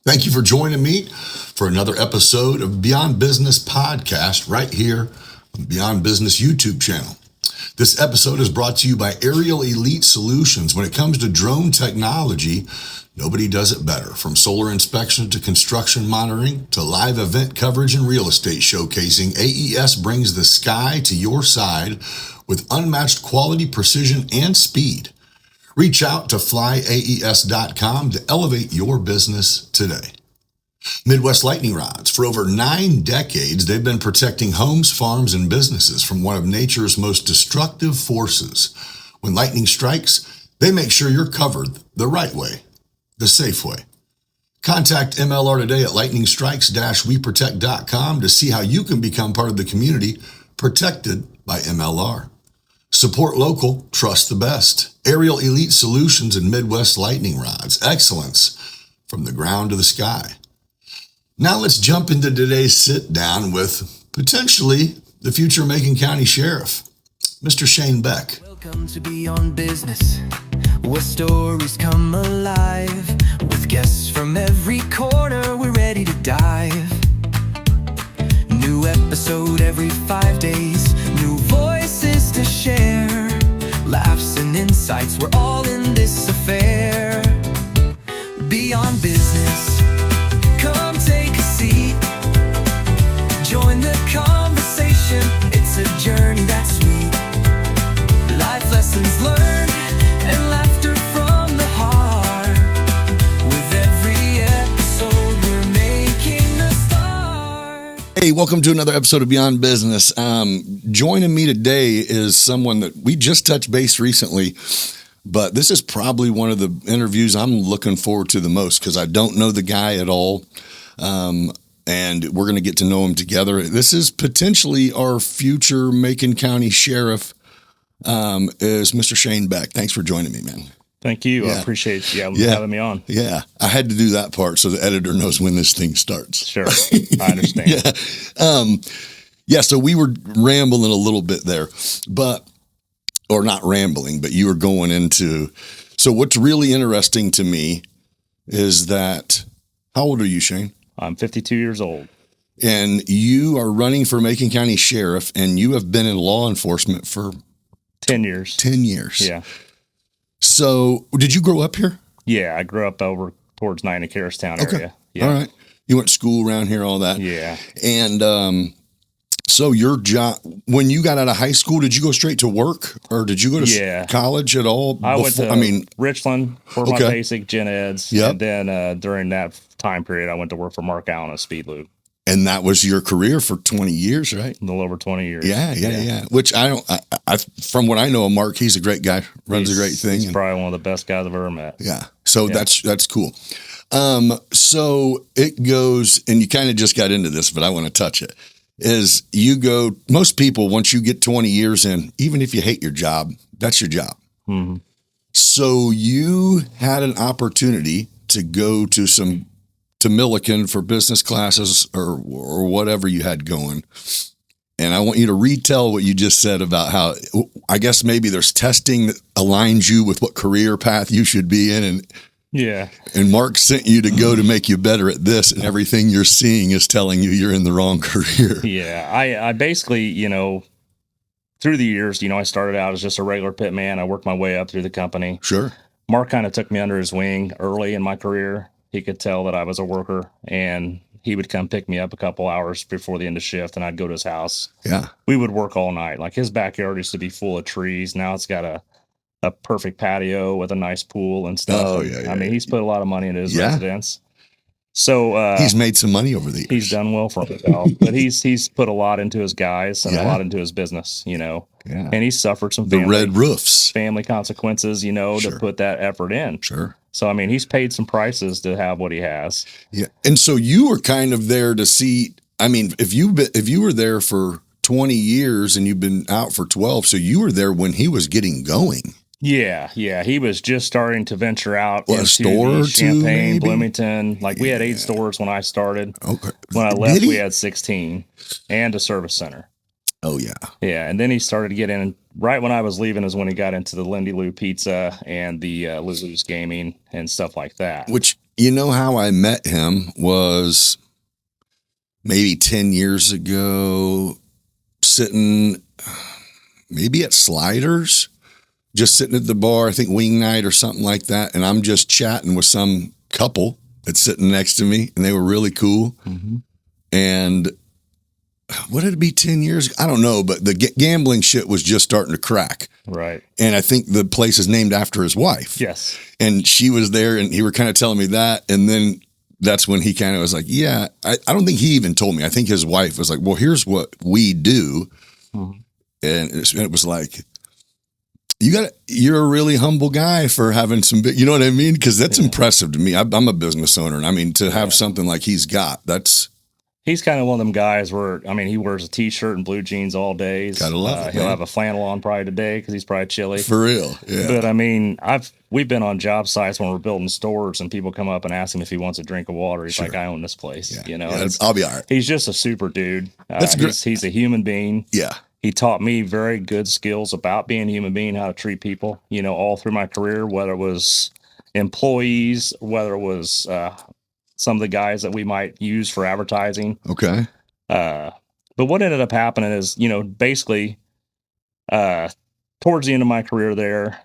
Thank you for joining me for another episode of Beyond Business Podcast right here on Beyond Business YouTube channel. This episode is brought to you by Aerial Elite Solutions. When it comes to drone technology, nobody does it better. From solar inspection to construction monitoring to live event coverage and real estate showcasing, AES brings the sky to your side with unmatched quality, precision, and speed. Reach out to flyaes.com to elevate your business today. Midwest Lightning Rods. For over 9 decades, they've been protecting homes, farms, and businesses from one of nature's most destructive forces. When lightning strikes, they make sure you're covered the right way, the safe way. Contact MLR today at lightningstrikes-weprotect.com to see how you can become part of the community protected by MLR. Support local, trust the best. Aerial Elite Solutions and Midwest Lightning Rods. Excellence from the ground to the sky. Now let's jump into today's sit down with potentially the future Macon County Sheriff, Mr. Shane Beck. Welcome to Beyond Business, where stories come alive. With guests from every corner, we're ready to dive. New episode every 5 days, new voices to share. Laughs and insights, we're all in this affair. Beyond Business, come take a seat. Join the conversation, it's a journey that's sweet. Life lessons learned and laughter from the heart. With every episode, we're making a start. Hey, welcome to another episode of Beyond Business. Joining me today is someone that we just touched base recently, but this is probably one of the interviews I'm looking forward to the most because I don't know the guy at all, and we're going to get to know him together. This is potentially our future Macon County Sheriff, is Mr. Shane Beck. Thanks for joining me, man. Thank you. Yeah. I appreciate you having me on. Yeah, I had to do that part so the editor knows when this thing starts. Sure, I understand. Yeah, so we were rambling a little bit there, or not rambling, but you were going into, so what's really interesting to me is that, how old are you, Shane? I'm 52 years old. And you are running for Macon County Sheriff, and you have been in law enforcement for 10 years. 10 years. Yeah. So did you grow up here? Yeah, I grew up over towards Nina-Carrostown area. Yeah. All right. You went to school around here, all that. Yeah. And so your job, when you got out of high school, did you go straight to work or did you go to college at all? I went to Richland for my basic gen eds. Yep. And then during that time period, I went to work for Mark Allen at Speed Loop. And that was your career for 20 years, right? A little over 20 years. Yeah. Which I from what I know of Mark, he's a great guy, runs a great thing. He's probably one of the best guys I've ever met. Yeah. So that's cool. So it goes, and you kind of just got into this, but I want to touch it, is you go, most people, once you get 20 years in, even if you hate your job, that's your job. Mm-hmm. So you had an opportunity to go to Milliken for business classes or whatever you had going. And I want you to retell what you just said about how, I guess maybe there's testing that aligns you with what career path you should be in. And Mark sent you to go to make you better at this, and everything you're seeing is telling you you're in the wrong career. Yeah. I basically, through the years, I started out as just a regular pit man. I worked my way up through the company. Sure. Mark kind of took me under his wing early in my career. He could tell that I was a worker, and he would come pick me up a couple hours before the end of shift, and I'd go to his house. Yeah. We would work all night. Like, his backyard used to be full of trees. Now it's got a perfect patio with a nice pool and stuff. Oh, yeah. I mean, he's put a lot of money into his residence. So he's made some money over the years. He's done well for himself, but he's put a lot into his guys and a lot into his business, Yeah. And he's suffered some red roofs, family consequences, to put that effort in. Sure. So, I mean, he's paid some prices to have what he has. Yeah. And so you were kind of there to see, I mean, if you were there for 20 years and you've been out for 12, so you were there when he was getting going. Yeah. He was just starting to venture out into a store or Champaign, two, Bloomington. Like, we had 8 stores when I started. Okay. When I left, we had 16 and a service center. Oh, yeah. Yeah, and then he started to get in. Right when I was leaving is when he got into the Lindy Lou Pizza and the Lulu's Gaming and stuff like that. Which You know how I met him was maybe 10 years ago, sitting maybe at Sliders, just sitting at the bar, I think wing night or something like that. And I'm just chatting with some couple that's sitting next to me, and they were really cool. Mm-hmm. And what did it be 10 years? I don't know, but the gambling shit was just starting to crack. Right. And I think the place is named after his wife. Yes. And she was there, and he were kind of telling me that. And then that's when he kind of was like, yeah, I don't think he even told me. I think his wife was like, well, here's what we do. Mm-hmm. And it was like, you're a really humble guy for having some big, you know what I mean? Because that's impressive to me. I'm a business owner. And I mean, to have something like he's got, he's kind of one of them guys where, I mean, he wears a t-shirt and blue jeans all days. Gotta love it, he'll man. have a flannel on probably today because he's probably chilly. For real. Yeah. But I mean, we've been on job sites when we're building stores and people come up and ask him if he wants a drink of water. He's like, I own this place. Yeah. You know, Yeah, I'll be all right. He's just a super dude. That's great. He's a human being. Yeah. He taught me very good skills about being a human being, how to treat people, you know, all through my career, whether it was employees, whether it was some of the guys that we might use for advertising. Okay. But what ended up happening is, you know, basically towards the end of my career there,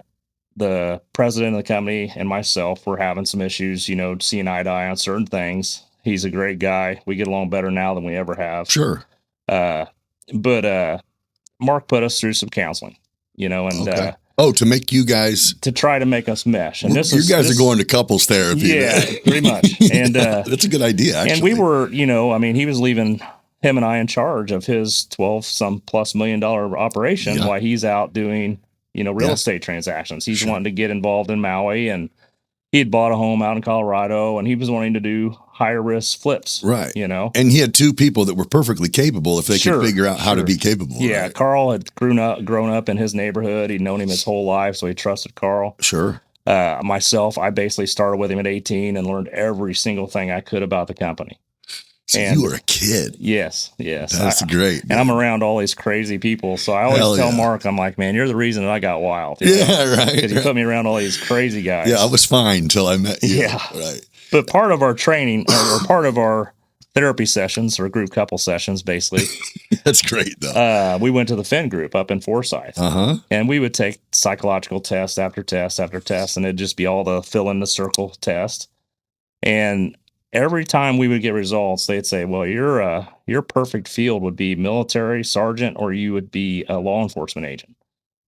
the president of the company and myself were having some issues, you know, seeing eye to eye on certain things. He's a great guy. We get along better now than we ever have. Sure. But Mark put us through some counseling, you know, and to make you guys to try to make us mesh. And you guys are going to couples therapy. Yeah, pretty much. And that's a good idea, actually. And we were, you know, I mean, he was leaving him and I in charge of his $12+ million operation while he's out doing, you know, real estate transactions. He's wanting to get involved in Maui, and he had bought a home out in Colorado, and he was wanting to do higher risk flips. Right. You know, and he had two people that were perfully capable if they could figure out how to be capable. Yeah. Right? Carl had grown up in his neighborhood. He'd known him his whole life, so he trusted Carl. Sure. Myself, I basically started with him at 18 and learned every single thing I could about the company. So you were a kid. Yes. That's great. And I'm around all these crazy people. So I always tell Mark, I'm like, man, you're the reason that I got wild. Yeah, right. Because you put me around all these crazy guys. Yeah, I was fine until I met you. Yeah. Right. But part of our training or part of our therapy sessions or group couple sessions, basically. That's great, though. We went to the Finn group up in Forsyth. And we would take psychological test after test after test. And it'd just be all the fill in the circle test. And every time we would get results, they'd say, well, your perfect field would be military sergeant, or you would be a law enforcement agent.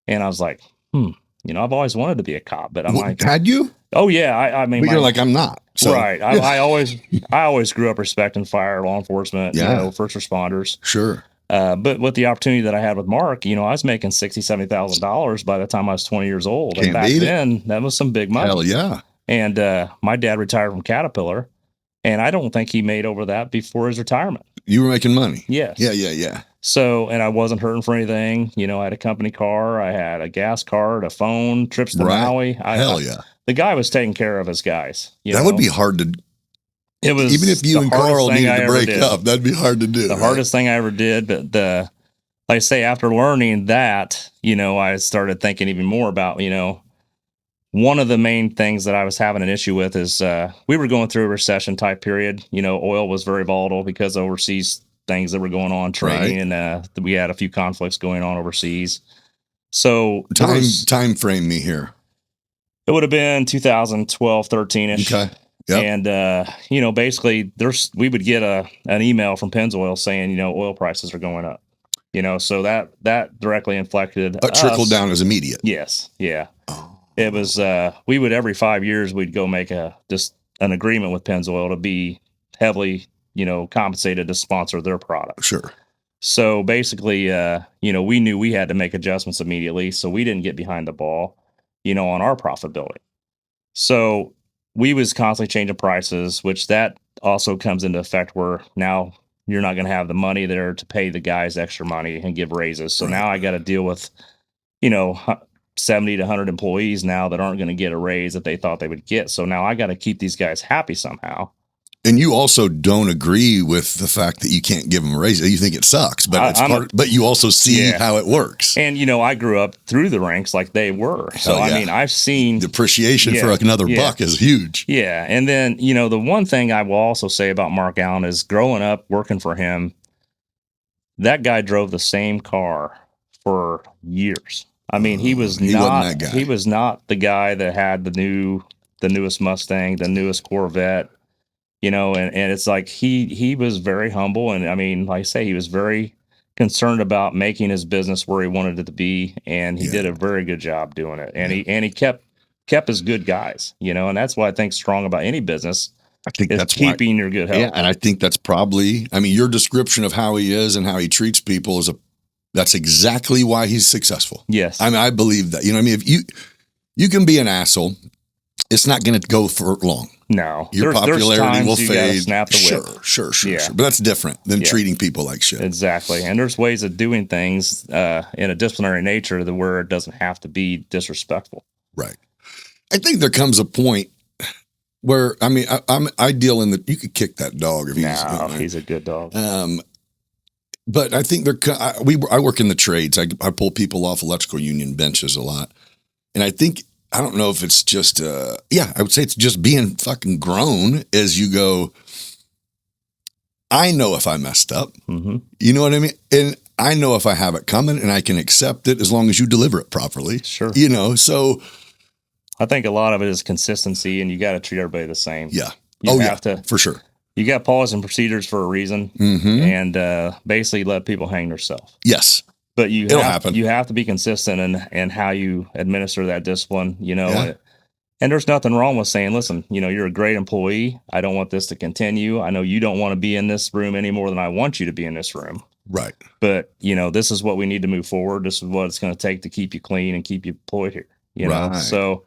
And I was like, you know, I've always wanted to be a cop, but I'm like, had you? Oh yeah. I mean, but you're like, I'm not. So. Right. I always grew up respecting fire, law enforcement, you know, first responders. But with the opportunity that I had with Mark, you know, I was making $60,000, $70,000 by the time I was 20 years old. And back then, that was some big money. Hell yeah. And my dad retired from Caterpillar, and I don't think he made over that before his retirement. You were making money. Yes. Yeah. So, and I wasn't hurting for anything. You know, I had a company car, I had a gas card, a phone, trips to Maui. Hell yeah. The guy was taking care of his guys. That would be hard to. It was even if you and Carl needed to break up, that'd be hard to do. The hardest thing I ever did, but like I say, after learning that, you know, I started thinking even more about, you know, one of the main things that I was having an issue with is we were going through a recession type period. You know, oil was very volatile because of overseas things that were going on, trading, and we had a few conflicts going on overseas. So time frame me here. It would have been 2012, 13-ish. Okay. Yep. And, you know, basically we would get an email from Pennzoil saying, you know, oil prices are going up, you know, so that directly inflected But trickle down is immediate. Yes. Yeah. Oh. It was, we would every 5 years, we'd go make just an agreement with Pennzoil to be heavily, you know, compensated to sponsor their product. Sure. So basically, you know, we knew we had to make adjustments immediately. So we didn't get behind the ball, you know, on our profitability. So we was constantly changing prices, which that also comes into effect where now you're not going to have the money there to pay the guys extra money and give raises. So now I got to deal with, you know, 70 to 100 employees now that aren't going to get a raise that they thought they would get. So now I got to keep these guys happy somehow. And you also don't agree with the fact that you can't give them a raise. You think it sucks, but but you also see how it works. And, I grew up through the ranks like they were. So, I mean, I've seen... The appreciation for another buck is huge. Yeah. And then, the one thing I will also say about Mark Allen is growing up, working for him, that guy drove the same car for years. I mean, he was not the guy that had the newest Mustang, the newest Corvette. And it's like he was very humble. And I mean, like I say, he was very concerned about making his business where he wanted it to be. And he did a very good job doing it. And he kept his good guys, and that's what I think strong about any business. I think that's keeping your good health. Yeah. And I think that's probably, your description of how he is and how he treats people that's exactly why he's successful. Yes. I believe that, if you can be an asshole, it's not going to go for long. No, your popularity will fade. Snap the whip. Sure. But that's different than treating people like shit. Exactly. And there's ways of doing things in a disciplinary nature where it doesn't have to be disrespectful. Right. I think there comes a point where I deal in you could kick that dog if he's a good dog. But I think I work in the trades. I pull people off electrical union benches a lot, and I think. I don't know if it's just, I would say it's just being fucking grown as you go, I know if I messed up, you know what I mean? And I know if I have it coming and I can accept it as long as you deliver it properly. Sure. So. I think a lot of it is consistency and you got to treat everybody the same. Yeah. You have to. For sure. You got policies and procedures for a reason and basically let people hang themselves. Yes. But you have to be consistent in how you administer that discipline, and there's nothing wrong with saying, listen, you're a great employee. I don't want this to continue. I know you don't want to be in this room any more than I want you to be in this room. Right. But, this is what we need to move forward. This is what it's going to take to keep you clean and keep you employed here. Right. So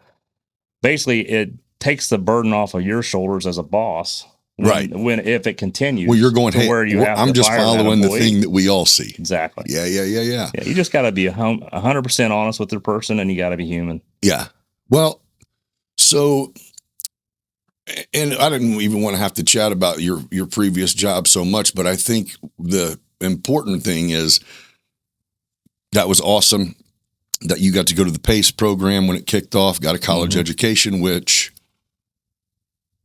basically it takes the burden off of your shoulders as a boss. If it continues, well, you're going, hey, where you I'm just following the thing that we all see. Exactly. Yeah. You just got to be 100% honest with the person, and you got to be human. Yeah. Well, so, and I didn't even want to have to chat about your previous job so much, but I think the important thing is that was awesome that you got to go to the PACE program when it kicked off, got a college education, which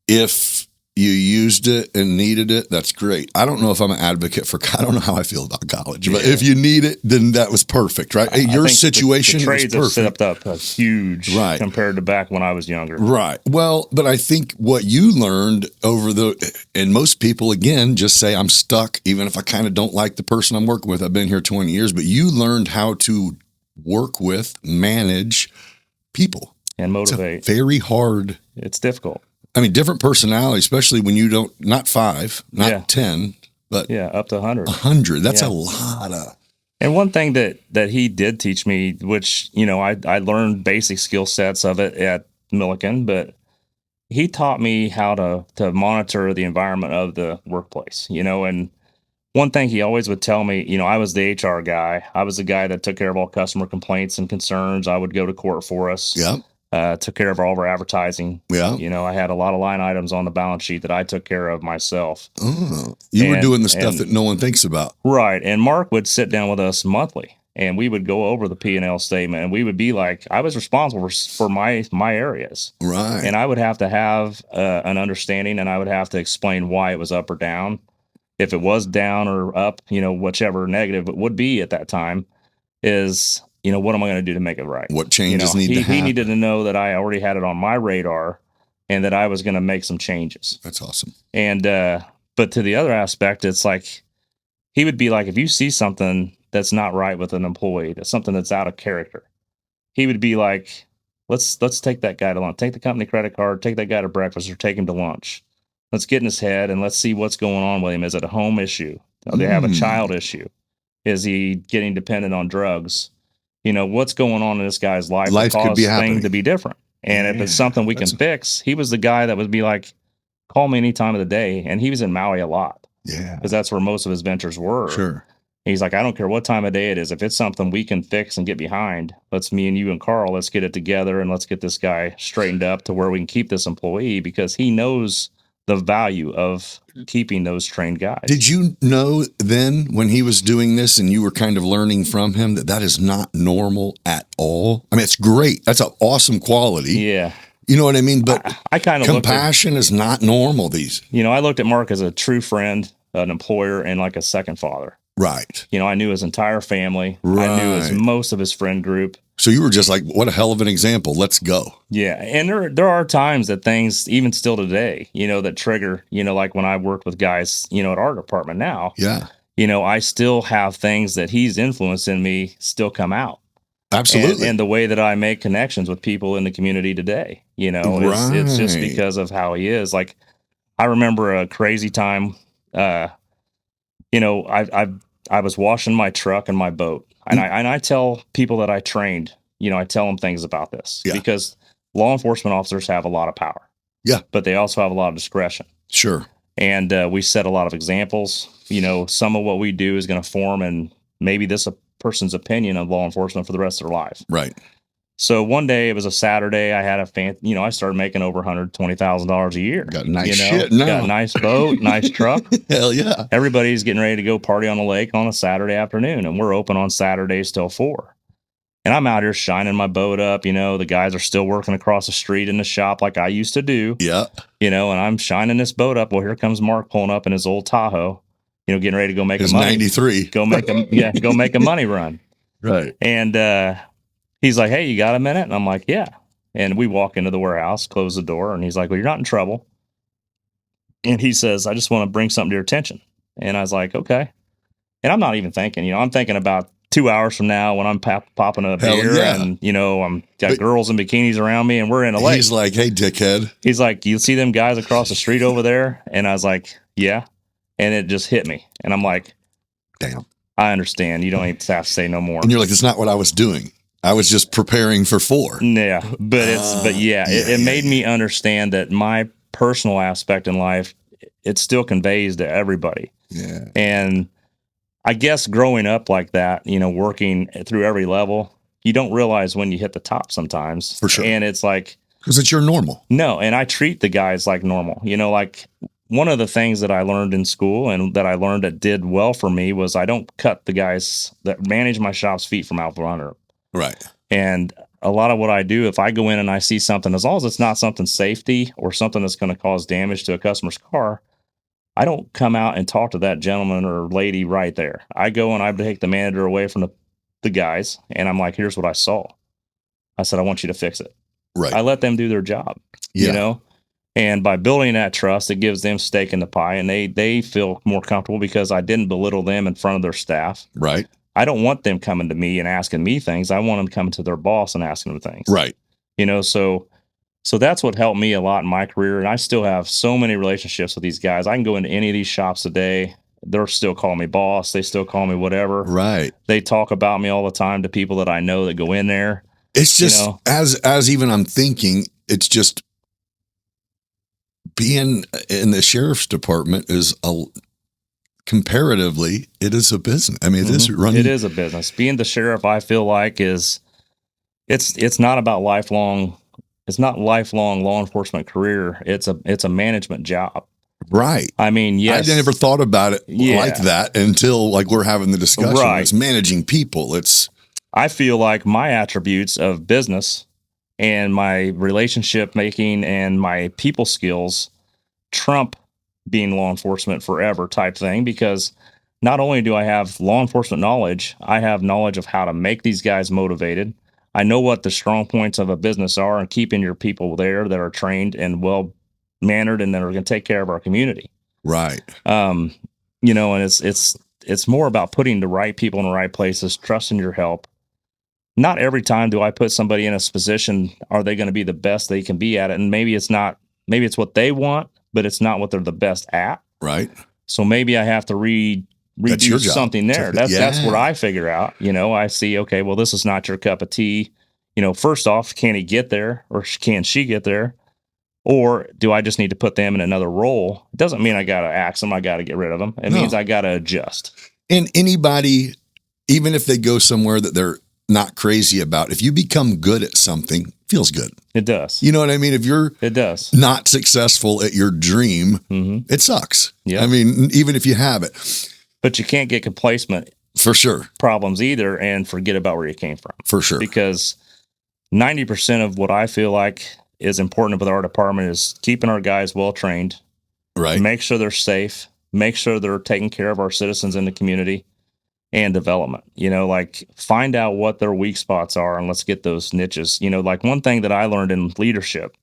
if you used it and needed it, that's great. I don't know if I'm an advocate for, I don't know how I feel about college, but if you need it, then that was perfect, right? Your situation the trades was perfect. Have stepped up huge compared to back when I was younger. Right. Well, but I think what you learned and most people, again, just say I'm stuck, even if I kind of don't like the person I'm working with. I've been here 20 years, but you learned how to work with, manage people. And motivate. It's very hard. It's difficult. Different personality, especially when you don't, not 5, not 10, but up to 100. 100. That's a lot of. And one thing that he did teach me, which, I learned basic skill sets of it at Milliken, but he taught me how to monitor the environment of the workplace, and one thing he always would tell me, I was the HR guy. I was the guy that took care of all customer complaints and concerns. I would go to court for us. Yeah. Took care of all of our advertising. Yeah. I had a lot of line items on the balance sheet that I took care of myself. Oh, you were doing the stuff that no one thinks about. Right. And Mark would sit down with us monthly and we would go over the P&L statement and we would be like, I was responsible for my areas. Right. And I would have to have an understanding and I would have to explain why it was up or down. If it was down or up, whichever negative it would be at that time is, what am I going to do to make it right? What changes need to happen? He needed to know that I already had it on my radar and that I was going to make some changes. That's awesome. And, but to the other aspect, it's like, he would be like, if you see something that's not right with an employee, that's something that's out of character, he would be like, let's take that guy to lunch, take the company credit card, take that guy to breakfast or take him to lunch. Let's get in his head and let's see what's going on with him. Is it a home issue? Do they have a child issue? Is he getting dependent on drugs? What's going on in this guy's life? Life could be happening. Things to be different. And if it's something we can fix, he was the guy that would be like, call me any time of the day. And he was in Maui a lot. Yeah. Because that's where most of his ventures were. Sure. He's like, I don't care what time of day it is. If it's something we can fix and get behind, me and you and Carl, let's get it together and let's get this guy straightened up to where we can keep this employee because he knows the value of keeping those trained guys. Did you know then when he was doing this and you were kind of learning from him that is not normal at all? I mean, it's great. That's an awesome quality. Yeah. You know what I mean? But I kind of compassion is not normal. I looked at Mark as a true friend, an employer, and like a second father. Right. I knew his entire family. Right. I knew most of his friend group. So you were just like, what a hell of an example. Let's go. Yeah. And there are times that things, even still today, that trigger, like when I worked with guys, at our department now. Yeah. I still have things that he's influenced in me still come out. Absolutely. And the way that I make connections with people in the community today, it's just because of how he is. Like, I remember a crazy time, I was washing my truck and my boat, and I tell people that I trained, I tell them things about this because law enforcement officers have a lot of power. Yeah. But they also have a lot of discretion. Sure. And we set a lot of examples. Some of what we do is going to form and maybe this a person's opinion of law enforcement for the rest of their life. Right. So one day, it was a Saturday, I had I started making over $120,000 a year. Got nice shit now. Got a nice boat, nice truck. Hell yeah. Everybody's getting ready to go party on the lake on a Saturday afternoon, and we're open on Saturdays till 4. And I'm out here shining my boat up. The guys are still working across the street in the shop like I used to do. Yeah. And I'm shining this boat up. Well, here comes Mark pulling up in his old Tahoe, getting ready to go make a money. 93. Go make a money run. Right. And he's like, "Hey, you got a minute?" And I'm like, "Yeah." And we walk into the warehouse, close the door, and he's like, "Well, you're not in trouble." And he says, "I just want to bring something to your attention." And I was like, "Okay." And I'm not even thinking, I'm thinking about 2 hours from now when I'm popping a beer and, I'm got girls in bikinis around me and we're in a lake. He's like, "Hey, dickhead." He's like, "You see them guys across the street over there?" And I was like, "Yeah." And it just hit me. And I'm like, "Damn. I understand. You don't even have to say no more." And you're like, "That's not what I was doing. I was just preparing for 4. Yeah. But it made me understand that my personal aspect in life, it still conveys to everybody. Yeah. And I guess growing up like that, working through every level, you don't realize when you hit the top sometimes. For sure. And it's like, because it's your normal. No. And I treat the guys like normal, like one of the things that I learned in school and that I learned that did well for me was I don't cut the guys that manage my shop's feet from out from under them. Right. And a lot of what I do, if I go in and I see something, as long as it's not something safety or something that's going to cause damage to a customer's car, I don't come out and talk to that gentleman or lady right there. I go and I take the manager away from the guys, and I'm like, "Here's what I saw." I said, "I want you to fix it." Right. I let them do their job, And by building that trust, it gives them stake in the pie, and they feel more comfortable because I didn't belittle them in front of their staff. Right. I don't want them coming to me and asking me things. I want them coming to their boss and asking them things. Right. So that's what helped me a lot in my career. And I still have so many relationships with these guys. I can go into any of these shops today. They're still calling me boss. They still call me whatever. Right. They talk about me all the time to people that I know that go in there. It's just as even I'm thinking, it's just being in the sheriff's department is comparatively, it is a business. I mean, it is running. It is a business. Being the sheriff, I feel like it's not about lifelong. It's not lifelong law enforcement career. It's a management job. Right. I mean, yes. I never thought about it like that until we're having the discussion. Right. It's managing people. I feel like my attributes of business and my relationship making and my people skills trump being law enforcement forever type thing, because not only do I have law enforcement knowledge, I have knowledge of how to make these guys motivated. I know what the strong points of a business are and keeping your people there that are trained and well mannered and that are going to take care of our community. Right. And it's more about putting the right people in the right places, trusting your help. Not every time do I put somebody in a position, are they going to be the best they can be at it? And maybe it's what they want, but it's not what they're the best at. Right. So maybe I have to redo something there. That's what I figure out. I see, okay, well, this is not your cup of tea. First off, can he get there or can she get there? Or do I just need to put them in another role? It doesn't mean I got to axe them. I got to get rid of them. It means I got to adjust. And anybody, even if they go somewhere that they're not crazy about. If you become good at something, it feels good. It does. You know what I mean? If you're It does. not successful at your dream, it sucks. Yeah. I mean, even if you have it. But you can't get complacent For sure. problems either and forget about where you came from. For sure. Because 90% of what I feel like is important with our department is keeping our guys well trained, Right. make sure they're safe, make sure they're taking care of our citizens in the community, and development. You know, like find out what their weak spots are and let's get those niches. You know, like one thing that I learned in leadership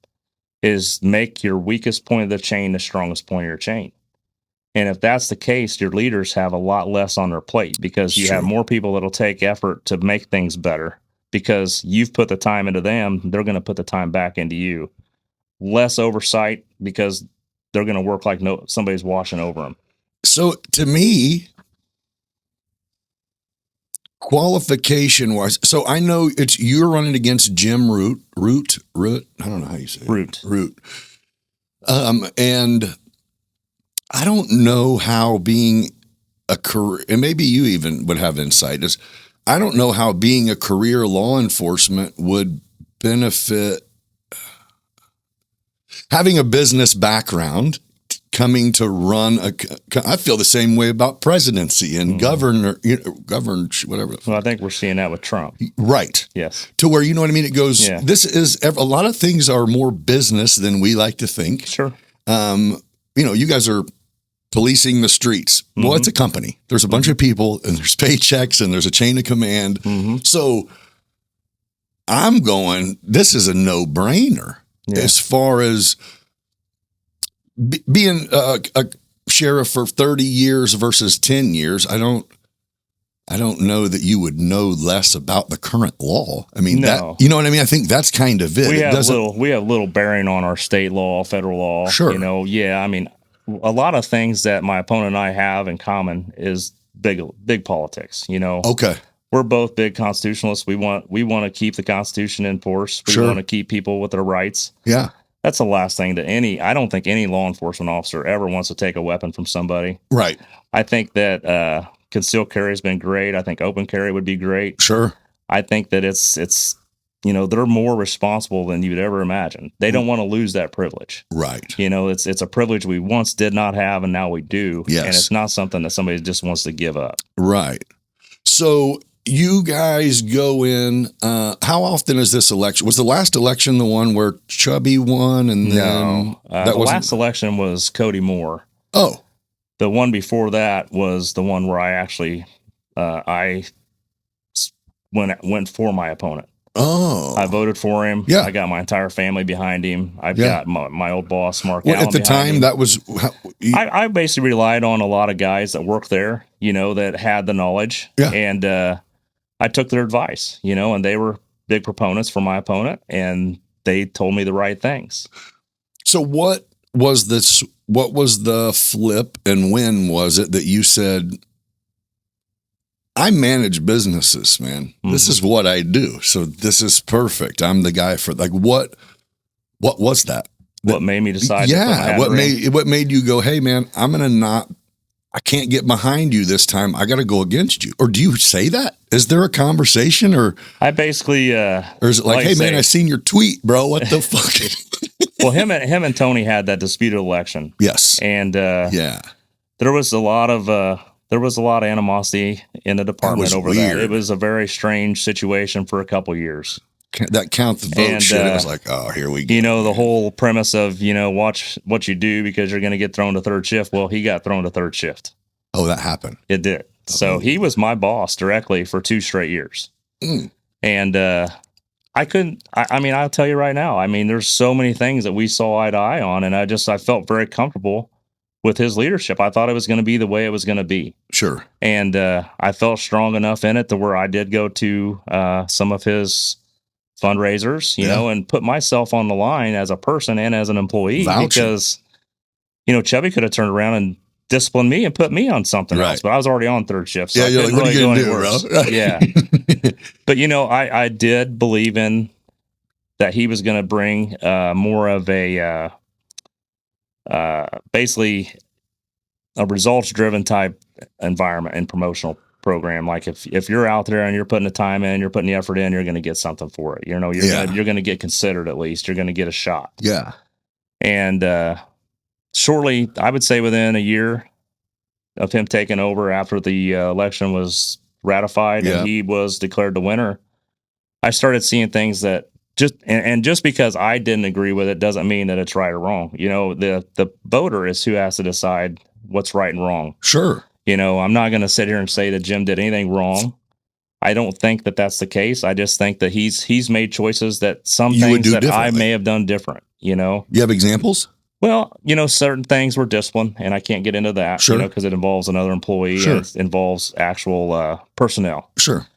is make your weakest point of the chain the strongest point of your chain. And if that's the case, your leaders have a lot less on their plate because you have more people that'll take effort to make things better because you've put the time into them. They're going to put the time back into you. Less oversight because they're going to work like somebody's watching over them. So to me, qualification wise, so I know you're running against Jim Root. I don't know how you say it. Root. And I don't know how being a career, and maybe you even would have insight, is I don't know how being a career law enforcement would benefit having a business background, coming to run I feel the same way about presidency and govern, whatever. Well, I think we're seeing that with Trump. Right. Yes. To where, you know what I mean? It goes, this is, a lot of things are more business than we like to think. Sure. You know, you guys are policing the streets. Well, it's a company. There's a bunch of people and there's paychecks and there's a chain of command. So I'm going, this is a no-brainer as far as being a sheriff for 30 years versus 10 years. I don't know that you would know less about the current law. I mean, that, you know what I mean? I think that's kind of it. We have little bearing on our state law, federal law. Sure. You know, I mean, a lot of things that my opponent and I have in common is big politics, you know. Okay. We're both big constitutionalists. We want to keep the Constitution in force. We want to keep people with their rights. Yeah. That's the last thing that I don't think any law enforcement officer ever wants to take a weapon from somebody. Right. I think that concealed carry has been great. I think open carry would be great. Sure. I think that it's you know, they're more responsible than you'd ever imagine. They don't want to lose that privilege. Right. You know, it's a privilege we once did not have and now we do. Yes. And it's not something that somebody just wants to give up. Right. So you guys go in, how often is this election? Was the last election the one where Chubby won? And then the last election was Cody Moore. Oh. The one before that was the one where I actually, I went for my opponent. Oh. I voted for him. Yeah. I got my entire family behind him. I've got my old boss, Mark Allen, at the time, him. that was... I basically relied on a lot of guys that worked there, you know, that had the knowledge. Yeah. And I took their advice, you know, and they were big proponents for my opponent, and they told me the right things. So what was the flip, and when was it that you said, I manage businesses, man. This is what I do. So this is perfect. I'm the guy for, like, what was that? What made me decide? What made you go, hey man, I can't get behind you this time. I got to go against you. Or do you say that? Is there a conversation, or I basically, or is it like, hey man, I seen your tweet, bro. What the fuck? Well, him and Tony had that disputed election. Yes. And there was a lot of animosity in the department over that. It was a very strange situation for a couple years. That count the vote shit. It was like, oh, here we go. You know, the whole premise of, you know, watch what you do because you're going to get thrown to third shift. Well, he got thrown to third shift. Oh, that happened. It did. Oh. So he was my boss directly for 2 straight years. And I couldn't, I mean, I'll tell you right now, I mean, there's so many things that we saw eye to eye on, and I felt very comfortable with his leadership. I thought it was going to be the way it was going to be. Sure. And I felt strong enough in it to where I did go to some of his fundraisers, you know, and put myself on the line as a person and as an employee. Because, you know, Chubby could have turned around and disciplined me and put me on something else, but I was already on third shift. So you're like, what are you going to do, bro? Yeah. But, you know, I did believe in that he was going to bring more of a basically a results driven type environment and promotional program. Like if you're out there and you're putting the time in, you're putting the effort in, you're going to get something for it. You're going to get considered, at least. You're going to get a shot. Yeah. And shortly, I would say within a year of him taking over after the election was ratified and he was declared the winner, I started seeing things that just because I didn't agree with it doesn't mean that it's right or wrong. The voter is who has to decide what's right and wrong. Sure. I'm not going to sit here and say that Jim did anything wrong. I don't think that that's the case. I just think that he's made choices that some things that I may have done different. You have examples? Well, certain things were discipline, and I can't get into that, because it involves another employee and it involves actual personnel. Sure.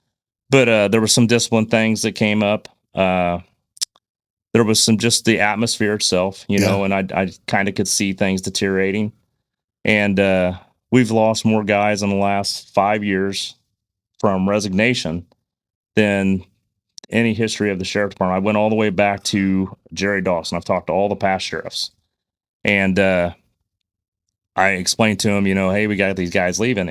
But there were some discipline things that came up. There was just the atmosphere itself, and I kind of could see things deteriorating. And we've lost more guys in the last 5 years from resignation than any history of the sheriff department. I went all the way back to Jerry Dawson. I've talked to all the past sheriffs. And I explained to him, hey, we got these guys leaving.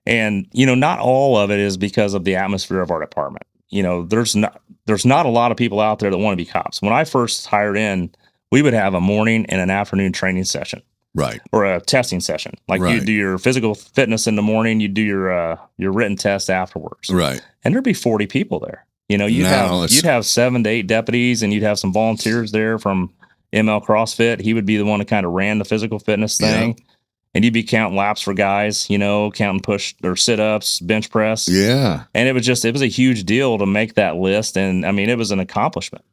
And not all of it is because of the atmosphere of our department. There's not a lot of people out there that want to be cops. When I first hired in, we would have a morning and an afternoon training session. Right. Or a testing session. Like you do your physical fitness in the morning, you do your written test afterwards. Right. And there'd be 40 people there. You'd have 7 to 8 deputies, and you'd have some volunteers there from ML CrossFit. He would be the one that kind of ran the physical fitness thing. Yeah. And you'd be counting laps for guys, counting push or sit-ups, bench press. Yeah. And it was a huge deal to make that list. And I mean, it was an accomplishment.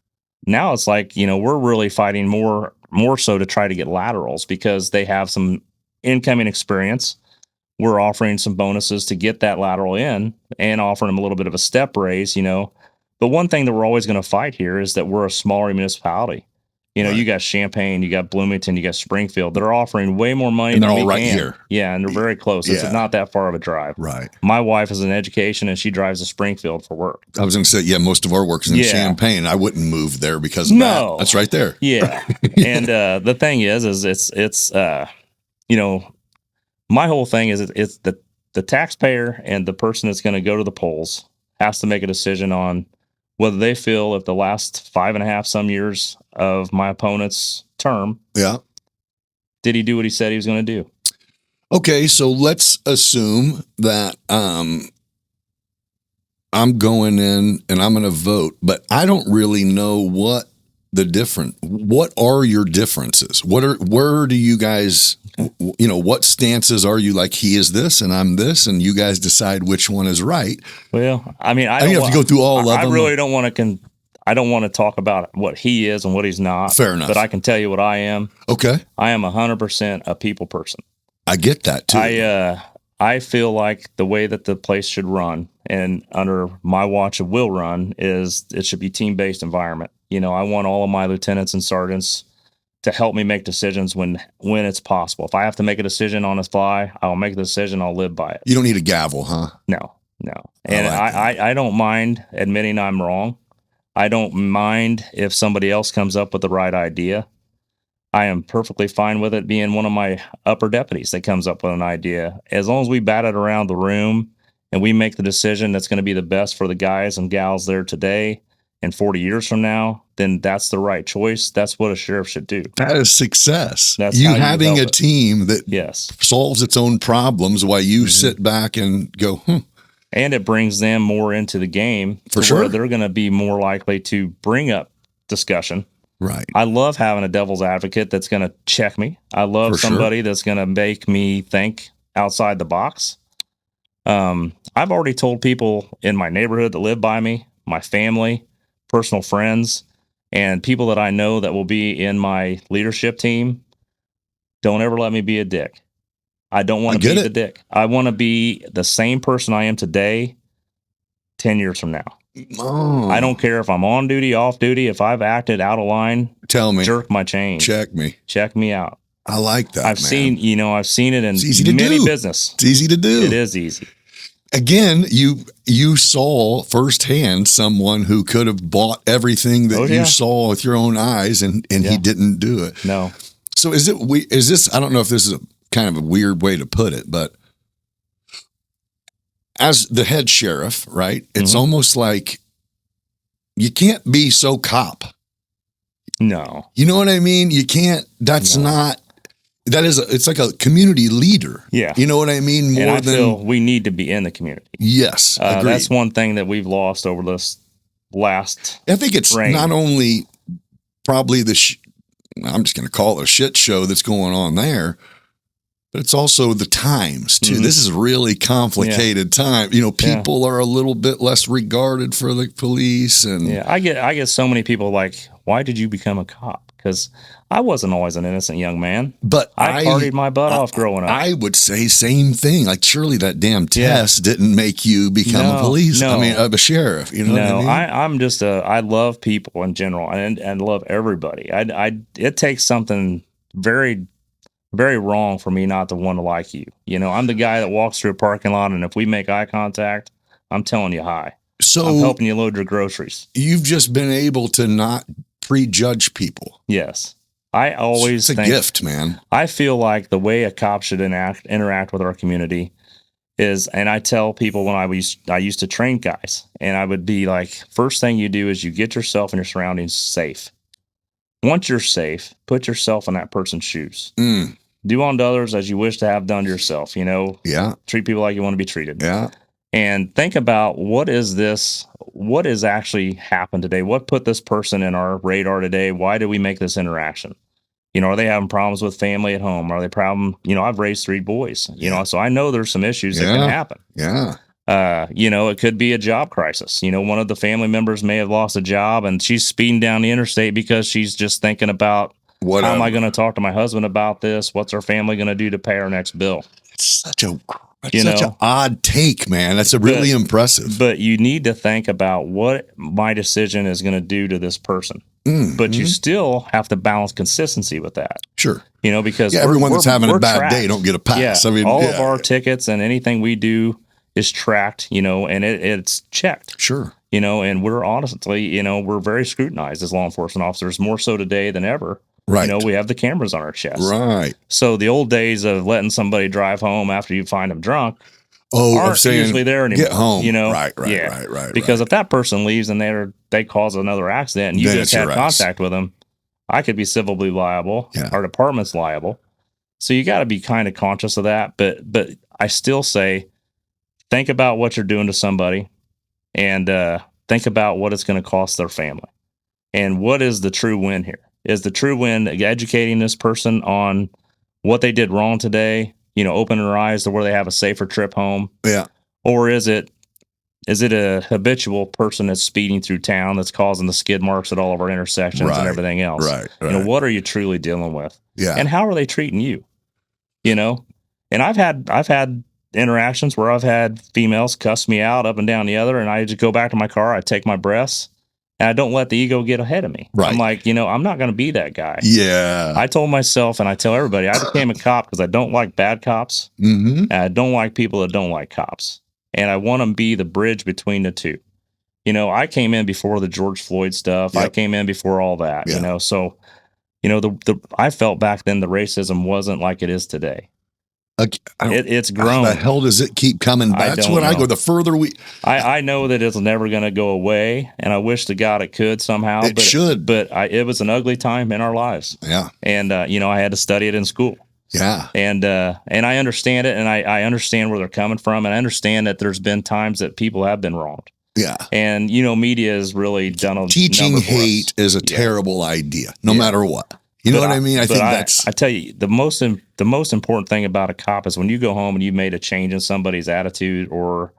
Now it's like, we're really fighting more so to try to get laterals because they have some incoming experience. We're offering some bonuses to get that lateral in and offering them a little bit of a step raise, But one thing that we're always going to fight here is that we're a smaller municipality. You got Champaign, you got Bloomington, you got Springfield. They're offering way more money. And they're all right here. Yeah, and they're very close. It's not that far of a drive. Right. My wife is in education, and she drives to Springfield for work. I was going to say, most of our work is in Champaign. I wouldn't move there because of that. That's right there. Yeah. And the thing is it's my whole thing is it's the taxpayer and the person that's going to go to the polls has to make a decision on whether they feel if the last 5.5 some years of my opponent's term, did he do what he said he was going to do? Okay, so let's assume that I'm going in and I'm going to vote, but I don't really know what are your differences? Where do you guys, what stances are you like, he is this and I'm this, and you guys decide which one is right? Well, I mean, I don't have to go through all of them. I really don't want to, I don't want to talk about what he is and what he's not. Fair enough. But I can tell you what I am. Okay. I am 100% a people person. I get that too. I feel like the way that the place should run, and under my watch it will run, is it should be team-based environment. I want all of my lieutenants and sergeants to help me make decisions when it's possible. If I have to make a decision on the fly, I'll make the decision. I'll live by it. You don't need a gavel, huh? No. And I don't mind admitting I'm wrong. I don't mind if somebody else comes up with the right idea. I am perfectly fine with it being one of my upper deputies that comes up with an idea. As long as we bat it around the room and we make the decision that's going to be the best for the guys and gals there today and 40 years from now, then that's the right choice. That's what a sheriff should do. That is success. That's you having a team that solves its own problems while you sit back and go, And it brings them more into the game for sure. Where they're going to be more likely to bring up discussion. Right. I love having a devil's advocate that's going to check me. I love somebody that's going to make me think outside the box. I've already told people in my neighborhood that live by me, my family, personal friends, and people that I know that will be in my leadership team, don't ever let me be a dick. I don't want to be the dick. I want to be the same person I am today, 10 years from now. Oh. I don't care if I'm on duty, off duty. If I've acted out of line, tell me. Jerk my chain. Check me out. I like that. I've seen it in many business. It's easy to do. It is easy. Again, you saw firsthand someone who could have bought everything that you saw with your own eyes, and he didn't do it. No. So is this? I don't know if this is kind of a weird way to put it, but as the head sheriff, right? It's almost like you can't be so cop. No. You know what I mean? You can't, it's like a community leader. Yeah. You know what I mean? More and I than, feel we need to be in the community. Yes. Agreed. That's one thing that we've lost over this last I think it's reign. not only probably I'm just going to call it a shit show that's going on there, but it's also the times too. This is a really complicated time. You know, people are a little bit less regarded for the police, and I get so many people like, why did you become a cop? Because I wasn't always an innocent young man, but I partied my butt off growing up. I would say same thing. Like, surely that damn test didn't make you become a police. I mean, a sheriff. You know what I mean? I'm just I love people in general, and love everybody. It takes something very, very wrong for me not to want to like you. You know, I'm the guy that walks through a parking lot, and if we make eye contact, I'm telling you hi. So I'm helping you load your groceries. You've just been able to not prejudge people. Yes. I always think it's a gift, man. I feel like the way a cop should interact with our community is, and I tell people when I used to train guys, and I would be like, first thing you do is you get yourself and your surroundings safe. Once you're safe, put yourself in that person's shoes. Do unto others as you wish to have done to yourself, you know? Yeah. Treat people like you want to be treated. Yeah. And think about what has actually happened today? What put this person in our radar today? Why did we make this interaction? You know, are they having problems with family at home? Are they I've raised 3 boys, you know, so I know there's some issues that can happen. Yeah. You know, it could be a job crisis. You know, one of the family members may have lost a job and she's speeding down the interstate because she's just thinking about, how am I going to talk to my husband about this? What's our family going to do to pay our next bill? It's such an odd take, man. That's really impressive. But you need to think about what my decision is going to do to this person. But you still have to balance consistency with that. Sure. You know, because everyone that's having a bad day don't get a pass. Yeah, I mean, all of our tickets and anything we do is tracked, you know, and it's checked. Sure. You know, and we're honestly, you know, we're very scrutinized as law enforcement officers, more so today than ever. Right. You know, we have the cameras on our chest. Right. So the old days of letting somebody drive home after you find them drunk aren't usually there anymore. Get home. You know? Right. Because if that person leaves and they cause another accident and you just had contact with them, I could be civilly liable. Yeah. Our department's liable. So you got to be kind of conscious of that. But I still say, think about what you're doing to somebody, and think about what it's going to cost their family. And what is the true win here? Is the true win educating this person on what they did wrong today, you know, opening their eyes to where they have a safer trip home? Yeah. Or is it a habitual person that's speeding through town that's causing the skid marks at all of our intersections and everything else? Right. You know, what are you truly dealing with? Yeah. And how are they treating you? You know? And I've had interactions where I've had females cuss me out up and down the other, and I just go back to my car, I take my breaths, and I don't let the ego get ahead of me. Right. I'm like, you know, I'm not going to be that guy. Yeah. I told myself, and I tell everybody, I became a cop because I don't like bad cops. And I don't like people that don't like cops. And I want to be the bridge between the two. You know, I came in before the George Floyd stuff. Yep. I came in before all that, you know. So, you know, I felt back then the racism wasn't like it is today. It's grown. How the hell does it keep coming back? That's when I go. The further I know that it's never going to go away, and I wish to God it could somehow. It should. But it was an ugly time in our lives. Yeah. And you know, I had to study it in school. Yeah. And I understand it, and I understand where they're coming from, and I understand that there's been times that people have been wronged. Yeah. And you know, media has really done a teaching hate is a terrible idea, no matter what. You know what I mean? I think that's. I tell you, the most important thing about a cop is when you go home and you made a change in somebody's attitude or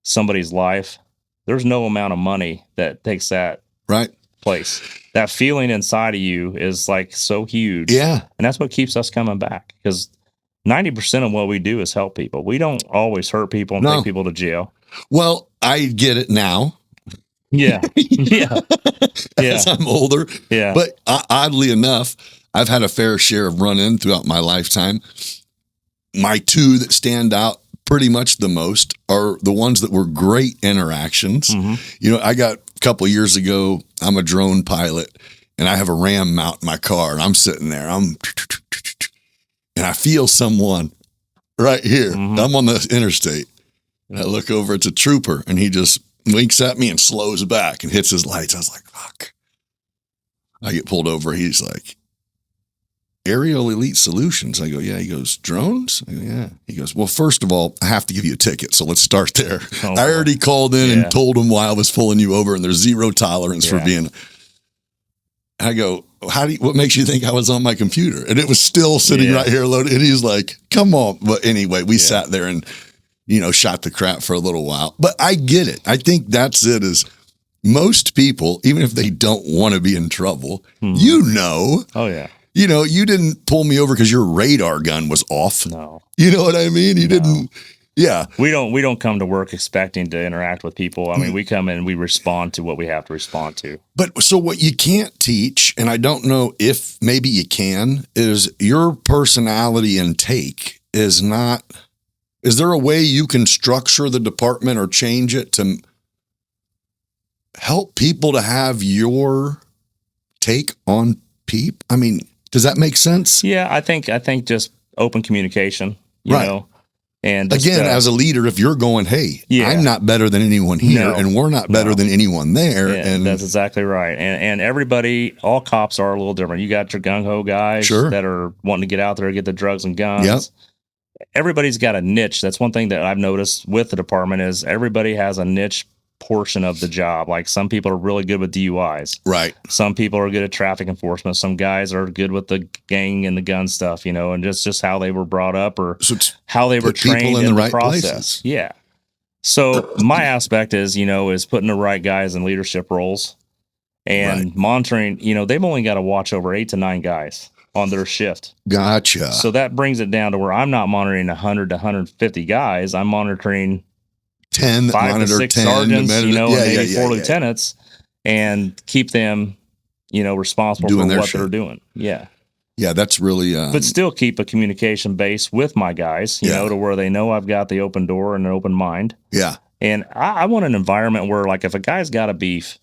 somebody's life. There's no amount of money that takes that place. That feeling inside of you is like so huge. Yeah, and that's what keeps us coming back, because 90% of what we do is help people. We don't always hurt people and take people to jail. Well, I get it now. Yeah. Yeah. As I'm older. Yeah. But oddly enough, I've had a fair share of run-in throughout my lifetime. My 2 that stand out pretty much the most are the ones that were great interactions. You know, I got a couple of years ago, I'm a drone pilot, and I have a RAM mount in my car, and I'm sitting there, and I feel someone right here. I'm on the interstate. And I look over, it's a trooper, and he just winks at me and slows back and hits his lights. I was like, fuck. I get pulled over. He's like, Aerial Elite Solutions. I go, yeah. He goes, drones? I go, yeah. He goes, well, first of all, I have to give you a ticket, so let's start there. Oh, I already called in and told him why I was pulling you over, and there's zero tolerance for being. I go, what makes you think I was on my computer? And it was still sitting right here loaded. And he's like, come on. But anyway, we sat there and, shot the crap for a little while. But I get it. I think that's it, is most people, even if they don't want to be in trouble, Oh, yeah. You didn't pull me over because your radar gun was off. No. You know what I mean? You didn't. Yeah. We don't come to work expecting to interact with people. I mean, we come in and we respond to what we have to respond to. But so what you can't teach, and I don't know if maybe you can, is your personality and take is not. Is there a way you can structure the department or change it to help people to have your take on people? I mean, does that make sense? Yeah, I think just open communication, you know. And just, again, as a leader, if you're going, hey, I'm not better than anyone here, and we're not better than anyone there. Yeah, and that's exactly right. And everybody, all cops are a little different. You got your gung-ho guys that are wanting to get out there and get the drugs and guns. Yep. Everybody's got a niche. That's one thing that I've noticed with the department is everybody has a niche portion of the job. Like some people are really good with DUIs. Right. Some people are good at traffic enforcement. Some guys are good with the gang and the gun stuff, and just how they were brought up or how they were trained in the right process. Places. Yeah. So my aspect is, is putting the right guys in leadership roles and monitoring, they've only got to watch over 8 to 9 guys on their shift. Gotcha. So that brings it down to where I'm not monitoring 100 to 150 guys. I'm monitoring 10 5 to 6 sergeants, and maybe 4 lieutenants, and keep them, responsible for what they're doing. Yeah. Yeah, that's really... but still keep a communication base with my guys, you know, to where they know I've got the open door and an open mind. Yeah. And I want an environment where, like, if a guy's got a beef,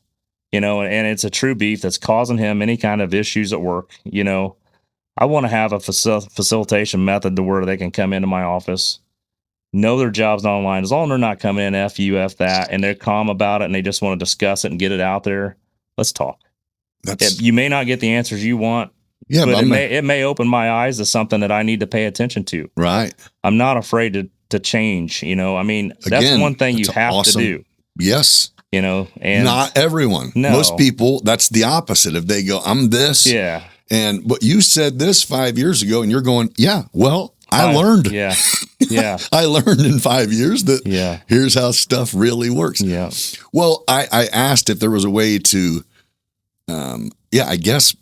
and it's a true beef that's causing him any kind of issues at work, I want to have a facilitation method to where they can come into my office, know their job's not online. As long as they're not coming in F you, F that, and they're calm about it and they just want to discuss it and get it out there, let's talk. You may not get the answers you want, but it may open my eyes to something that I need to pay attention to. Right. I'm not afraid to change, that's one thing you have to do. Yes. And not everyone. No. Most people, that's the opposite. If they go, I'm this. Yeah. And but you said this 5 years ago, and you're going, I learned. Yeah. Yeah. I learned in 5 years that here's how stuff really works. Yeah. Well, I asked if there was a way to, I guess,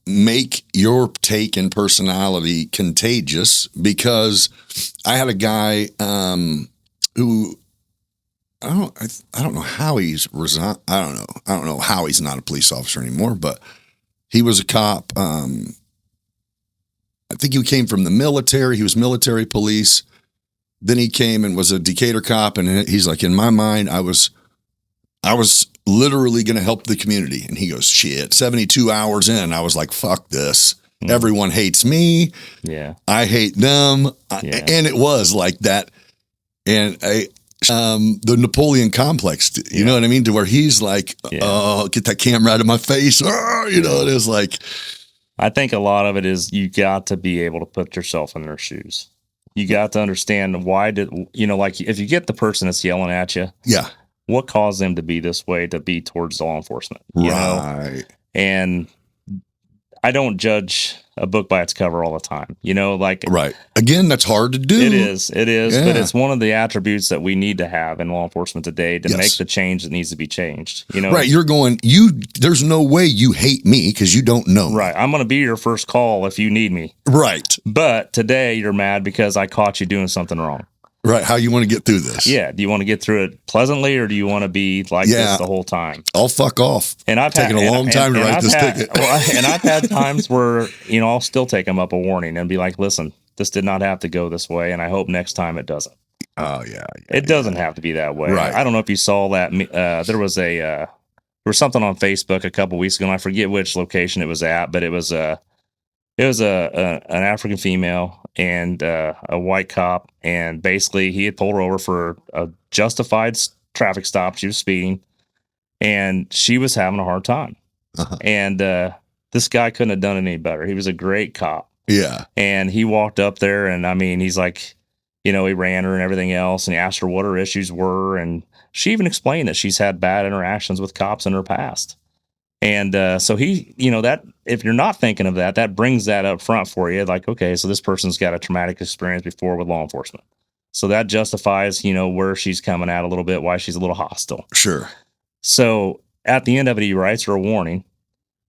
make your take and personality contagious, because I had a guy who I don't know how he's resigned. I don't know how he's not a police officer anymore, but he was a cop. I think he came from the military. He was military police. Then he came and was a Decatur cop. And he's like, in my mind, I was literally going to help the community. And he goes, shit, 72 hours in, I was like, fuck this. Everyone hates me. Yeah. I hate them. And it was like that. And the Napoleon complex, you know what I mean? To where he's like, oh, get that camera out of my face. Oh, it is like. I think a lot of it is you got to be able to put yourself in their shoes. You got to understand why like if you get the person that's yelling at you, what caused them to be this way, to be towards law enforcement, you know? And I don't judge a book by its cover all the time, right. Again, that's hard to do. It is, but it's one of the attributes that we need to have in law enforcement today to make the change that needs to be changed. Right. You're going, there's no way you hate me because you don't know me. Right. I'm going to be your first call if you need me. Right. But today you're mad because I caught you doing something wrong. Right. How you want to get through this? Yeah. Do you want to get through it pleasantly, or do you want to be like this the whole time? I'll fuck off. And I've taken a long time to write this ticket. And I've had times where, I'll still take them up a warning and be like, listen, this did not have to go this way. And I hope next time it doesn't. Oh yeah. It doesn't have to be that way. Right. I don't know if you saw that. There was something on Facebook a couple weeks ago, and I forget which location it was at, but it was It was an African female and a white cop, and basically he had pulled her over for a justified traffic stop. She was speeding, and she was having a hard time. Uh-huh. And this guy couldn't have done it any better. He was a great cop. Yeah. And he walked up there, and I mean, he's like, he ran her and everything else, and he asked her what her issues were, and she even explained that she's had bad interactions with cops in her past. And so he, that if you're not thinking of that, that brings that up front for you. Like, okay, so this person's got a traumatic experience before with law enforcement. So that justifies, where she's coming at a little bit, why she's a little hostile. Sure. So at the end of it, he writes her a warning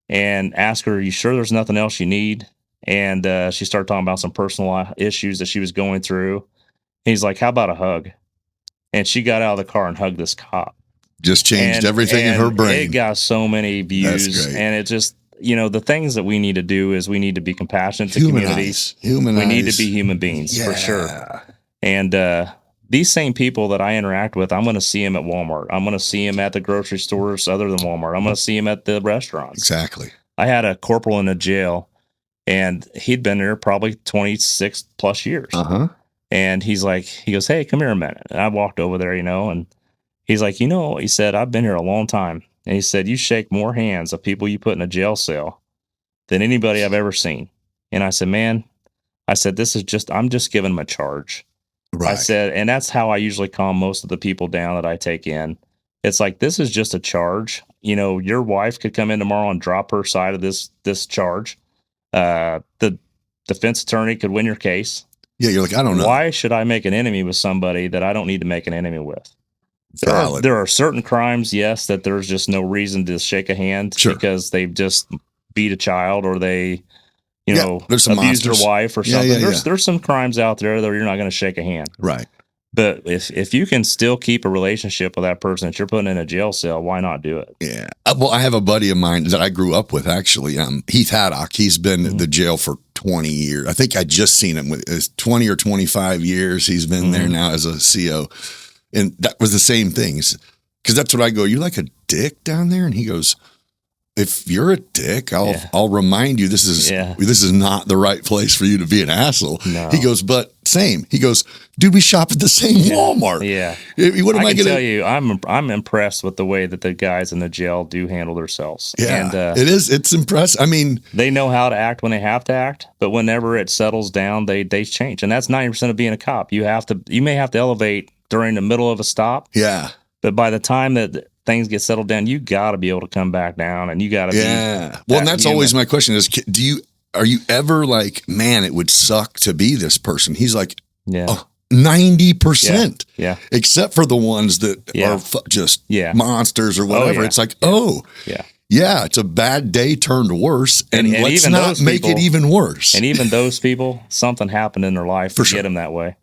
and asks her, "Are you sure there's nothing else you need?" And she started talking about some personal issues that she was going through. He's like, "How about a hug?" And she got out of the car and hugged this cop. Just changed everything in her brain. It got so many views. That's great. And it just, the things that we need to do is we need to be compassionate to communities. Humanize. We need to be human beings, for sure. And these same people that I interact with, I'm going to see them at Walmart. I'm going to see them at the grocery stores other than Walmart. I'm going to see them at the restaurants. Exactly. I had a corporal in a jail, and he'd been there probably 26 plus years. Uh-huh. And he goes, "Hey, come here a minute." And I walked over there, and he's like, he said, "I've been here a long time." And he said, "You shake more hands of people you put in a jail cell than anybody I've ever seen." And I said, "Man," I said, I'm just giving them a charge." Right. I said, and that's how I usually calm most of the people down that I take in. It's like, this is just a charge. Your wife could come in tomorrow and drop her side of this charge. The defense attorney could win your case. Yeah, you're like, I don't know. Why should I make an enemy with somebody that I don't need to make an enemy with? Valid. There are certain crimes, yes, that there's just no reason to shake a hand because they've just beat a child or they, abused their wife or something. There's some crimes out there that you're not going to shake a hand. Right. But if you can still keep a relationship with that person that you're putting in a jail cell, why not do it? Yeah. Well, I have a buddy of mine that I grew up with, actually, Heath Haddock. He's been in the jail for 20 years. I think I just seen him with his 20 or 25 years. He's been there now as a CO. And that was the same things. Because that's what I go, "You like a dick down there?" And he goes, "If you're a dick, I'll remind you this is not the right place for you to be an asshole." No. He goes, "But same." He goes, "Dude, we shop at the same Walmart." Yeah. What am I can gonna tell you? I'm impressed with the way that the guys in the jail do handle themselves. Yeah, and it's impressive. I mean, they know how to act when they have to act, but whenever it settles down, they change, and that's 90% of being a cop. You may have to elevate during the middle of a stop. Yeah. But by the time that things get settled down, you got to be able to come back down, and you got to be. Yeah. Well, and that's human. Always my question is, are you ever like, "Man, it would suck to be this person"? He's like, yeah. 90%. Yeah. Except for the ones that are just monsters or whatever. It's like, yeah, it's a bad day turned worse, and let's not make it even worse. And even those people, something happened in their life to get them that way.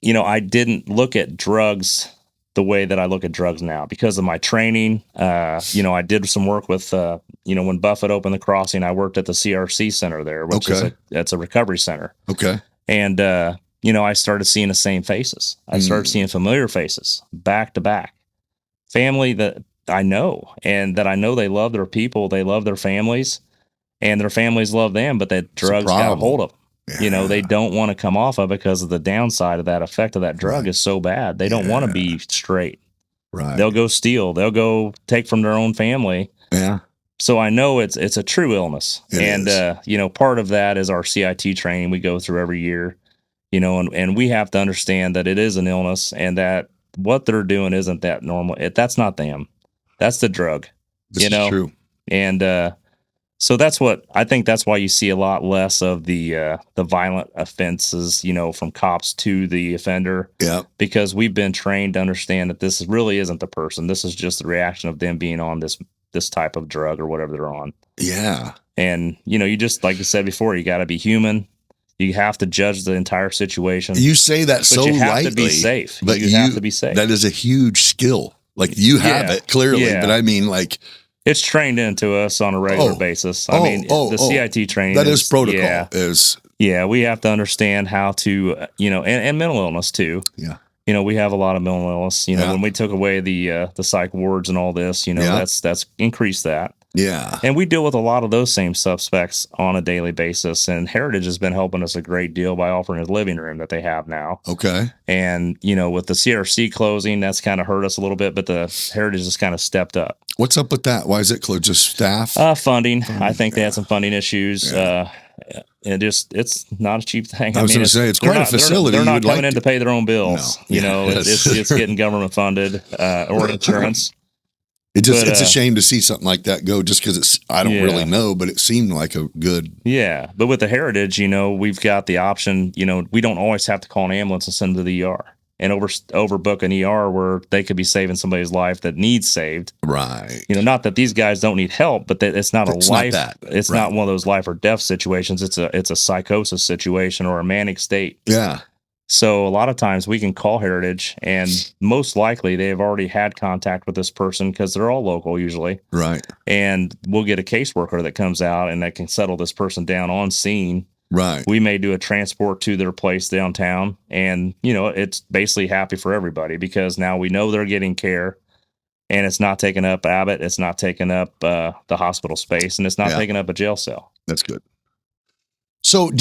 I didn't look at drugs the way that I look at drugs now because of my training. I did some work with, when Buffett opened the crossing, I worked at the CRC center there, which it's a recovery center. Okay. And, I started seeing the same faces. I started seeing familiar faces back to back. Family that I know, and that I know they love their people, they love their families, and their families love them, but that drugs got a hold of them. Yeah. They don't want to come off of it because of the downside of that effect of that drug is so bad. They don't want to be straight. Right. They'll go steal. They'll go take from their own family. Yeah. So I know it's a true illness. Part of that is our CIT training we go through every year, and we have to understand that it is an illness and that what they're doing isn't that normal. That's not them. That's the drug. This is true. And, so that's why you see a lot less of the violent offenses, from cops to the offender. Yeah. Because we've been trained to understand that this really isn't the person. This is just the reaction of them being on this type of drug or whatever they're on. Yeah. And, you just, like you said before, you got to be human. You have to judge the entire situation. You say that so lightly. You have to be safe. But you have to be safe. That is a huge skill. Like you have it clearly, but I mean like. It's trained into us on a regular basis. The CIT training. That is protocol. We have to understand how to, and mental illness too. Yeah. We have a lot of mental illness. When we took away the psych wards and all this, that's increased that. Yeah. And we deal with a lot of those same suspects on a daily basis. And Heritage has been helping us a great deal by offering a living room that they have now. Okay. And, with the CRC closing, that's kind of hurt us a little bit, but the Heritage has kind of stepped up. What's up with that? Why is it closed? Just staff? Funding. I think they had some funding issues. Yeah. It's not a cheap thing. I was going to say, it's quite a facility. They're not coming in to pay their own bills. No. It's getting government funded or insurance. It's a shame to see something like that go just because I don't really know, but it seemed like a good. Yeah. But with the Heritage, we've got the option, we don't always have to call an ambulance and send them to the ER and overbook an ER where they could be saving somebody's life that needs saved. Right. Not that these guys don't need help, but it's not it's life. Not that. It's not one of those life or death situations. It's a psychosis situation or a manic state. Yeah. So a lot of times we can call Heritage, and most likely they have already had contact with this person because they're all local usually. Right. And we'll get a caseworker that comes out and that can settle this person down on scene. Right. We may do a transport to their place downtown, and it's basically happy for everybody because now we know they're getting care, and it's not taking up Abbott, it's not taking up the hospital space, and it's not taking up a jail cell. That's good. So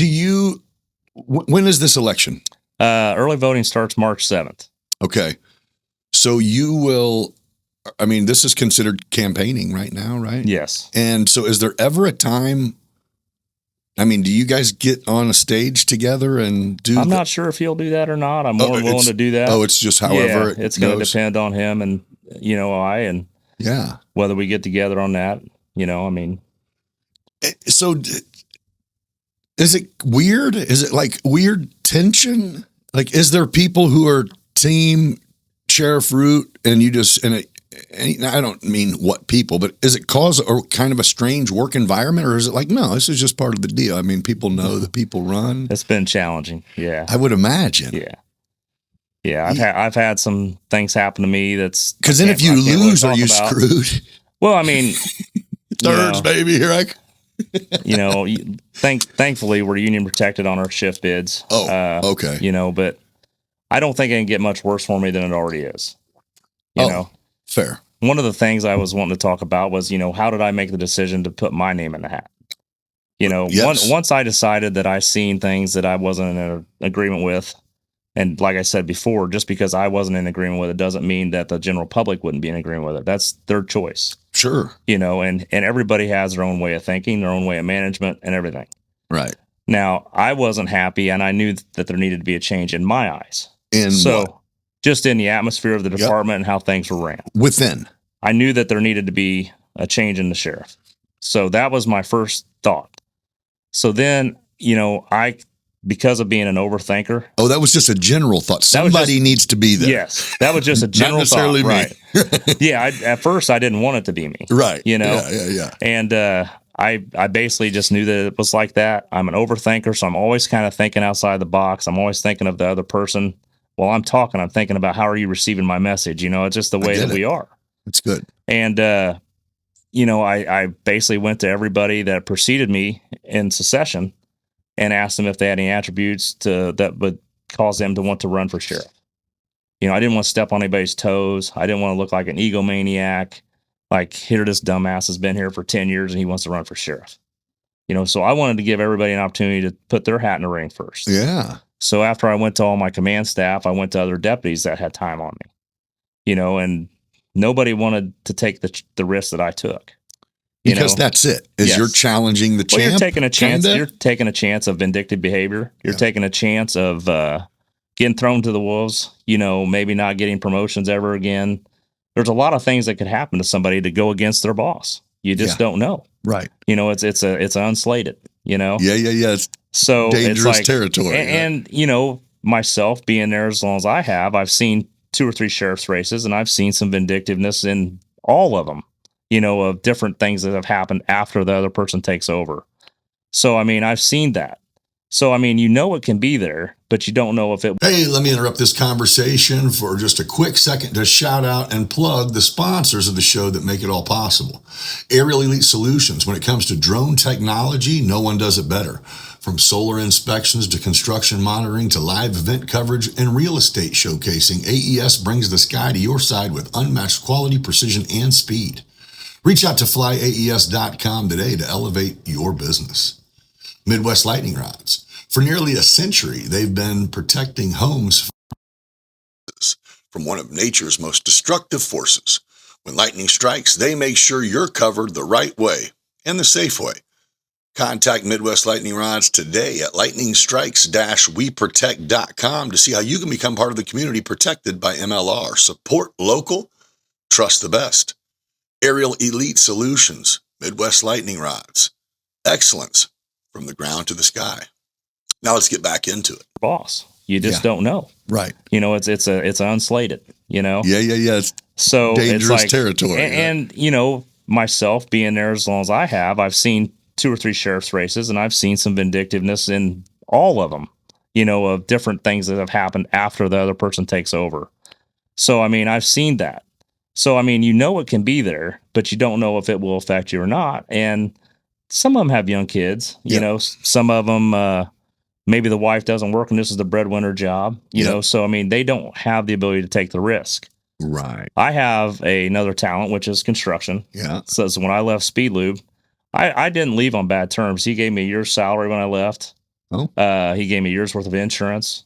when is this election? Early voting starts March 7th. Okay. So this is considered campaigning right now, right? Yes. And so is there ever a time, do you guys get on a stage together and do? I'm not sure if he'll do that or not. I'm more than willing to do that. Oh, it's just however it's going to depend on him and, and whether we get together on that, So is it weird? Is it like weird tension? Like, is there people who are team Sheriff Root and you just, and I don't mean what people, but is it cause a kind of a strange work environment, or is it like, no, this is just part of the deal? People know that people run. It's been challenging. Yeah. I would imagine. Yeah. Yeah. I've had some things happen to me that's because then if you lose, are you screwed? Well, thirds, baby. Here I thankfully we're union protected on our shift bids. Oh, okay. But I don't think it can get much worse for me than it already is. Fair. One of the things I was wanting to talk about was, how did I make the decision to put my name in the hat? Once I decided that I seen things that I wasn't in agreement with, and like I said before, just because I wasn't in agreement with it doesn't mean that the general public wouldn't be in agreement with it. That's their choice. Sure. And everybody has their own way of thinking, their own way of management and everything. Right. Now, I wasn't happy, and I knew that there needed to be a change in my eyes. Just in the atmosphere of the department and how things were ran. Within. I knew that there needed to be a change in the sheriff. So that was my first thought. So then, because of being an overthinker. Oh, that was just a general thought. Somebody needs to be there. Yes. That was just a general thought. Not necessarily me. Right. Yeah. At first, I didn't want it to be me. Right. Yeah. And I basically just knew that it was like that. I'm an overthinker, so I'm always kind of thinking outside the box. I'm always thinking of the other person. While I'm talking, I'm thinking about how are you receiving my message? It's just the way that we are. It's good. And, I basically went to everybody that preceded me in succession and asked them if they had any attributes that would cause them to want to run for sheriff. I didn't want to step on anybody's toes. I didn't want to look like an egomaniac. Like, here, this dumbass has been here for 10 years and he wants to run for sheriff. So I wanted to give everybody an opportunity to put their hat in the ring first. Yeah. So after I went to all my command staff, I went to other deputies that had time on me, and nobody wanted to take the risk that I took. Because that's it. You're challenging the champ. You're taking a chance. Kinda? You're taking a chance of vindictive behavior. You're taking a chance of getting thrown to the wolves. Maybe not getting promotions ever again. There's a lot of things that could happen to somebody to go against their boss. You just don't know. Right. It's unslated. Yeah. It's so dangerous it's territory. And myself being there as long as I have, I've seen 2 or 3 sheriff's races, and I've seen some vindictiveness in all of them. Of different things that have happened after the other person takes over. So, I've seen that. So, it can be there, but you don't know if it. Hey, let me interrupt this conversation for just a quick second to shout out and plug the sponsors of the show that make it all possible. Aerial Elite Solutions. When it comes to drone technology, no one does it better. From solar inspections to construction monitoring to live event coverage and real estate showcasing, AES brings the sky to your side with unmatched quality, precision, and speed. Reach out to flyaes.com today to elevate your business. Midwest Lightning Rods. For nearly a century, they've been protecting homes from one of nature's most destructive forces. When lightning strikes, they make sure you're covered the right way and the safe way. Contact Midwest Lightning Rods today at lightningstrikes-weprotect.com to see how you can become part of the community protected by MLR. Support local, trust the best. Aerial Elite Solutions, Midwest Lightning Rods. Excellence from the ground to the sky. Now let's get back into it. Boss, you just don't know. Right. You know, it's unslated, you know? Yeah. It's so dangerous it's like, territory. And you know, myself being there as long as I have, I've seen 2 or 3 sheriff's races, and I've seen some vindictiveness in all of them, you know, of different things that have happened after the other person takes over. So, I mean, I've seen that. So, I mean, you know, it can be there, but you don't know if it will affect you or not. And some of them have young kids, you know, some of them, maybe the wife doesn't work and this is the breadwinner job, you know? So, I mean, they don't have the ability to take the risk. Right. I have another talent, which is construction. Yeah. So when I left Speed Lube, I didn't leave on bad terms. He gave me a year's salary when I left. Oh. He gave me a year's worth of insurance.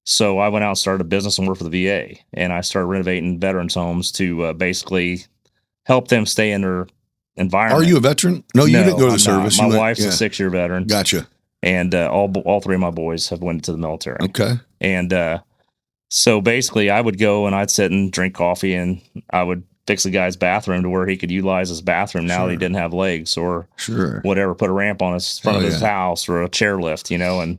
So I went out and started a business and worked for the VA. And I started renovating veterans homes to basically help them stay in their environment. Are you a veteran? No, you didn't go to the service. My wife's a 6-year veteran. Gotcha. And all 3 of my boys have went to the military. Okay. And so basically I would go and I'd sit and drink coffee, and I would fix the guy's bathroom to where he could utilize his bathroom now that he didn't have legs or whatever, put a ramp on his front of his house or a chairlift, you know, and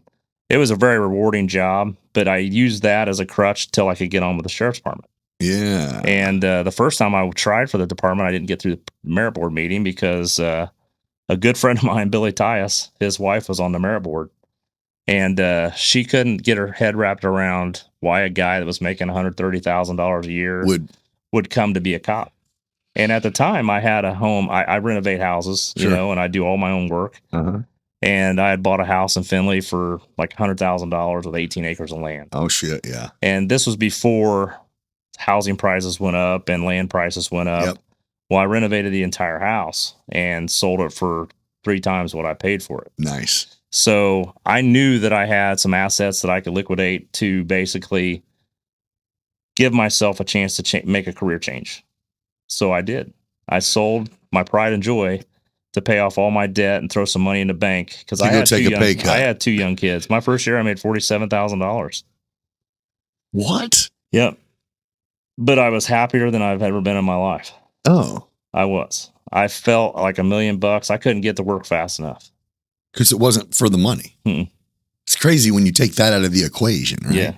it was a very rewarding job, but I used that as a crutch till I could get on with the sheriff's department. Yeah. And the first time I tried for the department, I didn't get through the merit board meeting because a good friend of mine, Billy Tyus, his wife was on the merit board, and she couldn't get her head wrapped around why a guy that was making $130,000 a year would come to be a cop. And at the time I had a home, I renovate houses, you know, and I do all my own work. And I had bought a house in Findlay for like $100,000 with 18 acres of land. Oh shit. Yeah. And this was before housing prices went up and land prices went up. Well, I renovated the entire house and sold it for 3 times what I paid for it. Nice. So I knew that I had some assets that I could liquidate to basically give myself a chance to make a career change. So I did. I sold my pride and joy to pay off all my debt and throw some money in the bank because I had I had 2 young kids. My first year I made $47,000. What? Yep. But I was happier than I've ever been in my life. Oh. I was. I felt like $1 million. I couldn't get to work fast enough. Because it wasn't for the money. It's crazy when you take that out of the equation, right? Yeah.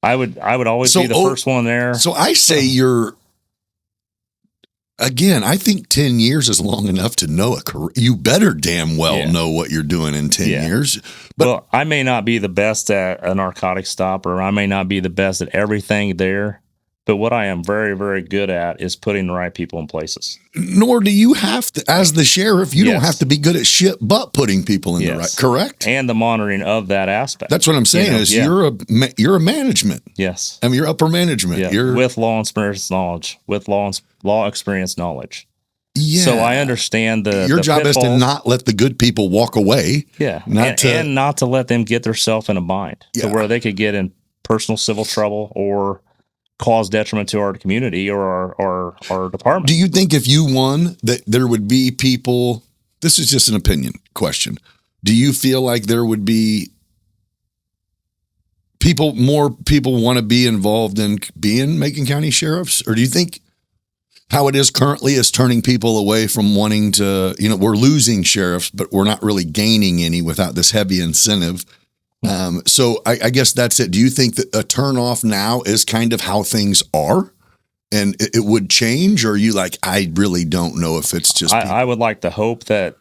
I would always be the first one there. So I say again, I think 10 years is long enough to know a career. You better damn well know what you're doing in 10 years. But well, I may not be the best at a narcotic stop, or I may not be the best at everything there. But what I am very, very good at is putting the right people in places. Nor do you have to, as the sheriff, you don't have to be good at shit but putting people in the right, correct? And the monitoring of that aspect. That's what I'm saying is you're a management. Yes. I mean, you're upper management. Yeah. You're with law experience knowledge, law experience knowledge. Yeah. So I understand your job pitfalls. is to not let the good people walk away. Yeah. And not to let them get themselves in a bind to where they could get in personal civil trouble or cause detriment to our community or our department. Do you think if you won that there would be people, this is just an opinion question, do you feel like there would be more people want to be involved in being Macon County sheriffs? Or do you think how it is currently is turning people away from wanting to, we're losing sheriffs, but we're not really gaining any without this heavy incentive? So I guess that's it. Do you think that a turnoff now is kind of how things are and it would change? Or are you like, I really don't know if it's just, I would like to hope that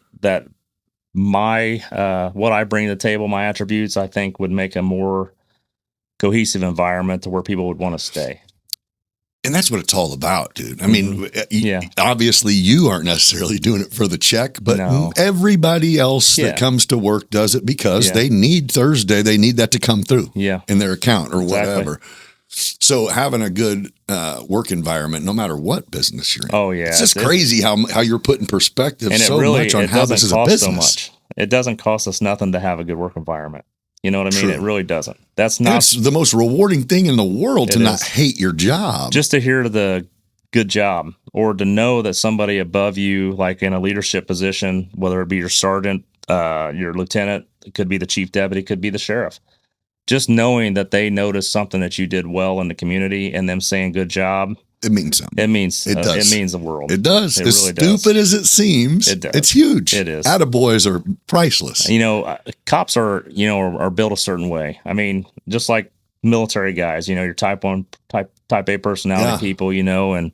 my, what I bring to the table, my attributes, I think would make a more cohesive environment to where people would want to stay. And that's what it's all about, dude. I mean, obviously you aren't necessarily doing it for the check, but everybody else that comes to work does it because they need Thursday. They need that to come through in their account or whatever. So having a good work environment, no matter what business you're in. Oh yeah, It's just crazy how you're putting perspective and so much on how this is a business. So much. It doesn't cost us nothing to have a good work environment. You know what I mean? True. It really doesn't. That's And not it's the most rewarding thing in the world to It not is. hate your job. just to hear the good job, or to know that somebody above you, like in a leadership position, whether it be your sergeant, your lieutenant, it could be the chief deputy, could be the sheriff. Just knowing that they noticed something that you did well in the community and them saying good job, it means something. it means It does. it means the world. It does. It As really does. stupid as it seems, It does. it's huge. It is. Attaboys are priceless. You know, cops are built a certain way. I mean, just like military guys, your type A personality people, and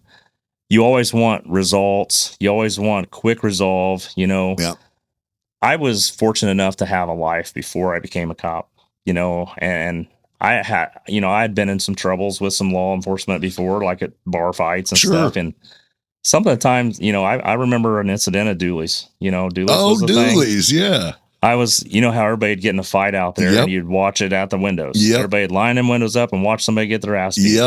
you always want results. You always want quick resolve, Yeah. I was fortunate enough to have a life before I became a cop, and I had been in some troubles with some law enforcement before, like at bar fights and stuff. And some of the times, I remember an incident at Dooley's, Dooley's was the Dooley's, thing. yeah. I was, how everybody'd get in a fight out there and you'd watch it at the windows. Everybody'd line them windows up and watch somebody get their ass beat.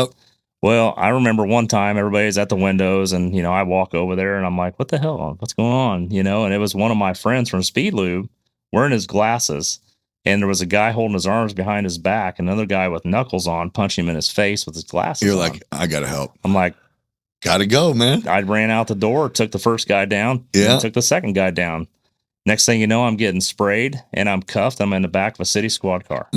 Well, I remember one time everybody's at the windows and, I walk over there and I'm like, what the hell? What's going on? And it was one of my friends from Speed Lube wearing his glasses. And there was a guy holding his arms behind his back, another guy with knuckles on, punching him in his face with his glasses You're on. like, I got to help. I'm like, got to go, man. I ran out the door, took the first guy down, and took the second guy down. Next thing you know, I'm getting sprayed and I'm cuffed. I'm in the back of a city squad car.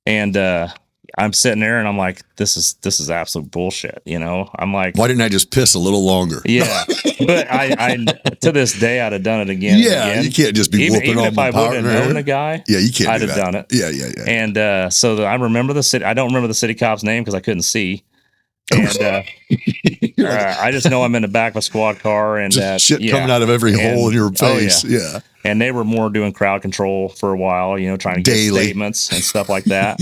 And I'm sitting there and I'm like, this is absolute bullshit. I'm like, why didn't I just piss a little longer? Yeah. But I to this day, I'd have done it again. Yeah. You can't just be whooping even on if my I partner. would have known a guy. Yeah, you can't. I'd have done it. Yeah. And so I remember the city. I don't remember the city cop's name because I couldn't see. And I just know I'm in the back of a squad car and shit coming out of every hole in your face. Yeah. And they were more doing crowd control for a while, trying to get statements and stuff like that.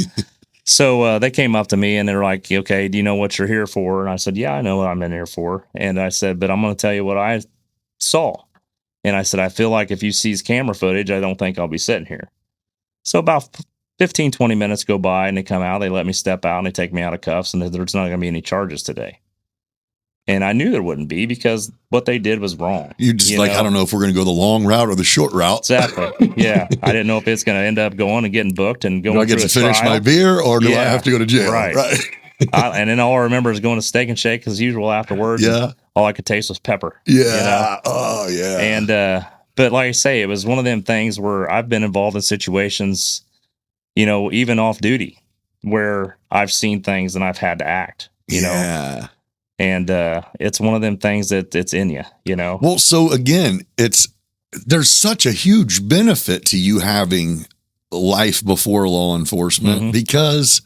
So they came up to me and they're like, okay, do you know what you're here for? And I said, yeah, I know what I'm in here for. And I said, but I'm going to tell you what I saw. And I said, I feel like if you seize camera footage, I don't think I'll be sitting here. So about 15, 20 minutes go by and they come out, they let me step out and they take me out of cuffs and there's not going to be any charges today. And I knew there wouldn't be because what they did was wrong. You just I don't know if we're going to go the long route or the short route. Exactly. Yeah. I didn't know if it's going to end up going and getting booked and going. Do I get to finish my beer or do I have to go to jail? Right. And then all I remember is going to Steak and Shake as usual afterwards. Yeah. All I could taste was pepper. Yeah. Oh yeah. And but like I say, it was one of them things where I've been involved in situations, even off duty, where I've seen things and I've had to act. You know. And it's one of them things that it's in you, Well, so again, there's such a huge benefit to you having life before law enforcement because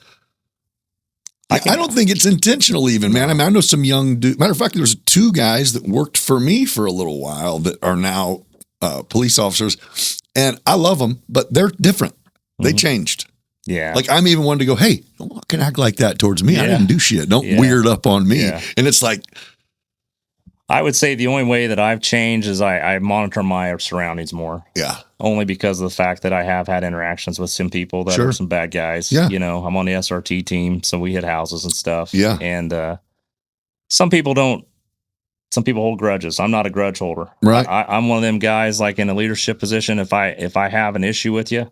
I don't think it's intentional even, man. I mean, I know some young dudes. Matter of fact, there's 2 guys that worked for me for a little while that are now police officers, and I love them, but they're different. They changed. Yeah. Like I'm even one to go, hey, don't can act like that towards me. I didn't do shit. Don't weird up on me. Yeah. And it's like, I would say the only way that I've changed is I monitor my surroundings more. Yeah. Only because of the fact that I have had interactions with some people that are some bad guys. Yeah. I'm on the SRT team, so we hit houses and stuff. Yeah. And some people hold grudges. I'm not a grudge holder. Right. I'm one of them guys like in a leadership position. If I have an issue with you,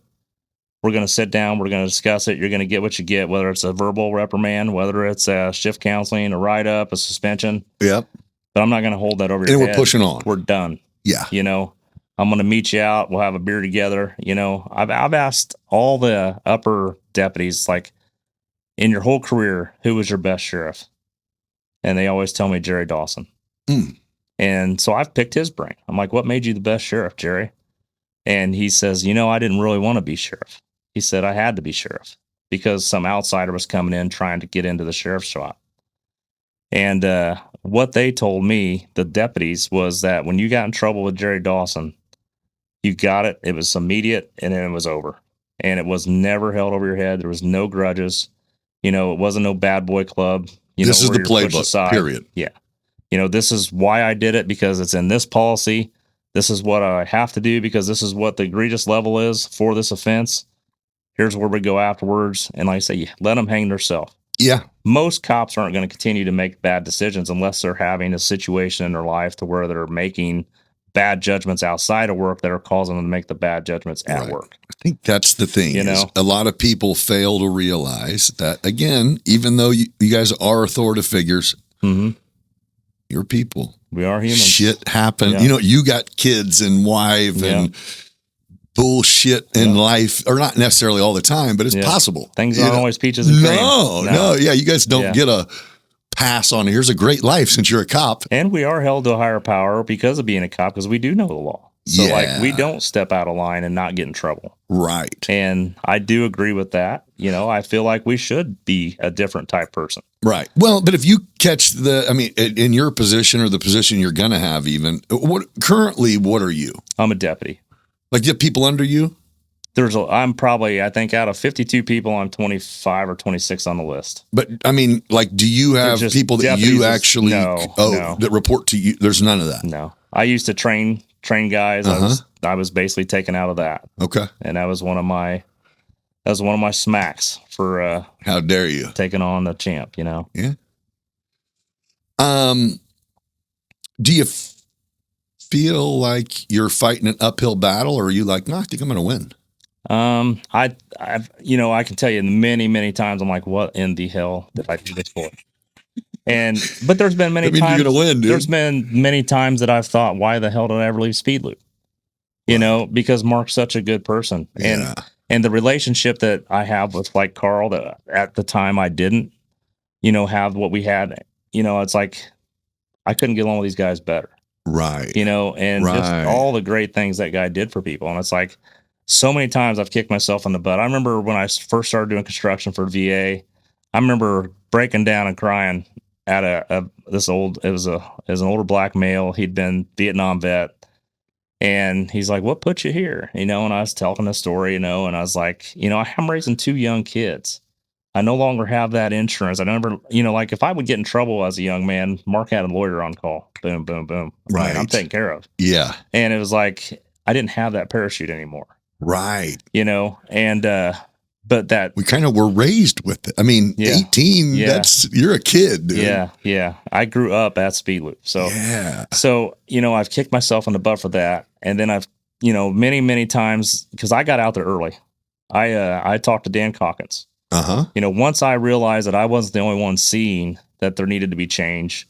we're going to sit down. We're going to discuss it. You're going to get what you get, whether it's a verbal reprimand, whether it's a shift counseling, a write-up, a suspension. Yep. But I'm not going to hold that over your head. And we're pushing on. We're done. Yeah. I'm going to meet you out. We'll have a beer together. I've asked all the upper deputies, like, in your whole career, who was your best sheriff? And they always tell me Jerry Dawson. And so I've picked his brain. I'm like, what made you the best sheriff, Jerry? And he says, I didn't really want to be sheriff. He said, I had to be sheriff because some outsider was coming in trying to get into the sheriff's shop. And what they told me, the deputies, was that when you got in trouble with Jerry Dawson, you got it. It was immediate and then it was over. And it was never held over your head. There was no grudges. It wasn't no bad boy club. This is the playbook, period. Yeah. This is why I did it because it's in this policy. This is what I have to do because this is what the egregious level is for this offense. Here's where we go afterwards. And like I say, let them hang themselves. Yeah. Most cops aren't going to continue to make bad decisions unless they're having a situation in their life to where they're making bad judgments outside of work that are causing them to make the bad judgments at Right. work. I think that's the thing. You is know? a lot of people fail to realize that, again, even though you guys are authoritative figures, you're people. We are humans. Shit happens. Yeah. You know, you got kids and wife and bullshit in life, or not necessarily all the time, but it's possible. Things aren't always peaches and cream. No. Yeah, you guys don't get a pass on here's a great life since you're a cop. And we are held to a higher power because of being a cop, because we do know the law. So like we don't step out of line and not get in trouble. Right. And I do agree with that. You know, I feel like we should be a different type person. Right. Well, but if you catch in your position or the position you're going to have, even what are you? I'm a deputy. Like, you have people under you? I'm probably, I think out of 52 people, I'm 25 or 26 on the list. But I mean, like, do you have people that you actually, that report to you? There's none of that. No, I used to train guys. I was basically taken out of that. Okay. And that was one of my smacks for, how dare you taking on the champ, you know? Yeah. Do you feel like you're fighting an uphill battle, or are you like, no, I think I'm going to win? I can tell you many, many times I'm like, what in the hell did I do this for? But there's been many times you're gonna win, dude. There's been many times that I've thought, why the hell did I ever leave Speed Loop? You know, because Mark's such a good person. And the relationship that I have with like Carl, that at the time I didn't, have what we had, it's like, I couldn't get along with these guys better. Right. And just all the great things that guy did for people. And it's like, so many times I've kicked myself in the butt. I remember when I first started doing construction for VA, I remember breaking down and crying at it was an older black male. He'd been Vietnam vet. And he's like, what put you here? And I was telling the story, and I was like, I'm raising 2 young kids. I no longer have that insurance. I never, like if I would get in trouble as a young man, Mark had a lawyer on call. Boom, boom, boom. Right. I'm taken care of. Yeah. And it was like, I didn't have that parachute anymore. Right. But that we kind of were raised with it. I mean, 18, you're a kid, dude. Yeah. I grew up at Speed Loop. So, I've kicked myself in the butt for that. And then I've, many, many times, because I got out there early, I talked to Dan Calkins. Once I realized that I wasn't the only one seeing that there needed to be change,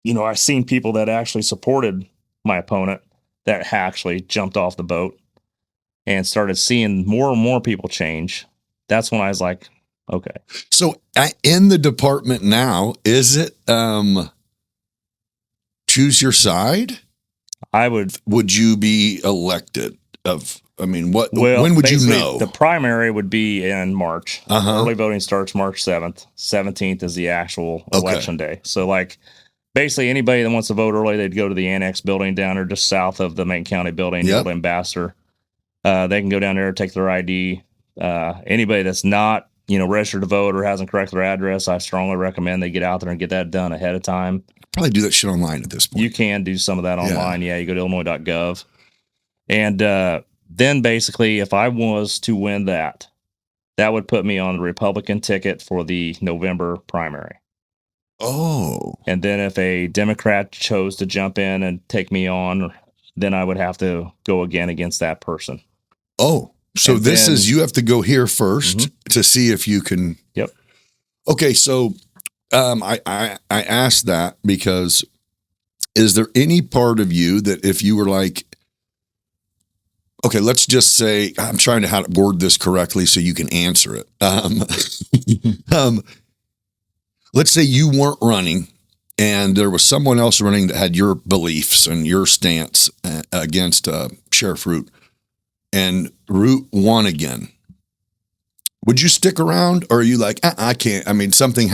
I seen people that actually supported my opponent that actually jumped off the boat and started seeing more and more people change. That's when I was like, okay. So in the department now, is it choose your side? Would you be elected? When would you know? The primary would be in March. Early voting starts March 7th. 17th is the actual election day. So like basically anybody that wants to vote early, they'd go to the annex building down there just south of the Macon County building, the Ambassador. They can go down there, take their ID. Anybody that's not, registered to vote or hasn't corrected their address, I strongly recommend they get out there and get that done ahead of time. Probably do that shit online at this point. You can do some of that online. Yeah, you go to illinois.gov. And then basically, if I was to win that would put me on the Republican ticket for the November primary. Oh. And then if a Democrat chose to jump in and take me on, then I would have to go again against that person. Oh, so you have to go here first to see if you can. Yep. Okay. So, I asked that because is there any part of you that if you were like, okay, let's just say, I'm trying to how to word this correctly so you can answer it. Let's say you weren't running and there was someone else running that had your beliefs and your stance against Sheriff Root, and Root won again. Would you stick around, or are you like, I can't? I mean, something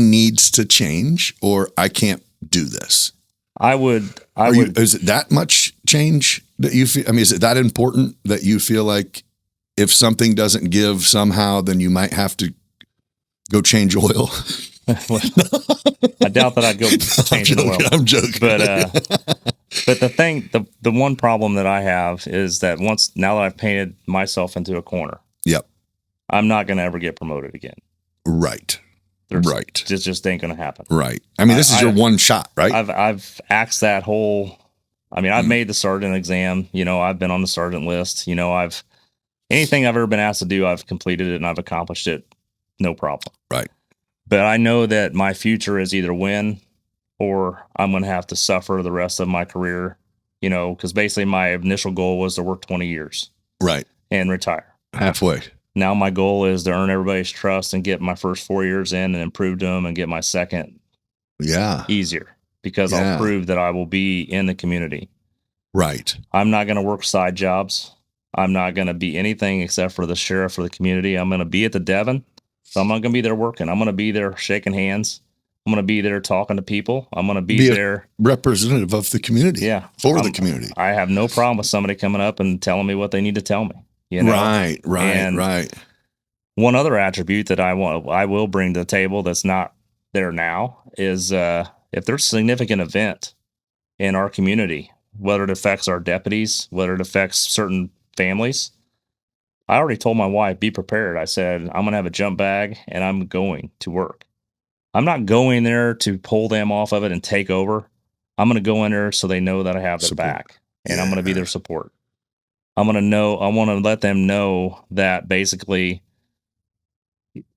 needs to change, or I can't do this. I would. Is it that much change that you feel? I mean, is it that important that you feel like if something doesn't give somehow, then you might have to go change oil? I doubt that I'd go change oil. I'm joking. But the one problem that I have is that now that I've painted myself into a corner, yep, I'm not going to ever get promoted again. Right. Right. Just ain't going to happen. Right. I mean, this is your one shot, right? I've axed that whole. I mean, I've made the sergeant exam. I've been on the sergeant list. Anything I've ever been asked to do, I've completed it and I've accomplished it. No problem. Right. But I know that my future is either win or I'm going to have to suffer the rest of my career, because basically my initial goal was to work 20 years. Right. And retire. Halfway. Now my goal is to earn everybody's trust and get my first 4 years in and improve to them and get my second easier because I'll prove that I will be in the community. Right. I'm not going to work side jobs. I'm not going to be anything except for the sheriff for the community. I'm going to be at the Devon. So I'm not going to be there working. I'm going to be there shaking hands. I'm going to be there talking to people. I'm going to be there. Representative of the community. Yeah. For the community. I have no problem with somebody coming up and telling me what they need to tell me. Right. One other attribute that I will bring to the table that's not there now is if there's a significant event in our community, whether it affects our deputies, whether it affects certain families, I already told my wife, be prepared. I said, I'm going to have a jump bag and I'm going to work. I'm not going there to pull them off of it and take over. I'm going to go in there so they know that I have their back and I'm going to be their support. I want to let them know that basically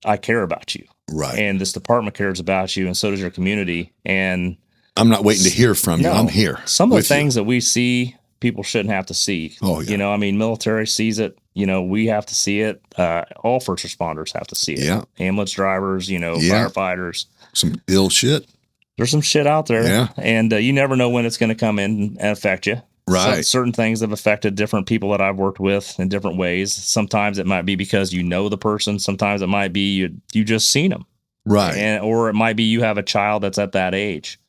I care about you. Right. And this department cares about you and so does your community. And I'm not waiting to hear from you. I'm here. Some of the things that we see, people shouldn't have to see. Oh, yeah. Military sees it. We have to see it. All first responders have to see it. Yeah. Ambulance drivers, firefighters. Some ill shit. There's some shit out there. Yeah. And you never know when it's going to come in and affect you. Right. Certain things have affected different people that I've worked with in different ways. Sometimes it might be because you know the person. Sometimes it might be you just seen them. Right. Or it might be you have a child that's at that age.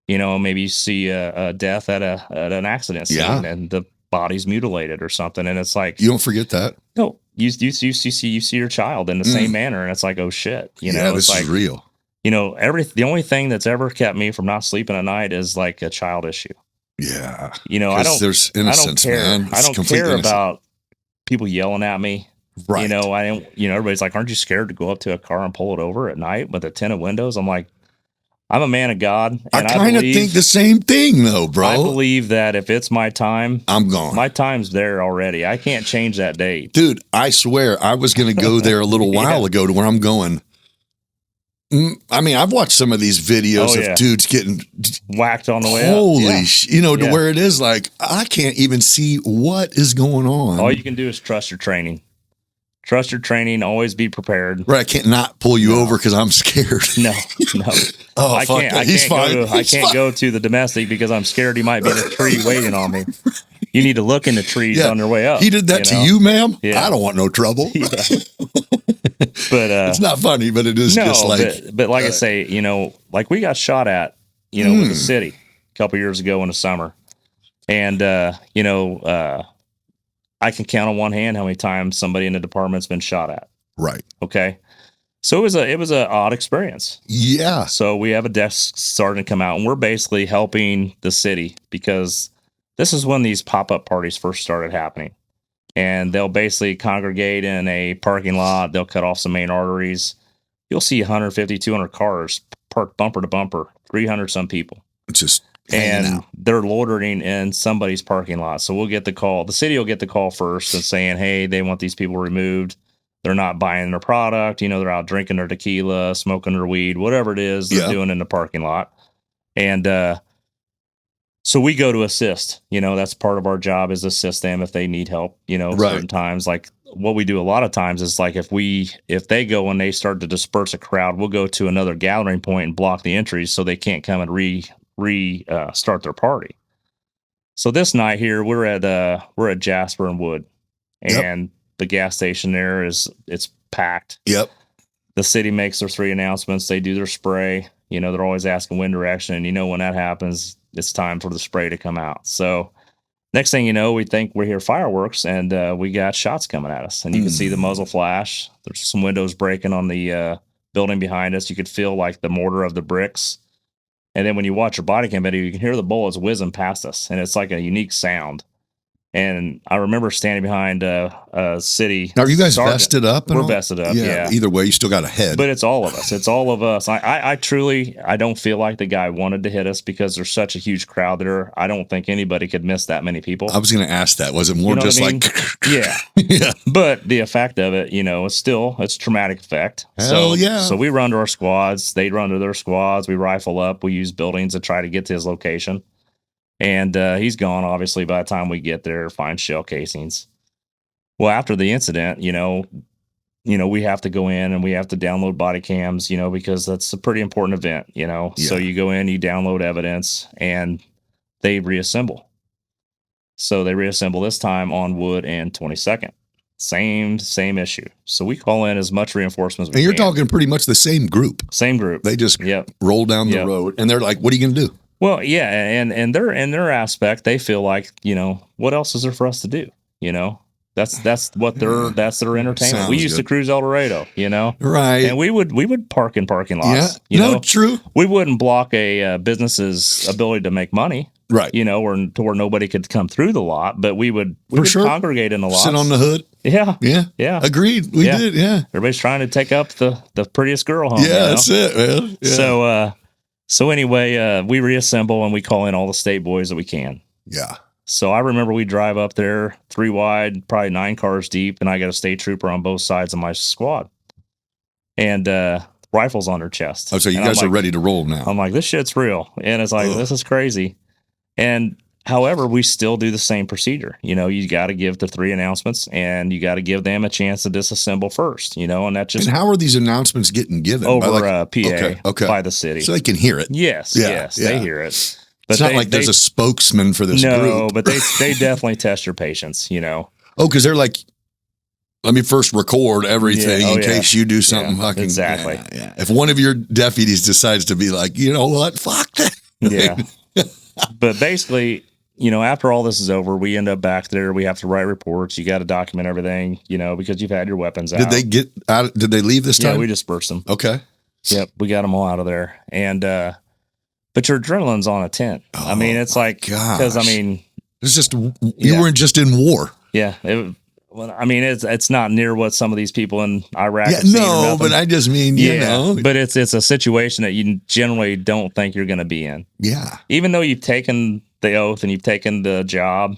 Maybe you see a death at an accident scene and the body's mutilated or something. And it's like, you don't forget that. No, you see your child in the same manner. And it's like, oh shit, this is real. The only thing that's ever kept me from not sleeping at night is like a child issue. Yeah. There's innocence, man. I don't care about people yelling at me. Right. Everybody's like, aren't you scared to go up to a car and pull it over at night with a tinted windows? I'm like, I'm a man of God. And I kind of think the same thing though, bro. I believe that if it's my time, I'm gone. My time's there already. I can't change that date. Dude, I swear I was going to go there a little while ago to where I'm going. I mean, I've watched some of these videos of dudes getting whacked on the way up. To where it is like, I can't even see what is going on. All you can do is trust your training. Trust your training. Always be prepared. Right. I can't not pull you over because I'm scared. No. Oh, I can't go to the domestic because I'm scared he might be in a tree waiting on me. You need to look in the trees on their way up. He did that to you, ma'am? Yeah. I don't want no trouble. Yeah. But it's not funny, but it is just like. But like I say, like we got shot at, with the city a couple years ago in the summer, and I can count on one hand how many times somebody in the department's been shot at. Right. Okay. So it was a odd experience. Yeah. So we have a desk sergeant come out, and we're basically helping the city because this is when these pop-up parties first started happening. And they'll basically congregate in a parking lot. They'll cut off some main arteries. You'll see 150, 200 cars parked bumper to bumper, 300 some people. Just and they're loitering in somebody's parking lot. So we'll get the call. The city will get the call first and saying, hey, they want these people removed. They're not buying their product. They're out drinking their tequila, smoking their weed, whatever it is they're doing in the parking lot. And so we go to assist. That's part of our job is assist them if they need help, certain times. Like what we do a lot of times is like if they go and they start to disperse a crowd, we'll go to another gathering point and block the entries so they can't come and start their party. So this night here, we're at Jasper and Wood, and the gas station there it's packed. Yep. The city makes their 3 announcements. They do their spray. They're always asking wind direction. And when that happens, it's time for the spray to come out. So next thing you know, we think we hear fireworks and we got shots coming at us. And you can see the muzzle flash. There's some windows breaking on the building behind us. You could feel like the mortar of the bricks. And then when you watch your body cam video, you can hear the bullets whizzing past us. And it's like a unique sound. And I remember standing behind a city. Now, are you guys sergeant. vested up? We're vested up, yeah. Either way, you still got a head. But it's all of us. It's all of us. I truly, I don't feel like the guy wanted to hit us because there's such a huge crowd there. I don't think anybody could miss that many people. I was going to ask that. Was it more just like, yeah, yeah? But the effect of it, it's traumatic effect. Hell yeah. So we run to our squads. They run to their squads. We rifle up. We use buildings to try to get to his location. And he's gone, obviously, by the time we get there, find shell casings. Well, after the incident, we have to go in and we have to download body cams, because that's a pretty important event, Yeah. So you go in, you download evidence, and they reassemble. So they reassemble this time on Wood and 22nd. Same issue. So we call in as much reinforcements as we And you're can. talking pretty much the same group. Same group. They just Yep. roll down the road, and they're like, "What are you going to do?" Well, yeah, and in their aspect, they feel like, what else is there for us to do? That's what that's their entertainment. Sounds We used to good. cruise El Dorado, Right. and we would park in parking lots. Yeah. True. We wouldn't block a business's ability to make money, Right. or to where nobody could come through the lot, but we would sure. congregate in the lot. Sit on the hood. Yeah. Yeah. Yeah. Agreed. We did. Yeah. Everybody's trying to take up the prettiest girl home. Yeah. That's it, man. Yeah. So anyway, we reassemble and we call in all the state boys that we can. Yeah. So I remember we drive up there 3 wide, probably 9 cars deep, and I got a state trooper on both sides of my squad, and rifles on their chest. Oh, so you And guys I'm are like, ready to roll now. I'm like, this shit's real, and it's like, this is crazy. And however, we still do the same procedure. You got to give the 3 announcements, and you got to give them a chance to disassemble first. And that just And how are these announcements getting given? over By PA by the city. So they can hear it. Yes, Yeah, yes, yeah. they hear it. But It's not like there's a spokesman for this group. but they definitely test your patience. Oh, because they're like, let me first record everything in case you do something fucking. Exactly. Yeah. If one of your deputies decides to be like, you know what, fuck that. Yeah. But basically, after all this is over, we end up back there. We have to write reports. You got to document everything, because you've had your weapons out. Did they get out? Did they leave this time? Yeah, we dispersed them. Okay. Yep, we got them all out of there. And but your adrenaline's on a 10. I mean, it's like, because it's just you weren't just in war. Yeah. It's not near what some of these people in Iraq. Yeah, have seen or no, nothing. but I just mean, you know. But it's a situation that you generally don't think you're going to be in. Yeah. Even though you've taken the oath and you've taken the job,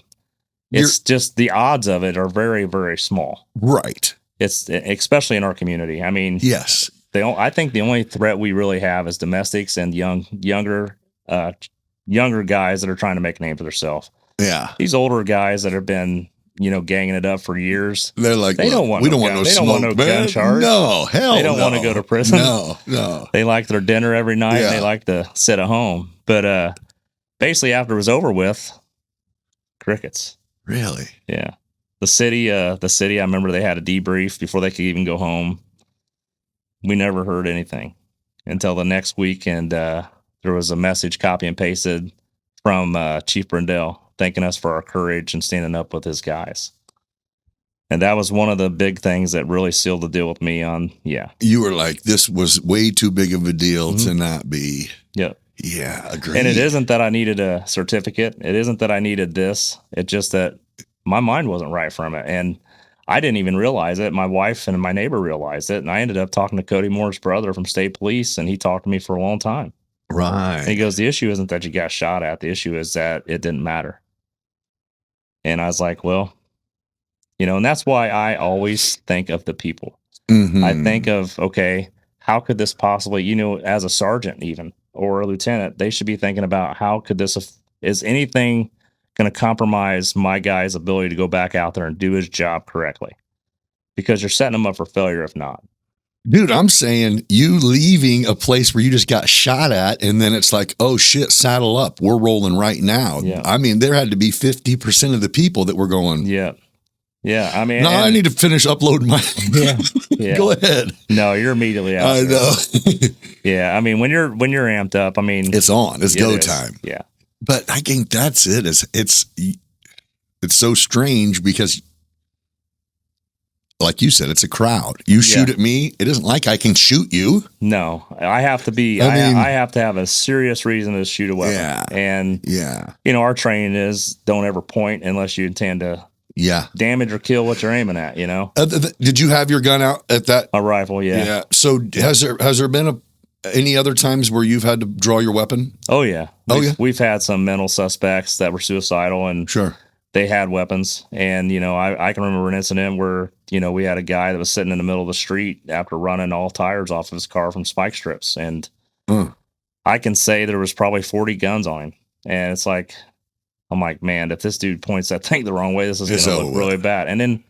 it's just the odds of it are very, very small. Right. It's especially in our community. I mean, yes. I think the only threat we really have is domestics and younger guys that are trying to make a name for themselves. Yeah. These older guys that have been, ganging it up for years. They're like, they don't want we no don't want gun. no They smoke, don't want no gun charge. No, hell They don't want to go to prison. No. They like their dinner every night. Yeah. And they like to sit at home. But basically, after it was over with, crickets. Really? Yeah. The city. I remember they had a debrief before they could even go home. We never heard anything until the next week, and there was a message copy and pasted from Chief Brindell thanking us for our courage and standing up with his guys. And that was one of the big things that really sealed the deal with me on, You were like, this was way too big of a deal to not be. Yep. Yeah, agreed. And it isn't that I needed a certificate. It isn't that I needed this. It's just that my mind wasn't right from it. And I didn't even realize it. My wife and my neighbor realized it. And I ended up talking to Cody Moore's brother from state police, and he talked to me for a long time. Right. And he goes, the issue isn't that you got shot at. The issue is that it didn't matter. And I was like, well, and that's why I always think of the people. Mm-hmm. I think of, okay, how could this possibly, as a sergeant even, or a lieutenant, they should be thinking about how could this, is anything going to compromise my guy's ability to go back out there and do his job correctly? Because you're setting him up for failure if not. Dude, I'm saying you leaving a place where you just got shot at, and then it's like, oh shit, saddle up. We're rolling right now. Yeah. I mean, there had to be 50% of the people that were going, Yeah. Yeah. I mean, no, I need to finish uploading my. Yeah. Go ahead. No, you're immediately out. I there. know. Yeah. I mean, when you're amped up, I mean, It's on. It's it go is. time. Yeah. But I think that's it. It's so strange because like you said, it's a crowd. You shoot at me. It isn't like I can shoot you. No, I have to be, I have to have a serious reason to shoot a weapon. Yeah. And, our training is don't ever point unless you intend to damage or kill what you're aiming at, Did you have your gun out at that? A rifle, yeah. Yeah. So has there been any other times where you've had to draw your weapon? Oh, yeah. We've had some mental suspects that were suicidal and they had weapons. And, I can remember an incident where, we had a guy that was sitting in the middle of the street after running all tires off of his car from spike strips. And I can say there was probably 40 guns on him. And it's like, I'm like, man, if this dude points that thing the wrong way, this is going to look really bad. And then,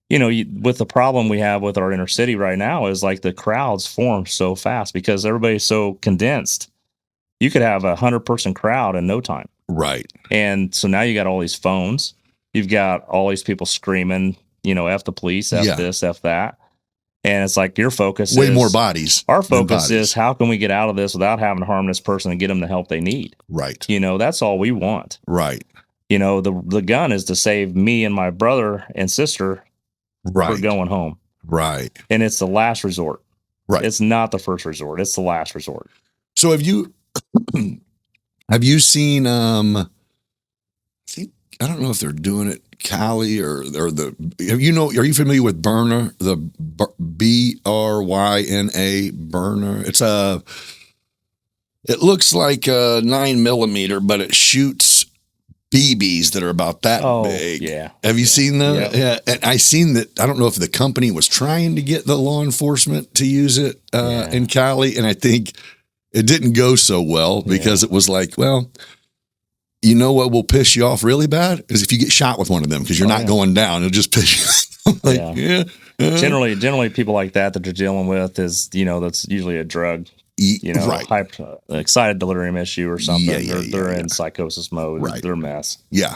with the problem we have with our inner city right now is like the crowds form so fast because everybody's so condensed. You could have 100-person crowd in no time. Right. And so now you got all these phones. You've got all these people screaming, F the police, F this, F that. And it's like your focus is way more bodies. Our focus is how can we get out of this without having to harm this person and get them the help they need. Right. That's all we want. Right. The gun is to save me and my brother and sister for going home. Right. And it's the last resort. Right. It's not the first resort. It's the last resort. So have you seen, I don't know if they're doing it Cali or are you familiar with Burner, the BRYNA Burner? It looks like a 9mm, but it shoots BBs that are about that big. Yeah. Have you seen that? Yeah. And I seen that. I don't know if the company was trying to get the law enforcement to use it in Cali. And I think it didn't go so well because it was like, well, you know what will piss you off really bad is if you get shot with one of them because you're not going down. It'll just piss you off. Generally people like that you're dealing with is, that's usually a drug. Excited delirium issue or something. They're in psychosis mode. Right. They're a mess. Yeah.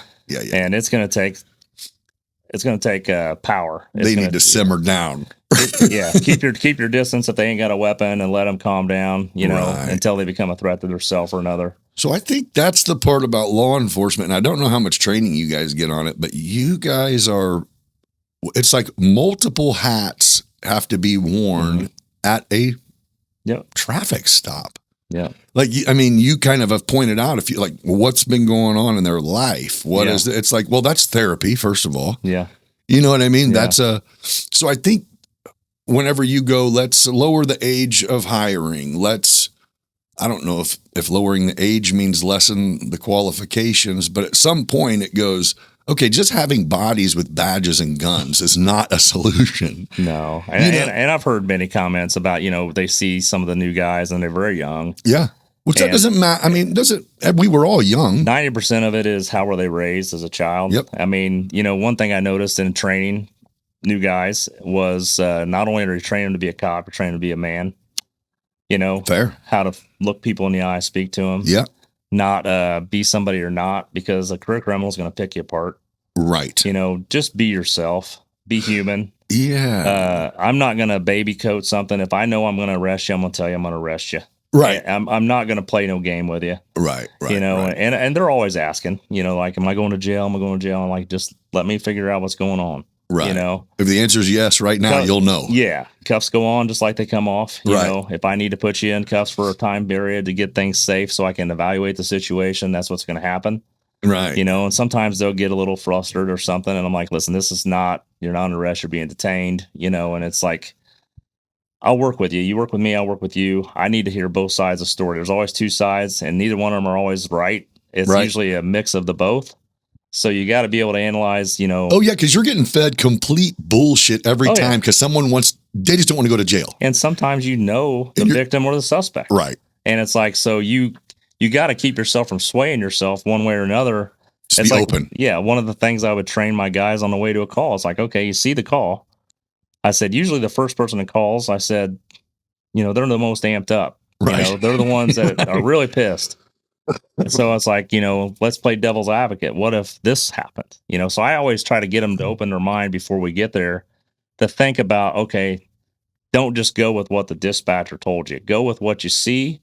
And it's going to take power. They need to simmer down. Keep your distance if they ain't got a weapon and let them calm down, until they become a threat to themselves or another. So I think that's the part about law enforcement. And I don't know how much training you guys get on it, but you guys it's like multiple hats have to be worn at a traffic stop. Yeah. Like, I mean, you kind of have pointed out if you like what's been going on in their life. It's like, well, that's therapy, first of all. Yeah. You know what I mean? Yeah. So I think whenever you go, let's lower the age of hiring. I don't know if lowering the age means lessen the qualifications, but at some point it goes, okay, just having bodies with badges and guns is not a solution. No. And I've heard many comments about, they see some of the new guys and they're very young. Yeah. Which that doesn't matter. I mean, we were all young. 90% of it is how were they raised as a child? Yep. I mean, one thing I noticed in training new guys was not only are you training them to be a cop, you're training them to be a man. Fair. How to look people in the eye, speak to them. Yeah. Not be somebody or not, because a career criminal is going to pick you apart. Right. Just be yourself. Be human. Yeah. I'm not going to baby coat something. If I know I'm going to arrest you, I'm going to tell you I'm going to arrest you. Right. I'm not going to play no game with you. Right. Right. And they're always asking, like, am I going to jail? Am I going to jail? I'm like, just let me figure out what's going on. Right. If the answer is yes right now, you'll know. Yeah. Cuffs go on just like they come off. You know, if I need to put you in cuffs for a time period to get things safe so I can evaluate the situation, that's what's going to happen. Right. And sometimes they'll get a little flustered or something. And I'm like, listen, you're not under arrest, you're being detained, and it's like, I'll work with you. You work with me, I'll work with you. I need to hear both sides of the story. There's always two sides and neither one of them are always right. It's usually a mix of the both. So you got to be able to analyze, Oh, yeah, because you're getting fed complete bullshit every time because they just don't want to go to jail. And sometimes the victim or the suspect. Right. And it's like, so you got to keep yourself from swaying yourself one way or another. Just be open. Yeah, one of the things I would train my guys on the way to a call, it's like, okay, you see the call. I said, usually the first person that calls, I said, they're the most amped up. Right. They're the ones that are really pissed. So it's like, let's play devil's advocate. What if this happened? So I always try to get them to open their mind before we get there to think about, okay, don't just go with what the dispatcher told you. Go with what you see,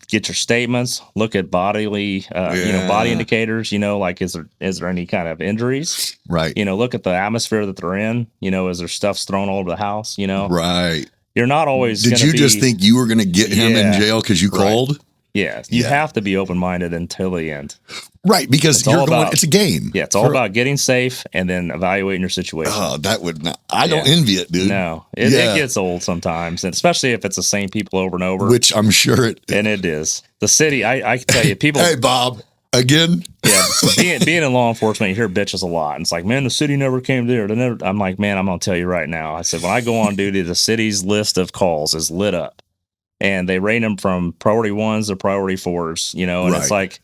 get your statements, look at bodily, body indicators, like is there any kind of injuries? Right. Look at the atmosphere that they're in, is there stuff thrown all over the house, Right. You're not always Did you just think you were going to get him in jail because you called? Yeah. You have to be open-minded until the end. Right. Because it's a game. Yeah. It's all about getting safe and then evaluating your situation. Oh, that would not, I don't envy it, dude. No, it gets old sometimes, and especially if it's the same people over and over. Which I'm sure and it is. The city, I can tell you, people. Hey, Bob, again? Yeah, being in law enforcement, you hear bitches a lot. And it's like, man, the city never came there. I'm like, man, I'm going to tell you right now. I said, when I go on duty, the city's list of calls is lit up. And they rate them from priority 1s to priority 4s, and it's like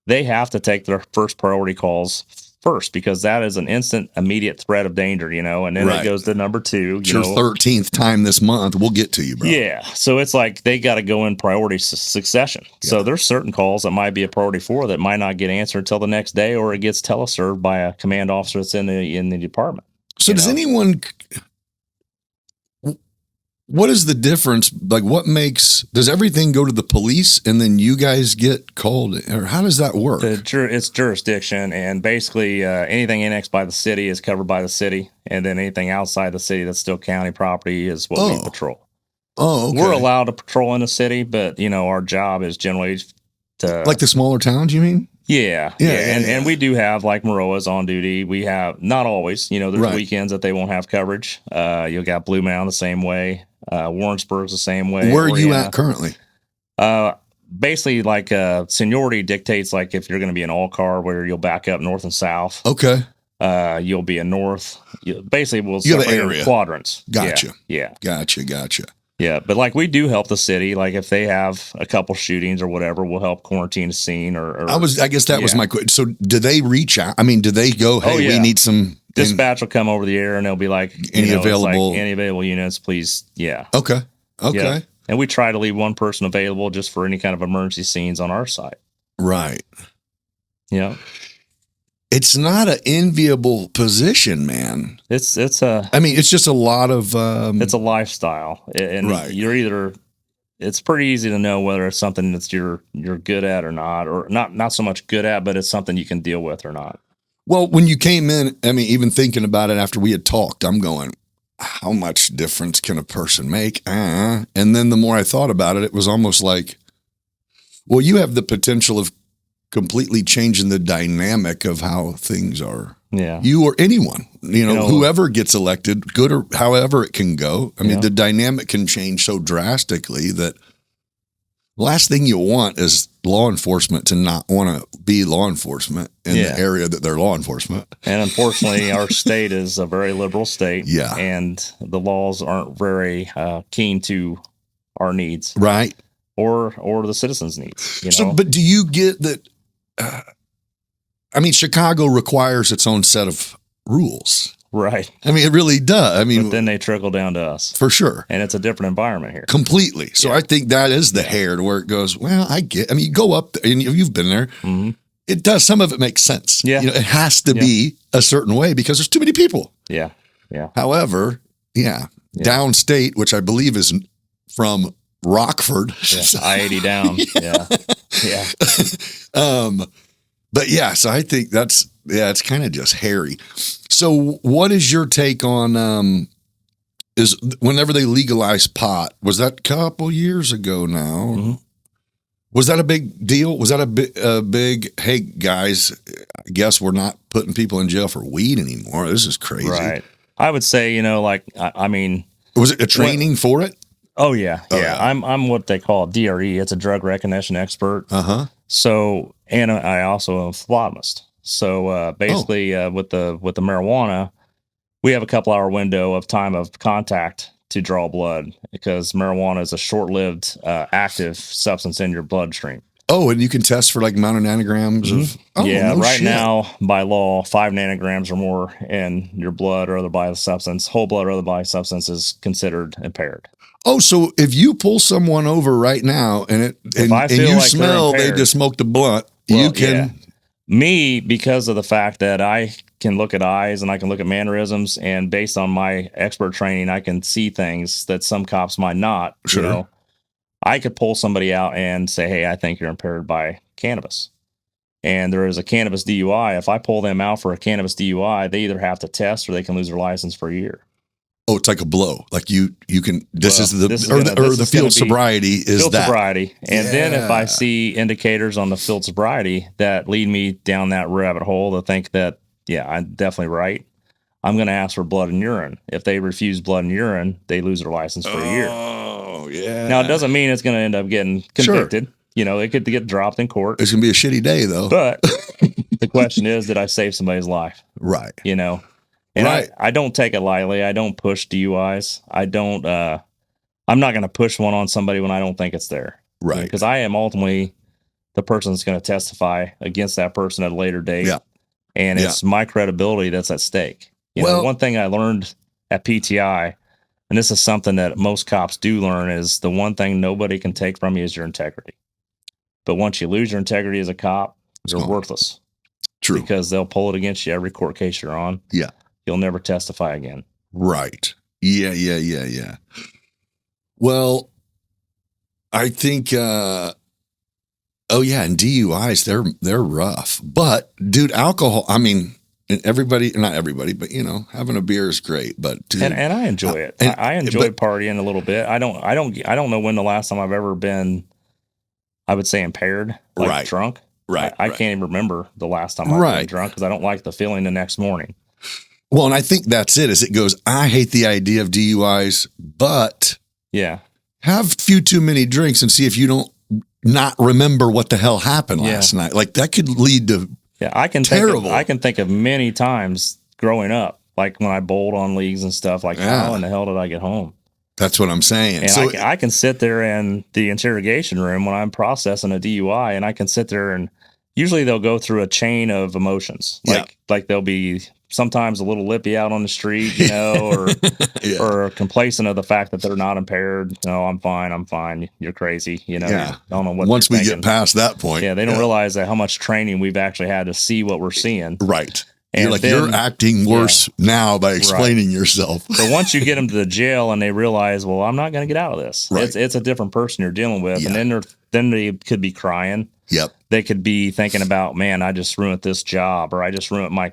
they have to take their first priority calls first because that is an instant, immediate threat of danger, and then it goes to number 2. It's your 13th time this month. We'll get to you, bro. Yeah. So it's like they got to go in priority succession. Yeah. So there's certain calls that might be a priority 4 that might not get answered until the next day, or it gets teleserved by a command officer that's in the department. So does anyone... What is the difference? Like, does everything go to the police and then you guys get called? Or how does that work? It's jurisdiction, and basically anything annexed by the city is covered by the city. And then anything outside the city that's still county property is what we patrol. Oh, okay. We're allowed to patrol in the city, but, our job is generally to... Like the smaller towns, you mean? Yeah. And we do have like Maroas on duty. We have, not always, there's weekends that they won't have coverage. You'll got Blue Mound the same way. Warrensburg's the same way. Where are you at currently? Basically, like seniority dictates, like if you're going to be an all car, where you'll back up north and south. Okay. You'll be a north. Basically, we'll separate area quadrants. Gotcha. Yeah. Gotcha. Yeah, but like we do help the city. Like if they have a couple shootings or whatever, we'll help quarantine a scene. I guess that was my question. So do they reach out? I mean, do they go, hey, we need some... Dispatch will come over the air and they'll be like, any available units, please. Yeah. Okay. Yeah. And we try to leave one person available just for any kind of emergency scenes on our side. Right. Yeah. It's not an enviable position, man. It's just a lot of, it's a lifestyle, and it's pretty easy to know whether it's something that you're good at or not so much good at, but it's something you can deal with or not. Well, when you came in, even thinking about it after we had talked, I'm going, how much difference can a person make? And then the more I thought about it, it was almost like, well, you have the potential of completely changing the dynamic of how things are. Yeah. You or anyone, whoever gets elected, good or however it can go. The dynamic can change so drastically that the last thing you want is law enforcement to not want to be law enforcement in the area that they're law enforcement. And unfortunately, our state is a very liberal state. Yeah. And the laws aren't very keen to our needs. Right. Or the citizens' needs. So, but do you get that? Chicago requires its own set of rules. Right. It really does. But then they trickle down to us. For sure. And it's a different environment here. Completely. So I think that is the hair to where it goes, well, you go up there and you've been there. Mm-hmm. It does. Some of it makes sense. Yeah. It has to be a certain way because there's too many people. Yeah. Yeah. However, downstate, which I believe is from Rockford. Yeah. I-80 down. Yeah. But so I think it's kind of just hairy. So what is your take on, is whenever they legalized pot, was that a couple years ago now? Mm-hmm. Was that a big deal? Was that a big, hey guys, I guess we're not putting people in jail for weed anymore. This is crazy. Right. I would say, was it a training for it? Oh yeah. Yeah. I'm what they call a DRE. It's a drug recognition expert. Uh-huh. So, and I also am a phlebotomist. So basically, with the marijuana, we have a couple hour window of time of contact to draw blood because marijuana is a short-lived active substance in your bloodstream. Oh, and you can test for like amount of nanograms of. Oh, yeah, no right shit. now by law, 5 nanograms or more in your blood or other biosubstance, whole blood or other biosubstance is considered impaired. Oh, so if you pull someone over right now and you smell they just smoked a blunt, you can. Yeah. Me, because of the fact that I can look at eyes and I can look at mannerisms, and based on my expert training, I can see things that some cops might not. Sure. I could pull somebody out and say, hey, I think you're impaired by cannabis. And there is a cannabis DUI. If I pull them out for a cannabis DUI, they either have to test or they can lose their license for a year. Oh, it's like a blow. Like you can. This is the the field sobriety is field that sobriety. And then if I Yeah. see indicators on the field sobriety that lead me down that rabbit hole to think that, yeah, I'm definitely right, I'm going to ask for blood and urine. If they refuse blood and urine, they lose their license for a year. Oh, yeah. Now, it doesn't mean it's going to end up getting convicted. You know, it could get dropped in court. It's gonna be a shitty day though. But the question is, did I save somebody's life? Right. You know, and Right. I don't take it lightly. I don't push DUIs. I'm not going to push one on somebody when I don't think it's there. Right. Because I am ultimately the person that's going to testify against that person at a later date. Yeah. And it's my credibility that's at stake. You know, one thing I learned at PTI, and this is something that most cops do learn, is the one thing nobody can take from you is your integrity. But once you lose your integrity as a cop, you're worthless. True. Because they'll pull it against you every court case you're on. Yeah. You'll never testify again. Right. Yeah. Well, I think and DUIs, they're rough. But dude, alcohol, I mean, and not everybody, but you know, having a beer is great. But dude, and I enjoy it. I enjoy partying a little bit. I don't know when the last time I've ever been, I would say, impaired, like drunk. Right. I can't even remember the last time I've been drunk because I don't like the feeling the next morning. Well, and I think that's it. As it goes, I hate the idea of DUIs, but yeah, have a few too many drinks and see if you don't not remember what the hell happened last night. Like that could lead to I can think of many times growing up, like when I bowled on leagues and stuff. Like, how in the hell did I get home? That's what I'm saying. And so I can sit there in the interrogation room when I'm processing a DUI, and I can sit there and usually they'll go through a chain of emotions. Like they'll be sometimes a little lippy out on the street, you know, or complacent of the fact that they're not impaired. No, I'm fine. You're crazy. You know, I don't know what. Once we get past that point, they don't realize that how much training we've actually had to see what we're seeing. Right. And you're acting worse now by explaining yourself. But once you get them to the jail and they realize, well, I'm not going to get out of this. Right. It's a different person you're dealing with. And then they could be crying. Yep. They could be thinking about, man, I just ruined this job, or I just ruined my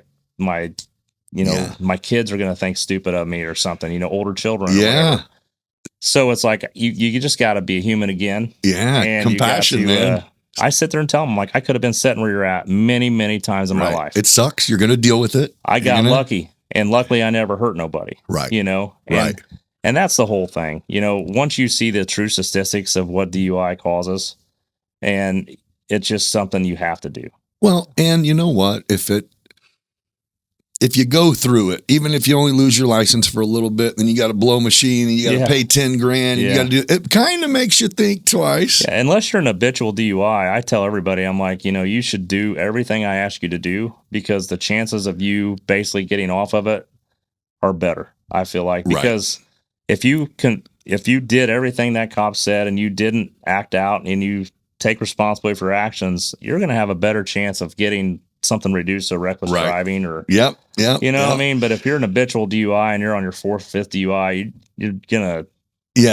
kids are going to think stupid of me or something, you know, older children. Yeah. So it's like, you just got to be a human again. Yeah. And compassion, man. I sit there and tell them, like, I could have been sitting where you're at many, many times in my life. It sucks. You're going to deal with it. I got lucky, and luckily I never hurt nobody. Right. You know? And that's the whole thing. You know, once you see the true statistics of what DUI causes, and it's just something you have to do. Well, and you know what? If you go through it, even if you only lose your license for a little bit, then you got to blow a machine and you got to pay $10,000. And you got to do it. Kind of makes you think twice. Yeah, unless you're an habitual DUI, I tell everybody, I'm like, you know, you should do everything I ask you to do, because the chances of you basically getting off of it are better. I feel like, because if you did everything that cop said and you didn't act out and you take responsibility for your actions, you're going to have a better chance of getting something reduced, so reckless driving, or you know what I mean. But if you're an habitual DUI and you're on your 4th, 5th DUI, you're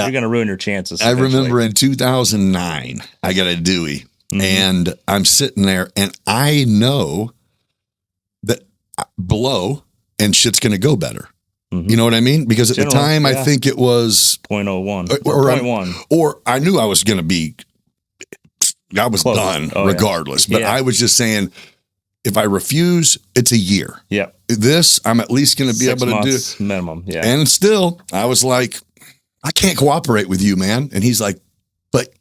gonna ruin your chances. I remember in 2009, I got a Dewey, and I'm sitting there, and I know that blow and shit's gonna go better. You know what I mean? Because at the time, I think it was 0.01 or 0.1, or I knew I was gonna be. I was done regardless, but I was just saying, if I refuse, it's a year. Yeah. This, I'm at least going to be 6 able to do minimum. Yeah. And still, I was like, I can't cooperate with you, man. And he's like, but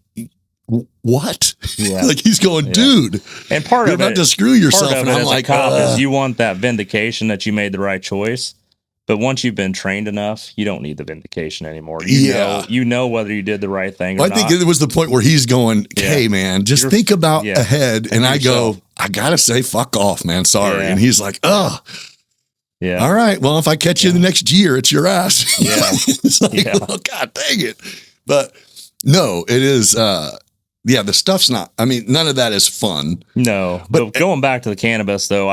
what? Yeah. Like he's going, dude. And part you're of about to screw yourself. Part of and it I'm like, a cop is you want that vindication that you made the right choice. But once you've been trained enough, you don't need the vindication anymore. You know whether you did the right thing or not. I think it was the point where he's going, hey, man, just think about ahead. And I go, I got to say, fuck off, man. Sorry. And he's like, oh. Yeah. All right. Well, if I catch you the next year, it's your ass. Yeah. It's like, oh, God dang it. But no, it is. The stuff's not. I mean, none of that is fun. No. But going back to the cannabis, though,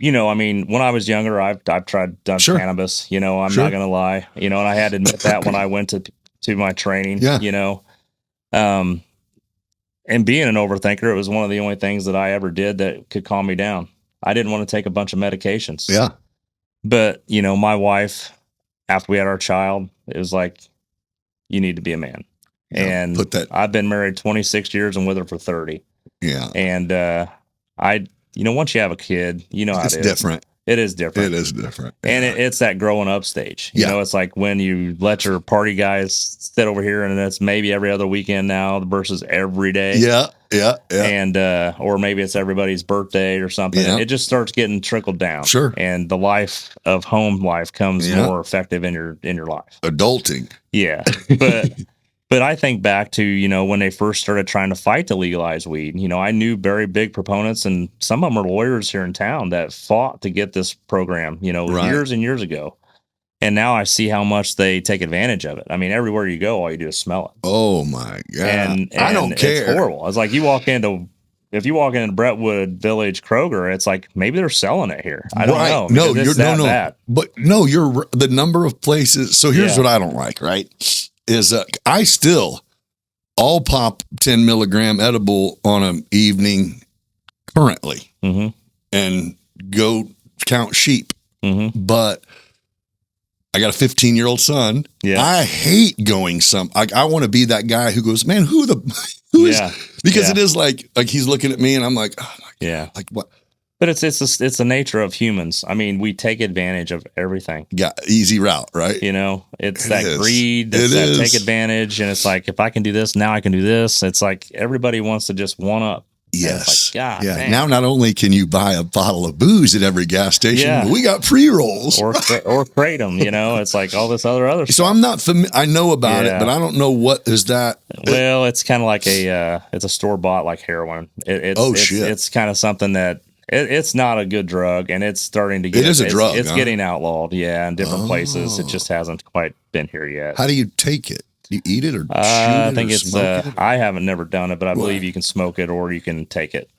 you know, I mean, when I was younger, I've done cannabis, you know, I'm not going to lie, you know, and I had to admit that when I went to to my training, Yeah. And being an overthinker, it was one of the only things that I ever did that could calm me down. I didn't want to take a bunch of medications. Yeah. But, my wife, after we had our child, it was like, you need to be a man. Yeah, And I've been married 26 years and with her for 30. Yeah. And once you have a kid, how it's it is. Different. It is different. It is different. And it's that growing up stage. It's like when you let your party guys sit over here and it's maybe every other weekend now versus every day. Yeah. And, or maybe it's everybody's birthday or something. Yeah. It just starts getting trickled down. Sure. And the life of home life comes more effective in your life. Adulting. Yeah. But I think back to, when they first started trying to fight to legalize weed, I knew very big proponents, and some of them are lawyers here in town that fought to get this program, years and years ago. And now I see how much they take advantage of it. I mean, everywhere you go, all you do is smell it. Oh my God. And I don't care. It's horrible. It's like if you walk into Brentwood Village Kroger, it's like maybe they're selling it here. I don't know. No, you're bad. But no, you're the number of places. So here's what I don't like, right? Is I'll pop 10 milligram edible on an evening currently and go count sheep. But I got a 15-year-old son. Yeah. I hate going I want to be that guy who goes, man, who is, because it is like he's looking at me and I'm like, oh my God, like what? But it's the nature of humans. I mean, we take advantage of everything. Yeah, easy route, right? It's that greed, it's that take advantage, and it's like if I can do this, now I can do this. It's like everybody wants to just one up. Yes. Like, God, yeah. dang. Now, not only can you buy a bottle of booze at every gas station, but we got pre-rolls or kratom. It's like all this other stuff. So I'm not I know about it, but I don't know what is that. Well, it's kind of like it's a store bought like heroin. It's kind of something that. It's not a good drug, and it's starting to get. It is a drug. It's getting outlawed, in different places. It just hasn't quite been here yet. How do you take it? Do you eat it or chew it? I think it's. I haven't never done it, but I believe you can smoke it or you can take it,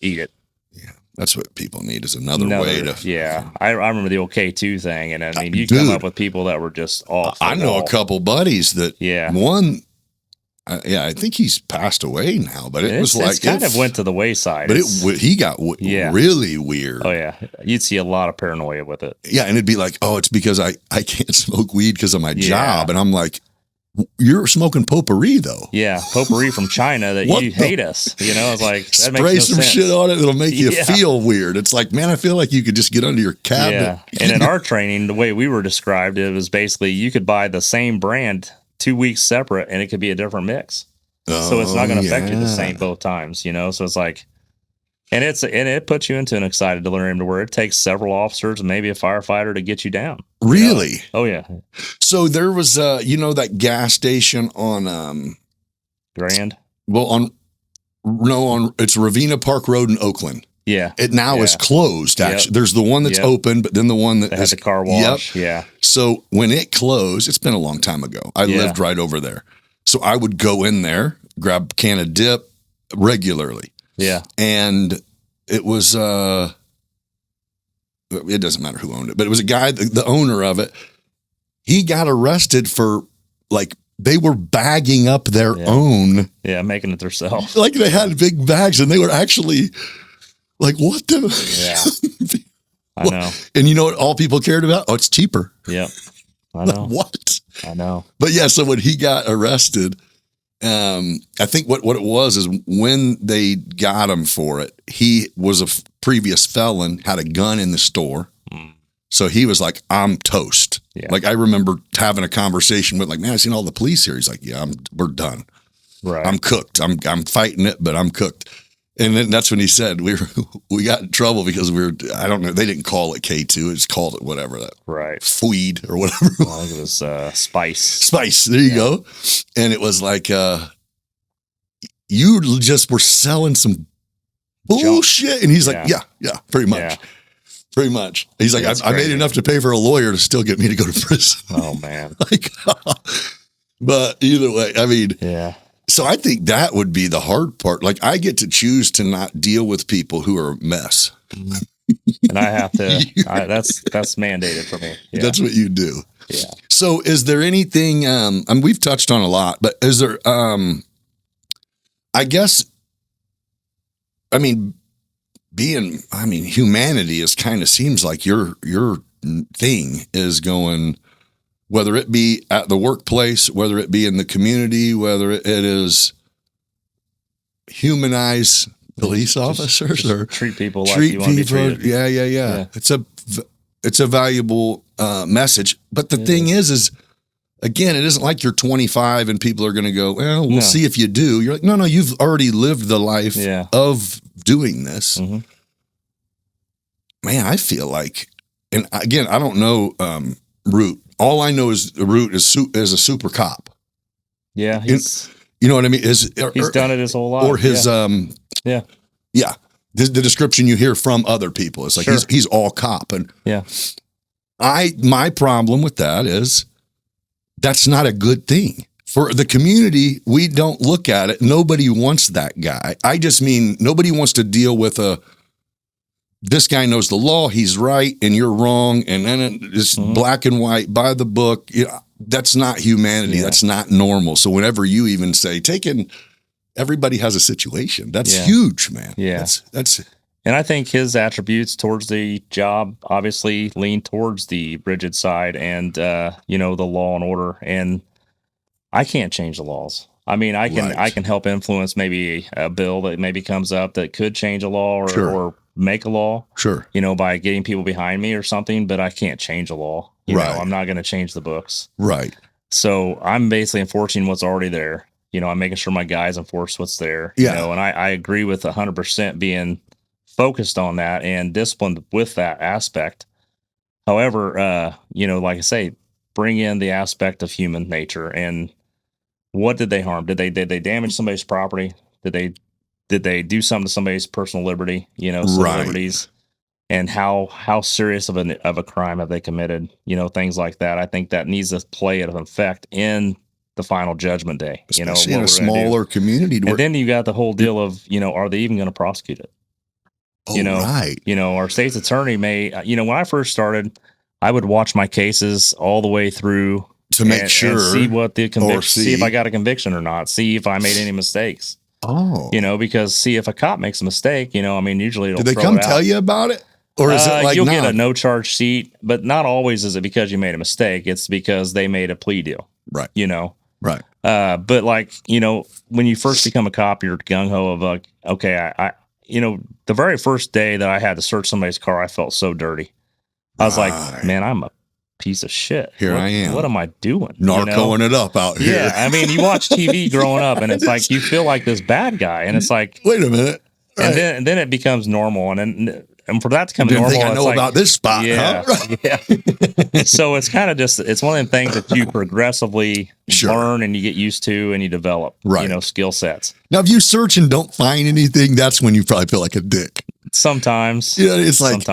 eat it. Yeah, that's what people need is another way to. Yeah, I remember the old K2 thing, and I mean, you come up with people that were just off. I know a couple buddies that. Yeah. One. I think he's passed away now, but it was like it kind of went to the wayside. But he got really weird. Oh yeah, you'd see a lot of paranoia with it. Yeah, and it'd be like, oh, it's because I can't smoke weed because of my job, and I'm like, you're smoking potpourri though. Yeah, potpourri from China that you hate us. It's like that spray makes no some sense. shit on it. It'll make you feel weird. It's like, man, I feel like you could just get under your cabinet. Yeah, and in our training, the way we were described, it was basically you could buy the same brand 2 weeks separate, and it could be a different mix. So it's not going to affect you the same both times, So it's like, and it puts you into an excited delirium to where it takes several officers and maybe a firefighter to get you down. Really? Oh yeah. So there was that gas station on Grand. Well, it's Ravina Park Road in Oakland. Yeah. It now is closed. Actually, there's the one that's open, but then the one that has a car wash. Yep. Yeah. So when it closed, it's been a long time ago. I lived right over there. So I would go in there, grab a can of dip regularly. Yeah. And it was, it doesn't matter who owned it, but it was a guy, the owner of it. He got arrested for they were bagging up their own. Yeah. Making it themselves. Like they had big bags and they were actually like, what the? Yeah. I know. And you know what all people cared about? Oh, it's cheaper. Yeah. I know. What? I know. But yeah, so when he got arrested, I think what it was is when they got him for it, he was a previous felon, had a gun in the store. So he was like, I'm toast. Yeah. Like I remember having a conversation with man, I seen all the police here. He's like, yeah, we're done. Right. I'm cooked. I'm fighting it, but I'm cooked. And then that's when he said we got in trouble because I don't know, they didn't call it K2, it's called it whatever that. Right. Feed or whatever. Well, it was spice. Spice, there you go. And it was like you just were selling some bullshit. Junk. And he's like, yeah, pretty much. Yeah. Pretty much. He's like, I made enough to pay for a lawyer to still get me to go to prison. Oh man. But either way, I mean, yeah. So I think that would be the hard part. Like I get to choose to not deal with people who are a mess. And I have to, that's mandated for me. Yeah. That's what you do. Yeah. So is there anything, and we've touched on a lot, but is there, I guess, humanity is kind of seems like your thing is going, whether it be at the workplace, whether it be in the community, whether it is humanize police officers or treat people like you want to be treated. Yeah. It's a valuable message. But the thing is again, it isn't like you're 25 and people are going to go, well, we'll see if you do. You're like, no, you've already lived the life of doing this. Mm-hmm. Man, I feel like, and again, I don't know Root. All I know is Root is a super cop. Yeah, you know what I mean? He's done it his whole life. Or his the description you hear from other people. It's like he's all cop. And my problem with that is that's not a good thing. For the community, we don't look at it. Nobody wants that guy. I just mean nobody wants to deal with this guy knows the law, he's right, and you're wrong, and then it's black and white, by the book. That's not humanity. That's not normal. So whenever you even say, everybody has a situation. That's huge, man. Yeah. That's And I think his attributes towards the job obviously lean towards the rigid side and, the law and order. And I can't change the laws. I mean, I can help influence maybe a bill that maybe comes up that could change a law or make a law. Sure. By getting people behind me or something, but I can't change a law. I'm not going to change the books. Right. So I'm basically enforcing what's already there. I'm making sure my guys enforce what's there. And I agree with 100% being focused on that and disciplined with that aspect. However, like I say, bring in the aspect of human nature and what did they harm? Did they damage somebody's property? Did they do something to somebody's personal liberty? Civil liberties, and how serious of a crime have they committed? Things like that. I think that needs to play an effect in the final judgment day. Especially in a smaller community. And then you got the whole deal of are they even going to prosecute it? Our state's attorney may. When I first started, I would watch my cases all the way through to make sure, and see what the conviction, see if I got a conviction or not, see if I made any mistakes. Because if a cop makes a mistake, usually it'll do they come tell you about it, or is it like you'll get a no charge sheet? But not always is it because you made a mistake. It's because they made a plea deal, right? Right. But when you first become a cop, you're gung ho of like, okay, I the very first day that I had to search somebody's car, I felt so dirty. I was like, man, I'm a piece of shit. I am. What am I doing? Narcoing it up out here. Yeah. I mean, you watch TV growing up and it's like, you feel like this bad guy. And it's like, wait a minute. Right. And then it becomes normal. And for that to come normal, think I know about this spot. Yeah. Huh? Yeah. So it's kind of it's one of them things that you progressively learn and you get used to and you develop, skill sets. Now, if you search and don't find anything, that's when you probably feel like a dick. Sometimes. It's like,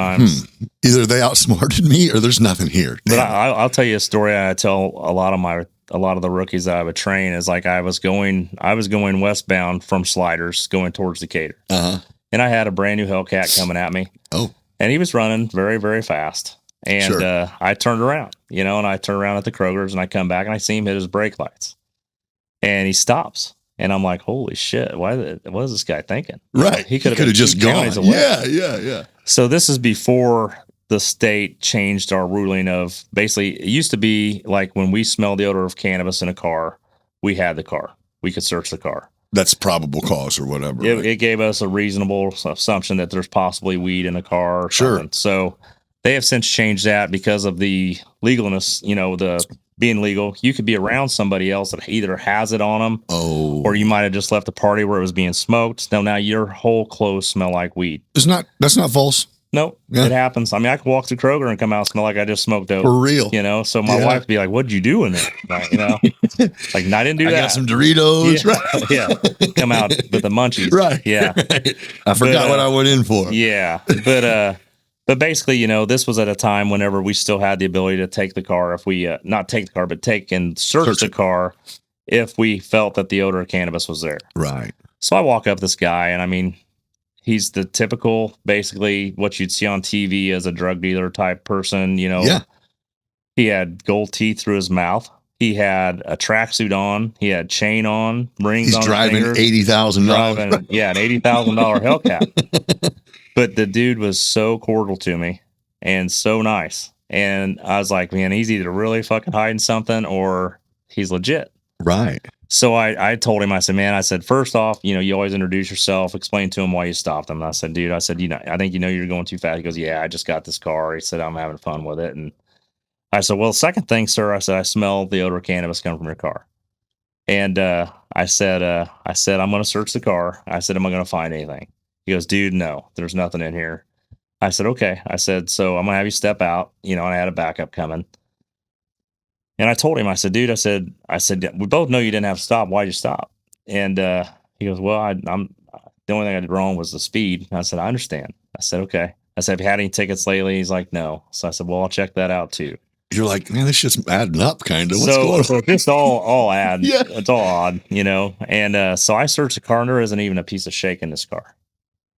either they outsmarted me or there's nothing here. But I'll tell you a story I tell a lot of the rookies that I would train is like I was going westbound from Sliders going towards Decatur. And I had a brand new Hellcat coming at me. And he was running very, very fast. And I turned around, and I turned around at the Kroger's and I come back and I see him hit his brake lights. And he stops. And I'm like, holy shit, what is this guy thinking? Right. He could have just gone. Yeah. So this is before the state changed our ruling of basically, it used to be like when we smelled the odor of cannabis in a car, we had the car. We could search the car. That's probable cause or whatever. It gave us a reasonable assumption that there's possibly weed in the car or something. So they have since changed that because of the legalness, the being legal. You could be around somebody else that either has it on them or you might have just left a party where it was being smoked. Now your whole clothes smell like weed. That's not false. Nope. It happens. I mean, I could walk through Kroger and come out and smell like I just smoked dope. For real. So my wife would be like, what'd you do in there? Like, like, no, I didn't do that. I got some Doritos. Yeah. Right. Yeah. Come out with the munchies. Right. Yeah. Right. I forgot what I went in for. Yeah. But basically, this was at a time whenever we still had the ability to take the car if we, not take the car, but take and search the car if we felt that the odor of cannabis was there. Right. So I walk up this guy and I mean, he's the typical, basically what you'd see on TV as a drug dealer type person, He had gold teeth through his mouth. He had a tracksuit on. He had chain on, rings He's on his driving fingers. $80,000. Yeah, an $80,000 Hellcat. But the dude was so cordial to me and so nice. And I was like, man, he's either really fucking hiding something or he's legit. Right. So I told him, I said, man, I said, first off, you always introduce yourself, explain to him why you stopped him. And I said, dude, I said, I think you're going too fast. He goes, yeah, I just got this car. He said, I'm having fun with it. And I said, well, second thing, sir, I said, I smell the odor of cannabis coming from your car. And I said, I'm going to search the car. I said, am I going to find anything? He goes, dude, no, there's nothing in here. I said, okay. I said, so I'm going to have you step out, and I had a backup coming. And I told him, I said, dude, I said, we both know you didn't have to stop. Why'd you stop? And he goes, well, I'm the only thing I did wrong was the speed. And I said, I understand. I said, okay. I said, have you had any tickets lately? He's like, no. So I said, well, I'll check that out too. You're like, man, this shit's adding up, kind of. What's going on? So it's all add. Yeah. It's all odd, And so I searched the car, and there isn't even a piece of shake in this car.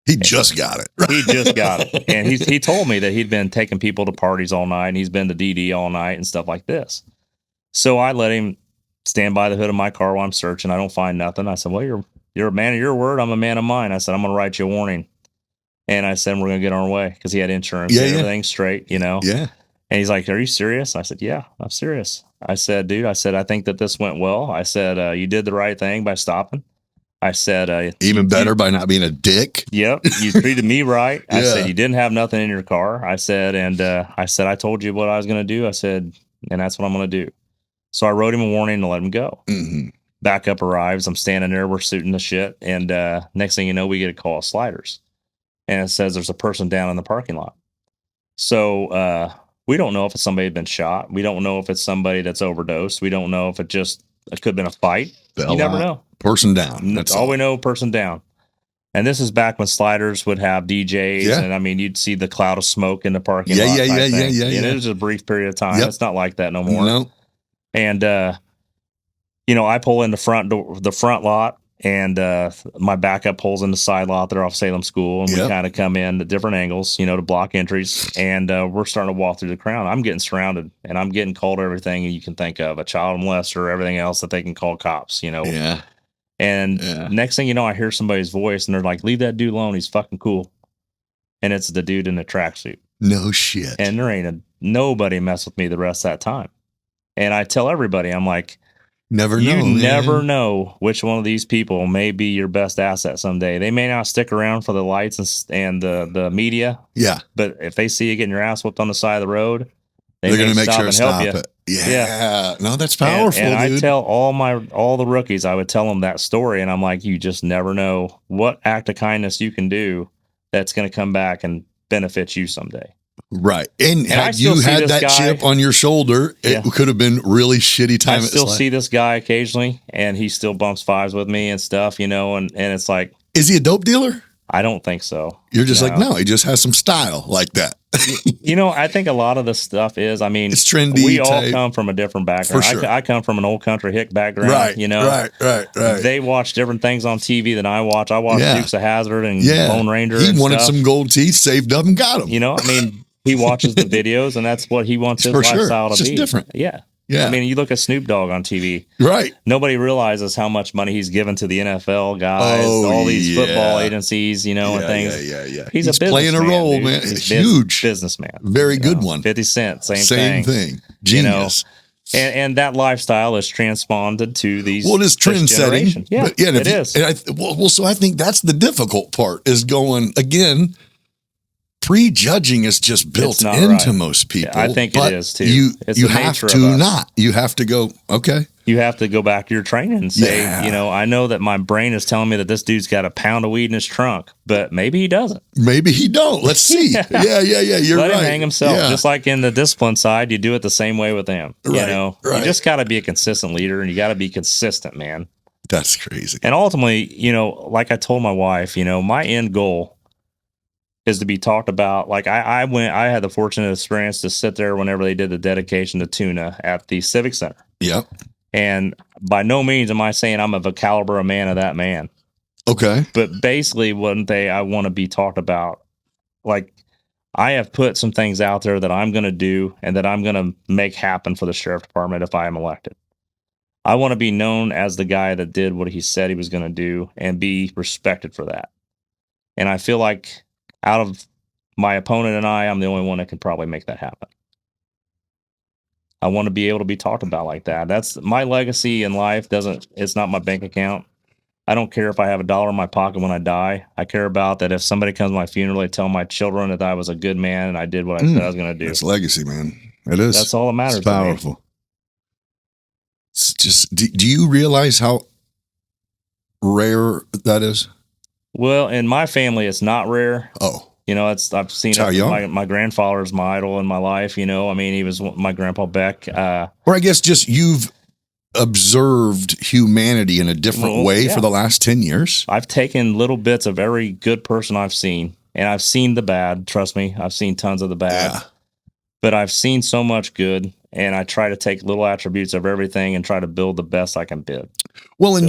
He just got it. He just got it. And he told me that he'd been taking people to parties all night, and he's been to DD all night and stuff like this. So I let him stand by the hood of my car while I'm searching. I don't find nothing. I said, well, you're a man of your word. I'm a man of mine. I said, I'm going to write you a warning. And I said, we're going to get on our way, because he had insurance and everything straight, Yeah. And he's like, are you serious? I said, yeah, I'm serious. I said, dude, I think that this went well. I said, you did the right thing by stopping. I said, even better by not being a dick. Yep. You treated me right. I said, you didn't have nothing in your car. I said, I told you what I was going to do. I said, and that's what I'm going to do. So I wrote him a warning to let him go. Mm-hmm. Backup arrives. I'm standing there. We're shooting the shit. And next thing you know, we get a call of Sliders. And it says there's a person down in the parking lot. So we don't know if it's somebody had been shot. We don't know if it's somebody that's overdosed. We don't know if it could have been a fight. You never know. Person down. That's all we know, person down. And this is back when Sliders would have DJs. Yeah. And I mean, you'd see the cloud of smoke in the parking lot. Yeah. And it was a brief period of time. It's not like that no more. No. And, I pull in the front lot, and my backup pulls in the side lot there off Salem School, and we kind of come in at different angles, to block entries, and we're starting to walk through the crowd. I'm getting surrounded, and I'm getting called everything you can think of, a child molester, everything else that they can call cops, Yeah. And next thing you know, I hear somebody's voice, and they're like, leave that dude alone. He's fucking cool. And it's the dude in the tracksuit. No shit. And there ain't nobody mess with me the rest of that time. And I tell everybody, I'm like, never know which one of these people may be your best asset someday. They may not stick around for the lights and the media. Yeah. But if they see you getting your ass whooped on the side of the road, they're going to make sure to stop you. it. Yeah. No, that's powerful, and dude. I tell all the rookies, I would tell them that story, and I'm like, you just never know what act of kindness you can do that's going to come back and benefit you someday. Right. And had you had that chip on your shoulder, it could have been really shitty time. I still see this guy occasionally, and he still bumps fives with me and stuff, and it's like, is he a dope dealer? I don't think so. You're just like, no, he just has some style like that. I think a lot of the stuff is, I mean, it's trendy. We all come from a different background. For sure. I come from an old country hick background. Right. Right. They watch different things on TV than I watch. I watch Dukes of Hazzard and Lone Ranger. He wanted some gold teeth, saved up, and got them. I mean, he watches the videos, and that's what he wants his lifestyle to be. It's different. Yeah. Yeah. I mean, you look at Snoop Dogg on TV. Right. Nobody realizes how much money he's given to the NFL guys, all these football agencies, and things. Yeah. He's playing a role, dude. man. He's huge businessman. Very good one. 50 Cent, same thing. Genius. And that lifestyle is transponded to these. Well, it is trend setting. Yeah, it is. So I think that's the difficult part is going, again, prejudging is just built into most people. Yeah, I think it is too. You have to not. You have to go, okay. You have to go back to your training and say, I know that my brain is telling me that this dude's got a pound of weed in his trunk, but maybe he doesn't. Maybe he don't. Let's see. Yeah. You're right. Let him hang himself. Yeah. Just like in the discipline side, you do it the same way with him. Right. You just got to be a consistent leader, and you got to be consistent, man. That's crazy. And ultimately, like I told my wife, my end goal is to be talked about. Like I had the fortunate experience to sit there whenever they did the dedication to tuna at the Civic Center. Yep. And by no means am I saying I'm of a caliber of man of that man. Okay. But basically, one day I want to be talked about. Like, I have put some things out there that I'm going to do and that I'm going to make happen for the sheriff department if I am elected. I want to be known as the guy that did what he said he was going to do and be respected for that. And I feel like out of my opponent and I'm the only one that can probably make that happen. I want to be able to be talked about like that. That's my legacy in life. It's not my bank account. I don't care if I have $1 in my pocket when I die. I care about that if somebody comes to my funeral, they tell my children that I was a good man and I did what I said I was going to do. That's legacy, man. It is. That's all that matters. It's powerful. It's just, do you realize how rare that is? Well, in my family, it's not rare. Oh, I've seen it. My grandfather is my idol in my life. He was my grandpa Beck. Or I guess just you've observed humanity in a different way for the last 10 years. I've taken little bits of every good person I've seen, and I've seen the bad. Trust me, I've seen tons of the bad, but I've seen so much good, and I try to take little attributes of everything and try to build the best I can build. Well, and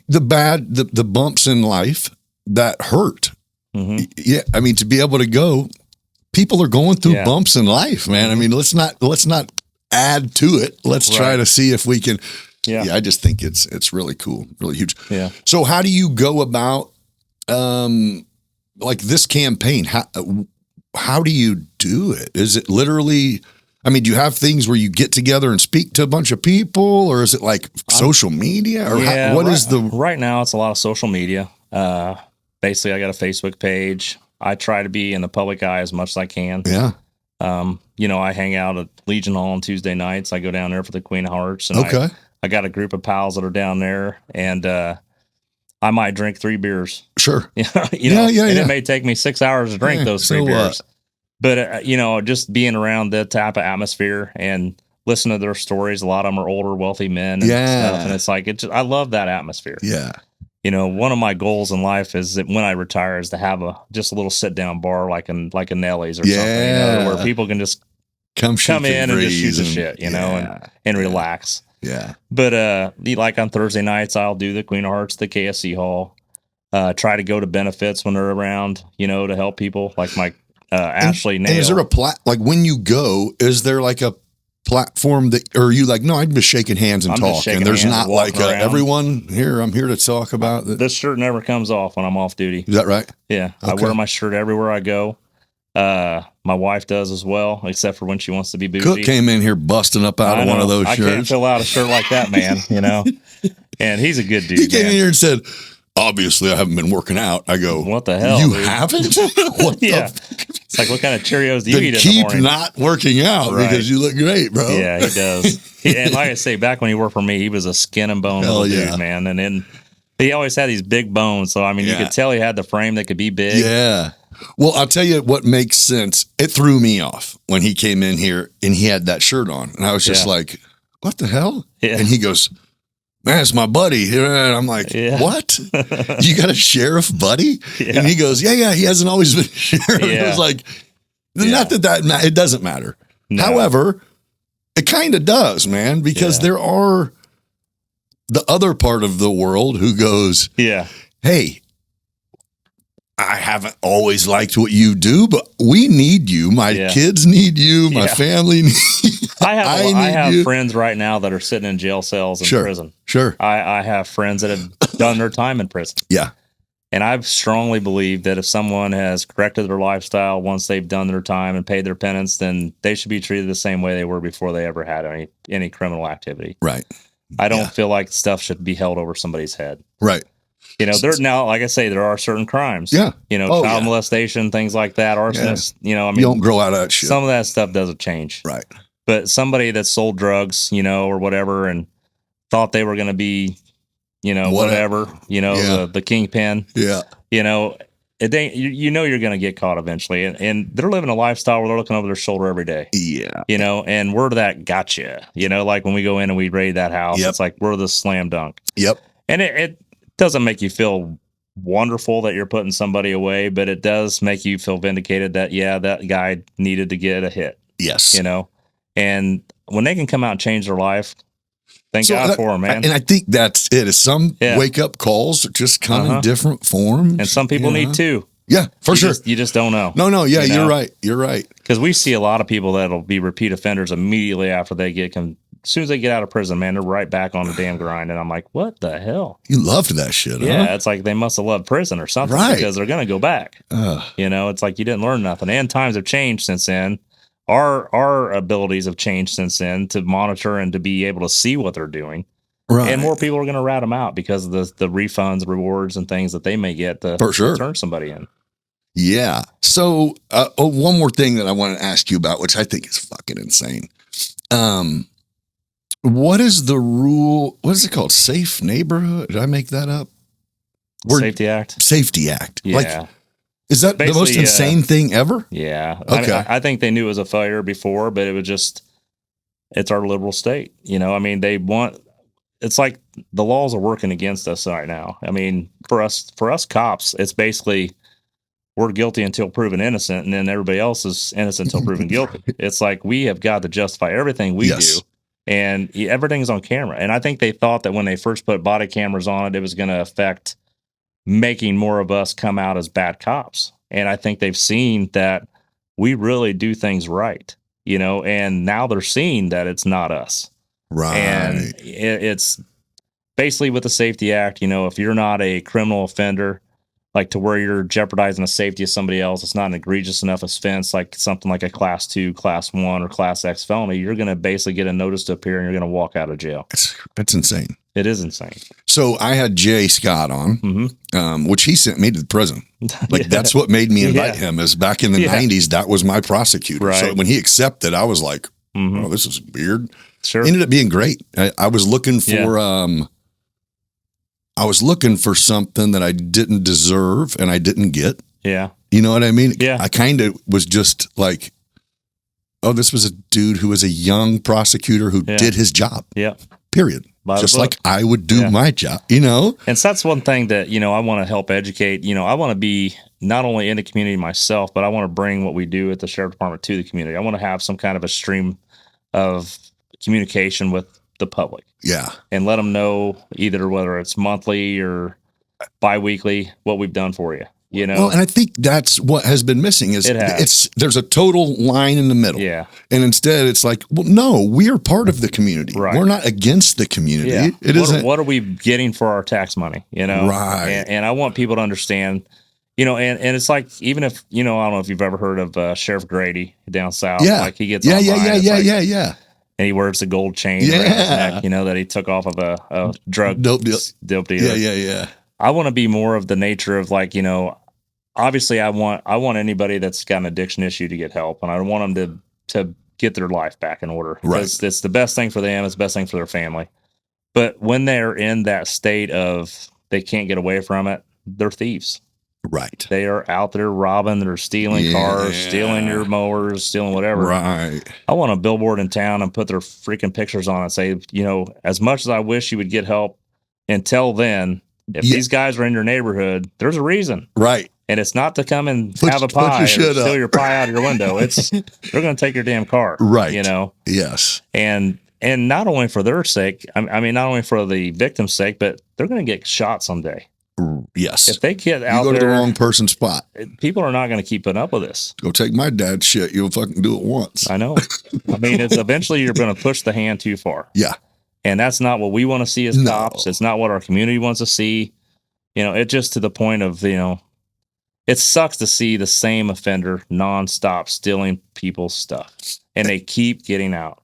the bumps in life that hurt. Mm-hmm. Yeah. I mean, to be able to go, people are going through bumps in life, man. I mean, let's not add to it. Let's try to see if we can. Yeah. I just think it's really cool, really huge. Yeah. So how do you go about, like this campaign? How do you do it? Is it literally, I mean, do you have things where you get together and speak to a bunch of people, or is it like social media, or right now it's a lot of social media. Basically I got a Facebook page. I try to be in the public eye as much as I can. Yeah. I hang out at Legion Hall on Tuesday nights. I go down there for the Queen of Hearts, and I got a group of pals that are down there, and I might drink 3 beers. Sure. And it may take me 6 hours to drink those 3 beers. But just being around that type of atmosphere and listen to their stories. A lot of them are older, wealthy men and stuff, and it's like I love that atmosphere. Yeah. One of my goals in life is that when I retire is to have just a little sit down bar like a Nelly's or something, where people can just come in and just shoot the shit, and relax. Yeah. But like on Thursday nights, I'll do the Queen of Hearts, the KSC Hall. Try to go to benefits when they're around, to help people, like my Ashley Nail. And is there like when you go, is there like a platform that, or are you like, no, I'm just shaking hands and talk, and there's not like everyone here, I'm here to talk about that. This shirt never comes off when I'm off duty. Is that right? Yeah. Okay. I wear my shirt everywhere I go. My wife does as well, except for when she wants to be bougie. Cook came in here busting up out of one of those shirts. I can't fill out a shirt like that, man, and he's a good dude. He came in here and said, obviously I haven't been working out. I go, what the hell? You haven't? What It's like, what kind of Cheerios do you eat in the keep morning? not working out because you look great, bro. Yeah, he does. And like I say, back when he worked for me, he was a skin and bone little dude, man. And then he always had these big bones. So, I mean, you could tell he had the frame that could be big. Yeah. Well, I'll tell you what makes sense. It threw me off when he came in here and he had that shirt on. And I was just like, what the hell? Yeah. And he goes, man, it's my buddy. And I'm like, what? You got a sheriff buddy? Yeah. And he goes, yeah, he hasn't always been a sheriff. Yeah. It was like, not that it doesn't matter. No. However, it kind of does, man, because there are the other part of the world who goes, hey, I haven't always liked what you do, but we need you. My kids need you. My family needs you. I have friends right now that are sitting in jail cells in prison. Sure. I have friends that have done their time in prison. Yeah. And I strongly believe that if someone has corrected their lifestyle once they've done their time and paid their penance, then they should be treated the same way they were before they ever had any criminal activity. Right. I don't feel like stuff should be held over somebody's head. Right. There now, like I say, there are certain crimes. Yeah. Child molestation, things like that, arsonists. Yeah. You don't grow out of that shit. Some of that stuff doesn't change. Right. But somebody that sold drugs, or whatever, and thought they were going to be, whatever, the kingpin. Yeah. It ain't, you're going to get caught eventually. And they're living a lifestyle where they're looking over their shoulder every day. Yeah. And we're that gotcha. Like when we go in and we raid that house, it's like we're the slam dunk. Yep. And it doesn't make you feel wonderful that you're putting somebody away, but it does make you feel vindicated that, that guy needed to get a hit. Yes. And when they can come out and change their life, thank God for them, man. And I think that's it. Is some wake up calls that just come in different forms. And some people need two. Yeah, for sure. You just don't know. No. Yeah, you know? you're right. You're right. Because we see a lot of people that'll be repeat offenders immediately after they get as soon as they get out of prison, man, they're right back on the damn grind. And I'm like, what the hell? You loved that shit, Yeah, huh? it's like they must have loved prison or something, Right. because they're going to go back. It's like you didn't learn nothing. And times have changed since then. Our abilities have changed since then to monitor and to be able to see what they're doing. Right. And more people are going to rat them out because of the refunds, rewards, and things that they may get to For sure. turn somebody in. Yeah. So one more thing that I want to ask you about, which I think is fucking insane. What is the rule? What is it called? Safe neighborhood? Did I make that up? Safety Act. Safety Act. Yeah. Like, is that the most Basically, insane thing ever? Yeah. Okay. I think they knew it was a failure before, but it was just, it's our liberal state. I mean, it's like the laws are working against us right now. I mean, for us cops, it's basically, we're guilty until proven innocent, and then everybody else is innocent until proven guilty. It's like we have got to justify everything we do, and everything's on camera. And I think they thought that when they first put body cameras on it, it was going to affect making more of us come out as bad cops. And I think they've seen that we really do things right, and now they're seeing that it's not us. Right. And it's basically with the Safety Act, if you're not a criminal offender, like to where you're jeopardizing the safety of somebody else, it's not an egregious enough offense, like something like a class 2, class 1, or class X felony, you're going to basically get a notice to appear and you're going to walk out of jail. That's insane. It is insane. So I had Jay Scott on, which he sent me to the prison. Like that's what made me invite him, is back in the 90s, that was my prosecutor. Right. So when he accepted, I was like, oh, this is weird. Sure. It ended up being great. I was looking for, I was looking for something that I didn't deserve and I didn't get. Yeah. You know what I mean? Yeah. I kind of was just like, oh, this was a dude who was a young prosecutor who did his job. Yeah. Period. Just like I would do my job, And so that's one thing that, I want to help educate. I want to be not only in the community myself, but I want to bring what we do at the Sheriff Department to the community. I want to have some kind of a stream of communication with the public. Yeah. And let them know either whether it's monthly or bi-weekly what we've done for you. Well, and I think that's what has been missing is there's a total line in the middle. Yeah. And instead it's like, well, no, we are part of the community. Right. We're not against the community. Yeah. What are we getting for our tax money? Right. And I want people to understand, and it's like, even if, I don't know if you've ever heard of Sheriff Grady down south. Yeah. Like he gets yeah. And he wears a gold chain around his neck, that he took off of a drug dope dealer. Yeah. I want to be more of the nature of like, obviously I want anybody that's got an addiction issue to get help, and I want them to get their life back in order. Right. It's the best thing for them. It's the best thing for their family. But when they're in that state of they can't get away from it, they're thieves. Right. They are out there robbing, they're stealing cars, stealing your mowers, stealing whatever. Right. I want a billboard in town and put their freaking pictures on it and say, as much as I wish you would get help, until then, if these guys are in your neighborhood, there's a reason. Right. And it's not to come and have a pie or steal your pie out of your window. It's they're going to take your damn car. Right. Yes. And not only for their sake, I mean, not only for the victim's sake, but they're going to get shot someday. Yes. If they get out there, to the wrong person's spot, people are not going to keep putting up with this. Go take my dad's shit. You'll fucking do it once. I know. I mean, it's eventually you're going to push the hand too far. Yeah. And that's not what we want to see as cops. It's not what our community wants to see. It just to the point of, it sucks to see the same offender nonstop stealing people's stuff, and they keep getting out.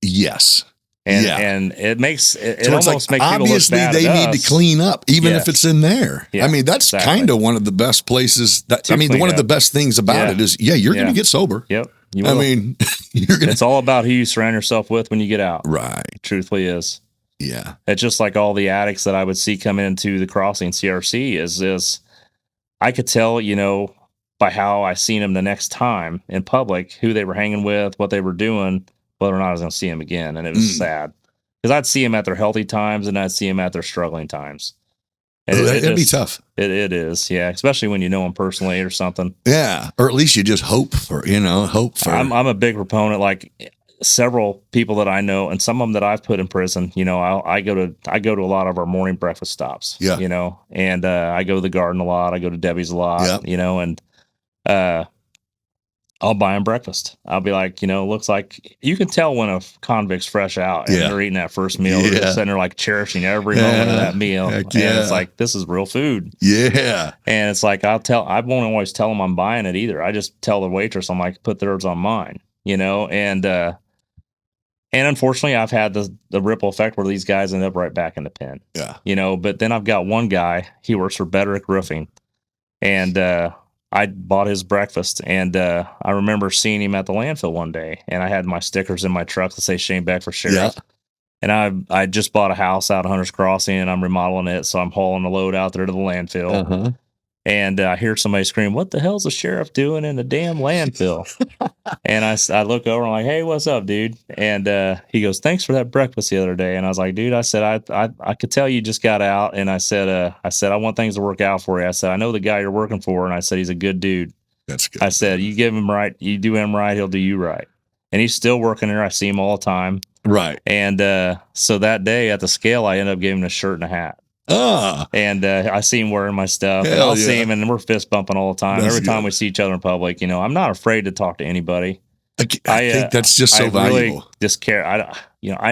Yes. And it makes it so almost like, makes people obviously look bad they at need us. to clean up, even if it's in there. Yeah, I mean, that's kind of one of the best places. One of the best things about it is, you're going to get sober. Yep. I mean, it's all about who you surround yourself with when you get out. Right. It truthfully is. Yeah. It's just like all the addicts that I would see come into the crossing CRC is I could tell, by how I seen them the next time in public, who they were hanging with, what they were doing, whether or not I was going to see them again. And it was sad because I'd see them at their healthy times and I'd see them at their struggling times. And it'd be tough. It is. Yeah. Especially when you know them personally or something. Yeah. Or at least you just hope for. I'm a big proponent. Like several people that I know, and some of them that I've put in prison. I go to a lot of our morning breakfast stops. Yeah. And I go to the garden a lot. I go to Debbie's a lot. Yeah. And I'll buy them breakfast. I'll be like, looks like you can tell when a convict's fresh out and they're eating that first meal. They're just sitting there like cherishing every moment of that meal. Heck And yeah. it's like, this is real food. Yeah. And it's like, I won't always tell them I'm buying it either. I just tell the waitress, I'm like, put theirs on mine, and unfortunately I've had the ripple effect where these guys end up right back in the pen. Yeah. But then I've got one guy, he works for Bedrick Roofing, and I bought his breakfast, and I remember seeing him at the landfill one day, and I had my stickers in my truck that say Shane Beck for Sheriff. Yeah. And I just bought a house out of Hunter's Crossing, and I'm remodeling it, so I'm hauling the load out there to the landfill. Uh-huh. And I hear somebody scream, "What the hell's the sheriff doing in the damn landfill?" And I look over, and I'm like, "Hey, what's up, dude?" And he goes, "Thanks for that breakfast the other day." And I was like, "Dude," I said, I could tell you just got out. And I said, I want things to work out for you. I said, "I know the guy you're working for." And I said, "He's a good dude." That's good. I said, "You give him right, you do him right, he'll do you right." And he's still working there. I see him all the time. Right. And so that day at the scale, I ended up giving him a shirt and a hat. And I see him wearing my stuff, and I'll see him, and we're fist bumping all the time. Every time we see each other in public, I'm not afraid to talk to anybody. I think that's just so valuable. Really just care. I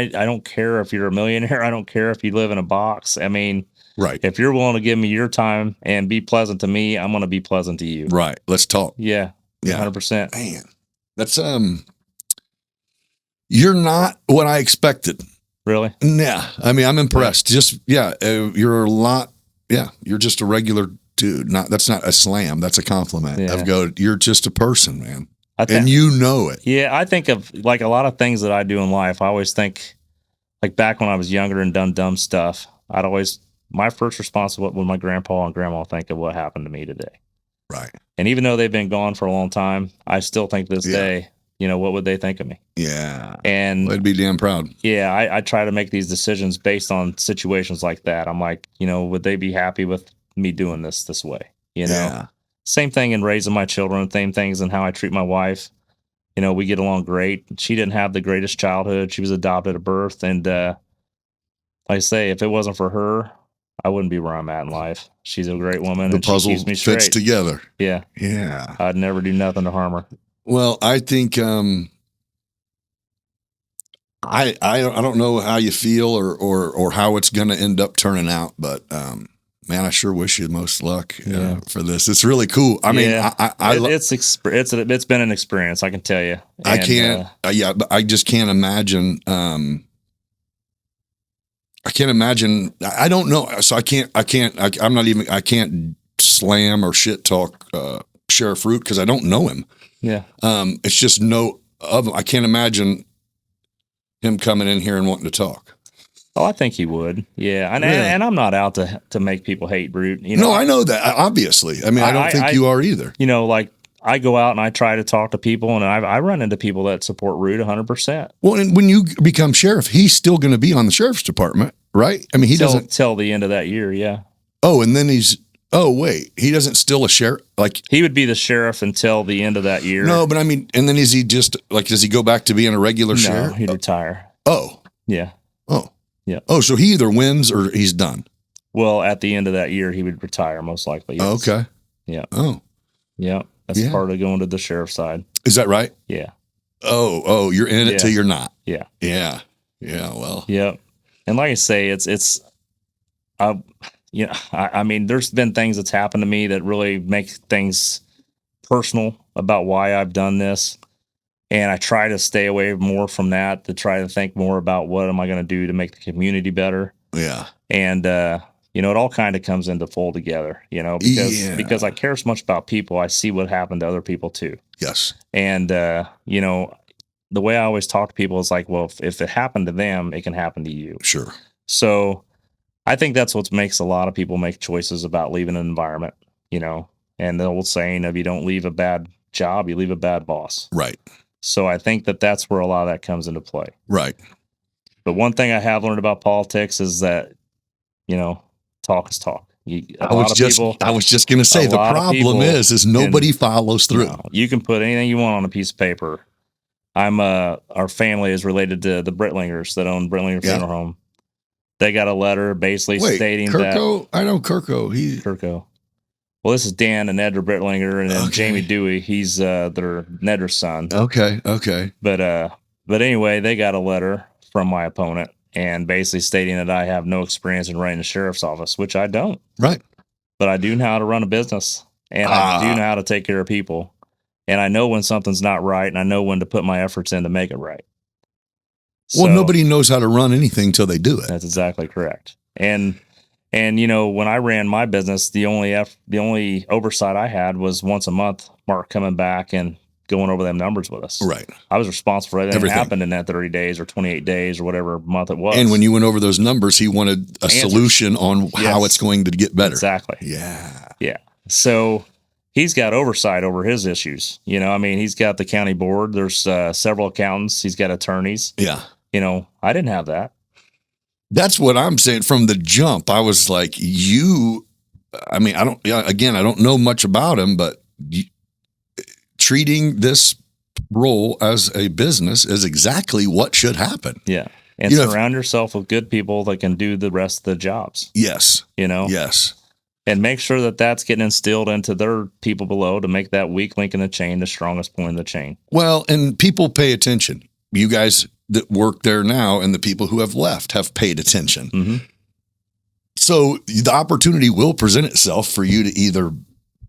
don't care if you're a millionaire. I don't care if you live in a box. I mean, right. If you're willing to give me your time and be pleasant to me, I'm going to be pleasant to you. Right. Let's talk. Yeah. 100%. Man, that's you're not what I expected. Really? Yeah. I mean, I'm impressed. Just, you're a lot. Yeah. You're just a regular dude. That's not a slam. That's a compliment. Yeah. You're just a person, man. And you know it. Yeah. I think of like a lot of things that I do in life. I always think like back when I was younger and done dumb stuff, my first response to what would my grandpa and grandma think of what happened to me today. Right. And even though they've been gone for a long time, I still think this day, what would they think of me? Yeah. And they'd be damn proud. Yeah. I try to make these decisions based on situations like that. I'm like, would they be happy with me doing this way? Yeah. Same thing in raising my children, same things in how I treat my wife. We get along great. She didn't have the greatest childhood. She was adopted at birth. And like I say, if it wasn't for her, I wouldn't be where I'm at in life. She's a great woman. The puzzle she keeps me straight. fits together. Yeah. Yeah. I'd never do nothing to harm her. Well, I think I don't know how you feel or how it's going to end up turning out, but man, I sure wish you the most luck for this. It's really cool. I mean, it's been an experience. I can tell you. And, but I just can't imagine. I can't imagine. I don't know. So I can't slam or shit talk Sheriff Root because I don't know him. Yeah. It's just I can't imagine him coming in here and wanting to talk. Oh, I think he would. Yeah. And I'm not out to make people hate Root. No, I know that. Obviously. I mean, I don't think you are either. Like I go out and I try to talk to people, and I run into people that support Root 100%. Well, and when you become sheriff, he's still going to be on the sheriff's department, right? I mean, he doesn't till the end of that year. Yeah. Oh, and then he doesn't still a sheriff? Like he would be the sheriff until the end of that year. No, but I mean, and then is he just like, does he go back to being a regular sheriff? No, he'd retire. Oh. Yeah. Oh. Yeah. Oh, so he either wins or he's done. Well, at the end of that year, he would retire most likely. Yes. Okay. Yeah. Oh. Yeah. That's part of going to the sheriff's side. Is that right? Yeah. Oh, you're in it till you're not. Yeah. Yeah. Yeah. Well. Yeah. And like I say, I mean, there's been things that's happened to me that really make things personal about why I've done this. And I try to stay away more from that, to try to think more about what am I going to do to make the community better. Yeah. And, it all kind of comes into full together, because I care so much about people. I see what happened to other people too. Yes. And, the way I always talk to people is like, well, if it happened to them, it can happen to you. Sure. So I think that's what makes a lot of people make choices about leaving an environment, and the old saying of you don't leave a bad job, you leave a bad boss. Right. So I think that's where a lot of that comes into play. Right. But one thing I have learned about politics is that, talk is talk. I was just going to say, the problem is nobody follows through. You can put anything you want on a piece of paper. Our family is related to the Brittlingers that own Brittlinger Yeah. Funeral Home. They got a letter basically Wait, stating Kirko? I know Kirko. Kirko. Well, this is Dan and Edgar Brittlinger, and then Okay. Jamie Dewey. He's their Nedder's son. Okay. But anyway, they got a letter from my opponent and basically stating that I have no experience in running a sheriff's office, which I don't. Right. But I do know how to run a business, and I do know how to take care of people, and I know when something's not right, and I know when to put my efforts in to make it right. Well, nobody knows how to run anything till they do it. That's exactly correct. And when I ran my business, the only oversight I had was once a month, Mark coming back and going over them numbers with us. Right. I was responsible for everything that Everything. happened in that 30 days or 28 days or whatever month it was. And when you went over those numbers, he wanted a solution on how it's going to get better. Exactly. Yeah. Yeah. So he's got oversight over his issues. He's got the county board. There's several accountants. He's got attorneys. Yeah. I didn't have that. That's what I'm saying. From the jump, I was like, I don't know much about him, but treating this role as a business is exactly what should happen. Yeah. And surround yourself with good people that can do the rest of the jobs. Yes. Yes. And make sure that that's getting instilled into their people below to make that weak link in the chain the strongest point in the chain. Well, and people pay attention. You guys that work there now and the people who have left have paid attention. Mm-hmm. So the opportunity will present itself for you to either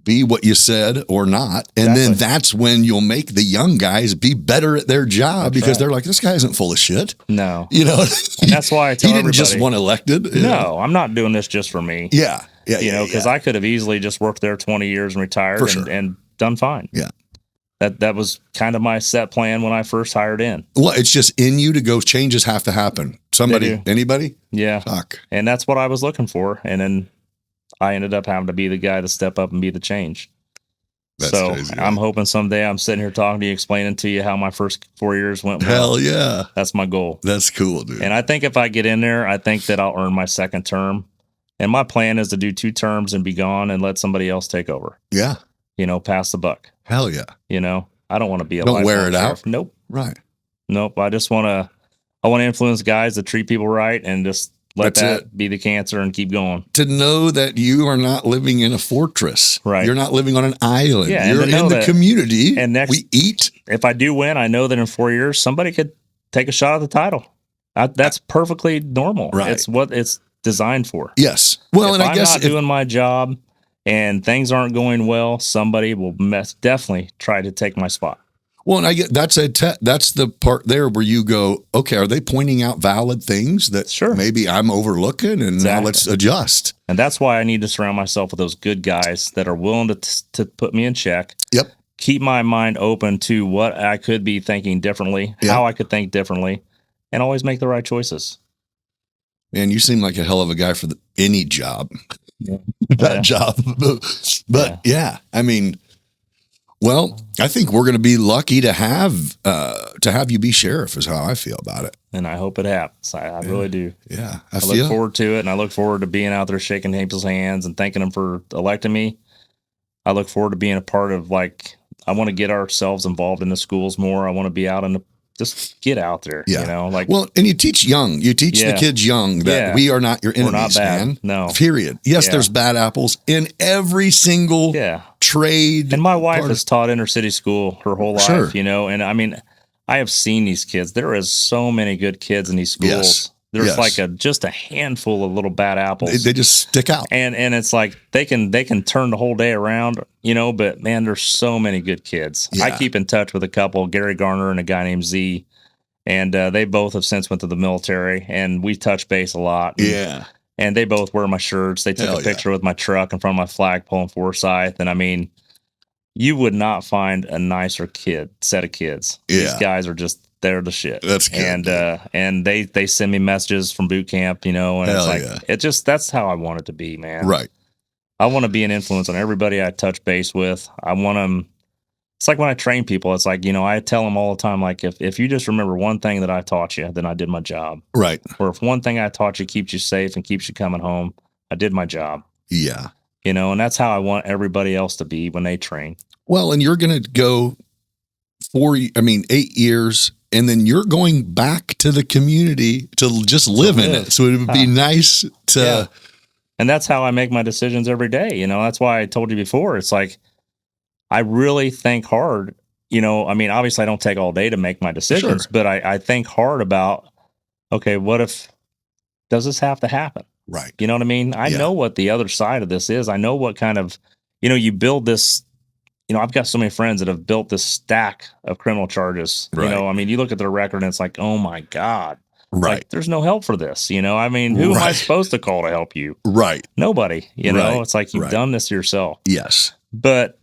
be what you said or not. And then that's when you'll make the young guys be better at their job because they're like, this guy isn't full of shit. No. And that's why I tell he didn't everybody, just want elected. No, I'm not doing this just for me. Yeah. Because I could have easily just worked there 20 years and retired and done fine. Yeah. That was kind of my set plan when I first hired in. Well, it's just in you to go. Changes have to happen. Somebody, anybody? Yeah. Fuck. And that's what I was looking for. And then I ended up having to be the guy to step up and be the change. That's so crazy, I'm hoping someday I'm sitting here talking to you, explaining to you how my first 4 years went well. Hell yeah. That's my goal. That's cool, dude. And I think if I get in there, I think that I'll earn my second term. And my plan is to do 2 terms and be gone and let somebody else take over. Yeah. Pass the buck. Hell yeah. I don't want to be a Don't wear it sheriff. out. Nope. Right. Nope. I want to influence guys that treat people right and just let that be the cancer and keep going. To know that you are not living in a fortress. Right. You're not living on an island. Yeah, you're in the community. And we eat. If I do win, I know that in 4 years, somebody could take a shot at the title. That's perfectly normal. Right. It's what it's designed for. Yes. Well, and I guess I'm not doing my job and things aren't going well, somebody will definitely try to take my spot. Well, and I get that's the part there where you go, okay, are they pointing out valid things that maybe I'm overlooking, and now let's adjust. And that's why I need to surround myself with those good guys that are willing to put me in check. Yep. Keep my mind open to what I could be thinking differently, how I could think differently, and always make the right choices. Man, you seem like a hell of a guy for any job. That job. But yeah, I mean, well, I think we're going to be lucky to have you be sheriff is how I feel about it. And I hope it happens. I really do. Yeah. I look forward to it. And I look forward to being out there shaking people's hands and thanking them for electing me. I look forward to being a part of, I want to get ourselves involved in the schools more. I want to be out just get out there, well, and you teach the kids young that we are not your enemies, we're not bad. Man. No. Period. Yes, there's bad apples in every single trade. And my wife has taught inner city school her whole life, and I mean, I have seen these kids. There is so many good kids in these schools. There's just a handful of little bad apples. They just stick out. And it's like they can turn the whole day around, but man, there's so many good kids. Yeah. I keep in touch with a couple, Gary Garner and a guy named Z, and they both have since went to the military, and we touch base a lot. Yeah. And they both wear my shirts. They took a picture with my truck in front of my flagpole in Forsyth. And I mean, you would not find a nicer set of kids. Yeah. These guys are they're the shit. That's good. And they send me messages from boot camp, and that's how I want it to be, man. Right. I want to be an influence on everybody I touch base with. I want them. It's like when I train people, it's like, I tell them all the time, like, if you just remember one thing that I taught you, then I did my job. Right. Or if one thing I taught you keeps you safe and keeps you coming home, I did my job. Yeah. And that's how I want everybody else to be when they train. Well, and you're going to go 8 years, and then you're going back to the community to just live in it. So it would be nice to. Yeah. And that's how I make my decisions every day. You know, that's why I told you before. It's like, I really think hard. You know, I mean, obviously I don't take all day to make my decisions, but I think hard about, okay, does this have to happen? Right. You know what I mean? I know what the other side of this is. I know what kind of, you build this, I've got so many friends that have built this stack of criminal charges. Right. I mean, you look at their record and it's like, oh my God. Right. Like, there's no help for this. I mean, who am I supposed to call to help you? Right. Nobody, it's like you've done this yourself. Yes. But,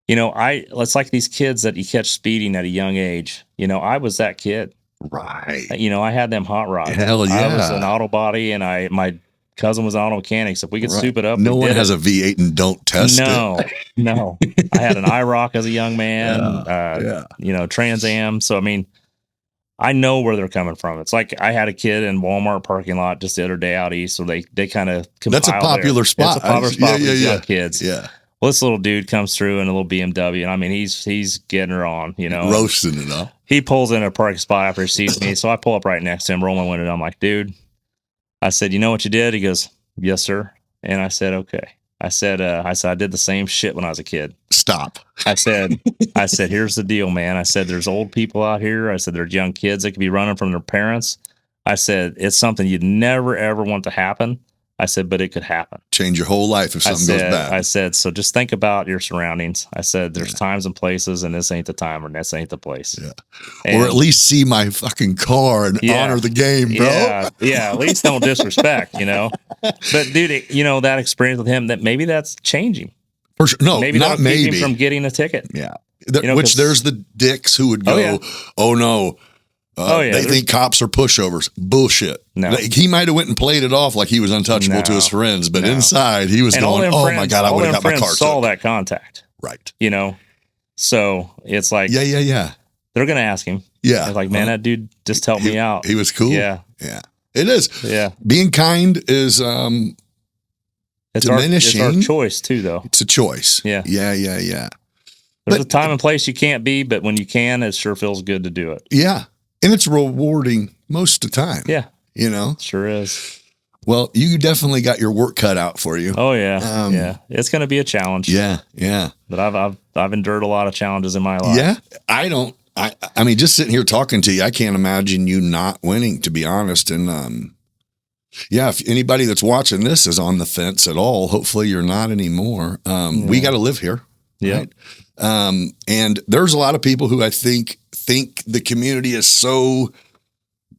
it's like these kids that you catch speeding at a young age. I was that kid. Right. I had them hot rods. Hell yeah. I was an auto body and my cousin was an auto mechanic. So if we could soup it up. No one has a V8 and don't test it. No. I had an IROC as a young man, Trans Am. So, I mean, I know where they're coming from. It's like I had a kid in Walmart parking lot just the other day out east. So they kind of That's a popular spot. It's a popular spot for young kids. Yeah. Well, this little dude comes through in a little BMW, and I mean, he's getting her on, roasting it up. He pulls in a parking spot after he sees me, so I pull up right next to him, roll my window, and I'm like, dude, I said, you know what you did? He goes, yes, sir. And I said, okay. I said, I did the same shit when I was a kid. Stop. I said, here's the deal, man. I said, there's old people out here. I said, there's young kids that could be running from their parents. I said, it's something you'd never, ever want to happen. I said, but it could happen. Change your whole life if something goes bad. I said, so just think about your surroundings. I said, there's times and places, and this ain't the time or this ain't the place. Yeah. Or at least see my fucking car and honor the game, bro. Yeah. At least don't disrespect, But dude, that experience with him, that maybe that's changing. For sure. No, maybe not maybe. Keep him from getting a ticket. Yeah. Which there's the dicks who would go, oh no. They think cops are pushovers. Bullshit. No. He might have went and played it off like he was untouchable to his friends, but inside he was going, "Oh my God, I would have got my car took." Saw that contact, right? So it's like, yeah. They're gonna ask him. Yeah, it's like, man, that dude just helped me out. He was cool. Yeah. It is. Yeah, being kind is it's diminishing. It's our choice too, though. It's a choice. Yeah. There's a time and place you can't be, but when you can, it sure feels good to do it. Yeah. And it's rewarding most of the time. Yeah. It sure is. Well, you definitely got your work cut out for you. Oh yeah. Yeah. It's going to be a challenge. Yeah. But I've endured a lot of challenges in my life. Yeah. I mean, just sitting here talking to you, I can't imagine you not winning, to be honest. And, if anybody that's watching this is on the fence at all, hopefully you're not anymore. We got to live here. Yeah. Right? And there's a lot of people who I think the community is so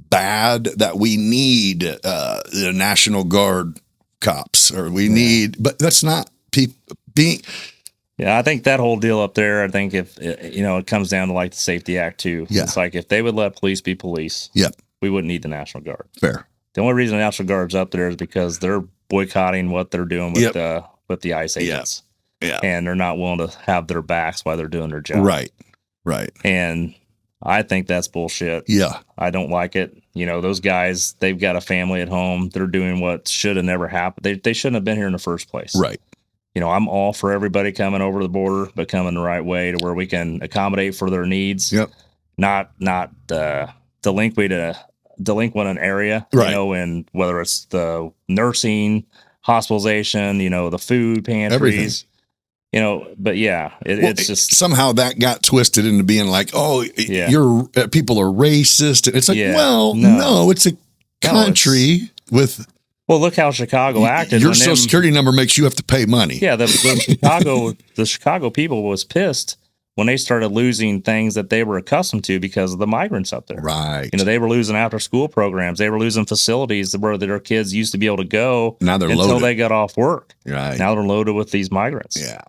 bad that we need the National Guard cops, or we need, but that's not being. Yeah, I think that whole deal up there, I think if, it comes down to like the Safety Act too. Yeah. It's like if they would let police be police, we wouldn't need the National Guard. Fair. The only reason the National Guard's up there is because they're boycotting what they're doing with the ICE agents. Yeah. And they're not willing to have their backs while they're doing their job. Right. And I think that's bullshit. Yeah. I don't like it. Those guys, they've got a family at home. They're doing what should have never happened. They shouldn't have been here in the first place. Right. I'm all for everybody coming over the border, but coming the right way to where we can accommodate for their needs. Yep. Not delinquent an area, right. And whether it's the nursing, hospitalization, the food pantries, everything. But it's just somehow that got twisted into being like, you're people are racist. And it's like, no, it's a country with. Well, look how Chicago acted. Your social security number makes you have to pay money. Yeah, the Chicago people was pissed when they started losing things that they were accustomed to because of the migrants up there. Right. They were losing after school programs. They were losing facilities where their kids used to be able to go now they're until loaded. They got off work. Right. Now they're loaded with these migrants. Yeah.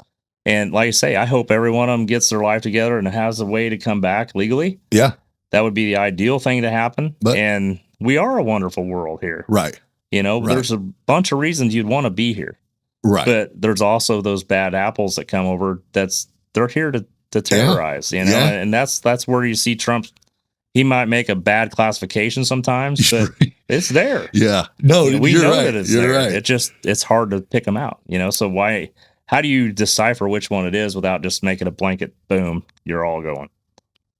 And like I say, I hope every one of them gets their life together and has a way to come back legally. Yeah. That would be the ideal thing to happen. And we are a wonderful world here. Right. There's a bunch of reasons you'd want to be here. Right. But there's also those bad apples that come over they're here to terrorize, and that's where you see Trump. He might make a bad classification sometimes, but it's there. Yeah. No, we you're know right. that it's you're there. right. It's hard to pick them out, so how do you decipher which one it is without just making a blanket boom, you're all going?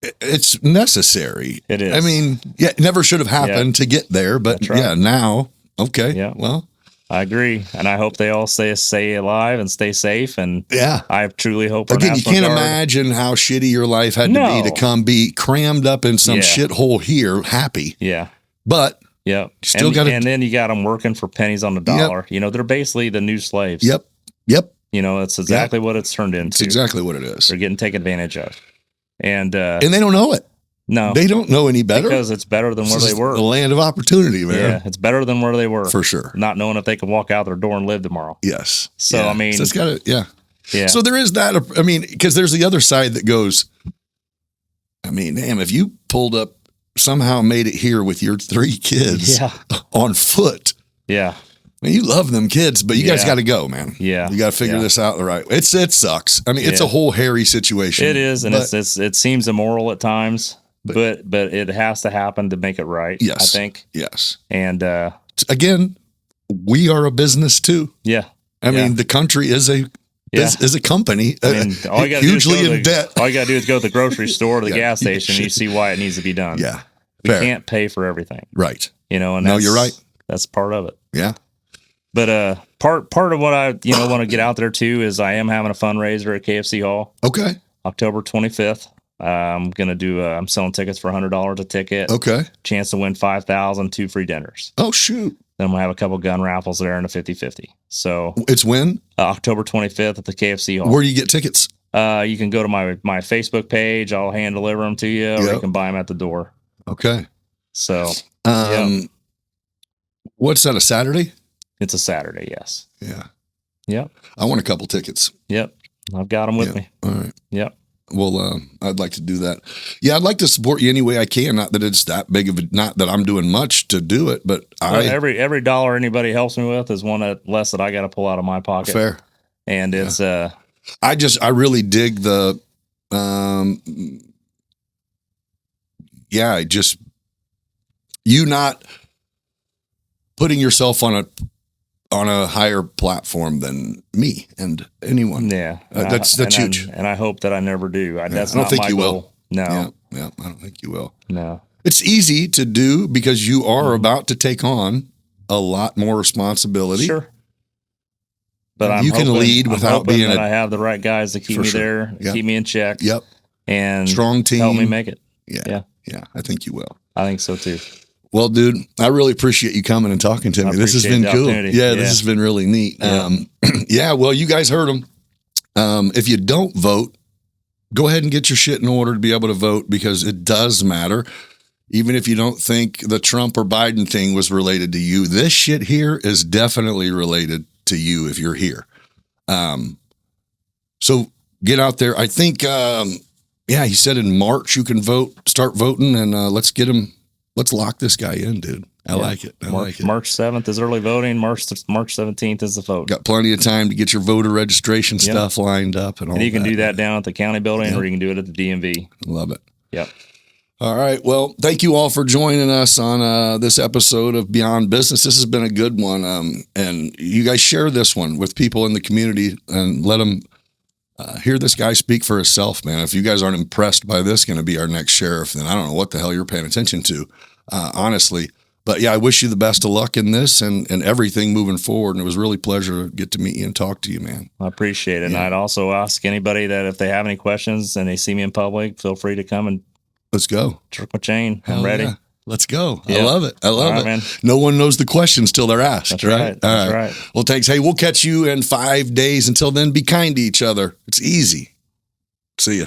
it's necessary. It is. I mean, yeah, it never should have happened to get there, but That's right. yeah, now, okay. Yeah. Well, I agree. And I hope they all stay alive and stay safe. And yeah. I truly hope Again, you can't Guard, imagine how shitty your life had to be to come be crammed up in some shithole here, happy. Yeah. But yeah, still got and then you got them working for pennies on the dollar. Yep. You know, they're basically the new slaves. Yep. You know, that's exactly what it's turned into. It's exactly what it is. They're getting taken advantage of. And they don't know it. No. They don't know any better. Because it's better than where they were. The land of opportunity, man. Yeah, it's better than where they were. For sure. Not knowing if they can walk out their door and live tomorrow. Yes. So, I mean. So it's got to, Yeah. So there is that. I mean, because there's the other side that goes, I mean, damn, if you pulled up, somehow made it here with your 3 kids on foot. Yeah. I mean, you love them kids, but you guys got to go, man. Yeah. You got to figure this out the right way. It sucks. I mean, it's a whole hairy situation. It is. And it seems immoral at times, but it has to happen to make it right. Yes. I think. Yes. And, again, we are a business too. Yeah. I mean, the country is a company. I mean, all you gotta hugely in debt. All you got to do is go to the grocery store or the gas station and you see why it needs to be done. Yeah. We can't pay for everything. Right. You know, and no, you're right. That's part of it. Yeah. But part of what I want to get out there too is I am having a fundraiser at KFC Hall. Okay. October 25th. I'm gonna do. I'm selling tickets for $100 a ticket. Okay. Chance to win 5,000, 2 free dinners. Oh shoot. Then I'm gonna have a couple gun raffles there in a 50-50. So it's when? October 25th at the KFC Hall. Where do you get tickets? You can go to my Facebook page. I'll hand deliver them to you, or you can buy them at the door. Okay. So, what's that? A Saturday? It's a Saturday. Yes. Yeah. Yep. I want a couple tickets. Yep. I've got them with me. All right. Yep. Well, I'd like to do that. Yeah, I'd like to support you any way I can. Not that it's that big of a, not that I'm doing much to do it, but every dollar anybody helps me with is one less that I got to pull out of my pocket. Fair. And it's I really dig the you not putting yourself on a higher platform than me and anyone. Yeah. That's huge. And I hope that I never do. That's I don't not think my you goal. will. No. Yeah, I don't think you will. No. It's easy to do because you are about to take on a lot more responsibility. Sure. But you can lead without being I have the right guys to keep me there, keep me in check. Yep. And strong team. Help me make it. Yeah. I think you will. I think so too. Well, dude, I really appreciate you coming and talking to me. This has been cool. Yeah, this has been really neat. Yeah. Well, you guys heard them. If you don't vote, go ahead and get your shit in order to be able to vote because it does matter. Even if you don't think the Trump or Biden thing was related to you, this shit here is definitely related to you if you're here. So get out there. I think, he said in March you can start voting, and let's lock this guy in, dude. I like it. March 7th is early voting. March 17th is the vote. Got plenty of time to get your voter registration stuff lined up and all that. And you can do that down at the county building or you can do it at the DMV. Love it. Yep. All right. Well, thank you all for joining us on this episode of Beyond Business. This has been a good one. And you guys share this one with people in the community and let them hear this guy speak for himself, man. If you guys aren't impressed by this going to be our next sheriff, then I don't know what the hell you're paying attention to, honestly. But yeah, I wish you the best of luck in this and everything moving forward. And it was really a pleasure to get to meet you and talk to you, man. I appreciate it. And I'd also ask anybody that if they have any questions and they see me in public, feel free to come and let's go. Jerk my chain. I'm ready. Yeah. Let's go. I love it. I love it. Man. No one knows the questions till they're asked, That's right? That's right. Well, thanks. Hey, we'll catch you in 5 days. Until then, be kind to each other. It's easy. See you.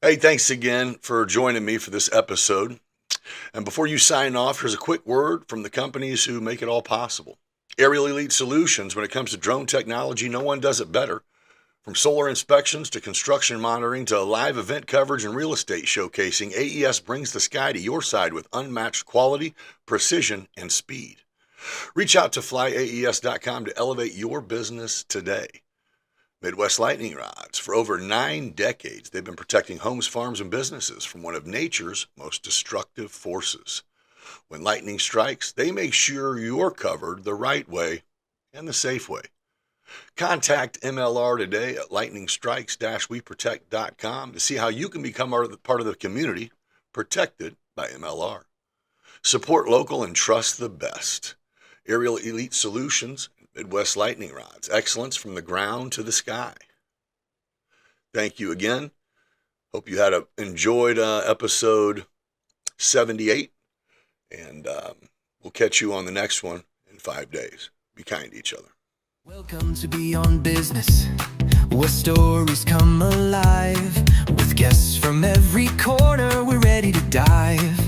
Hey, thanks again for joining me for this episode. And before you sign off, here's a quick word from the companies who make it all possible. Aerial Elite Solutions. When it comes to drone technology, no one does it better. From solar inspections to construction monitoring to live event coverage and real estate showcasing, AES brings the sky to your side with unmatched quality, precision, and speed. Reach out to flyaes.com to elevate your business today. Midwest Lightning Rods. For over 9 decades, they've been protecting homes, farms, and businesses from one of nature's most destructive forces. When lightning strikes, they make sure you're covered the right way and the safe way. Contact MLR today at lightningstrikes-weprotect.com to see how you can become part of the community protected by MLR. Support local and trust the best. Aerial Elite Solutions, Midwest Lightning Rods. Excellence from the ground to the sky. Thank you again. Hope you had enjoyed episode 78. And we'll catch you on the next one in 5 days. Be kind to each other. Welcome to Beyond Business, where stories come alive. With guests from every corner, we're ready to dive.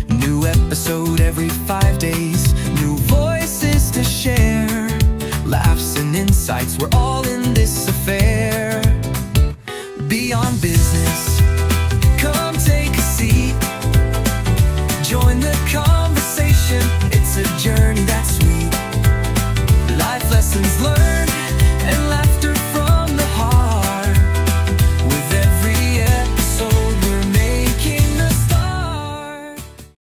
New episode every 5 days, new voices to share. Laughs and insights, we're all in this affair. Beyond Business, come take a seat. Join the conversation, it's a journey that's sweet. Life lessons learned.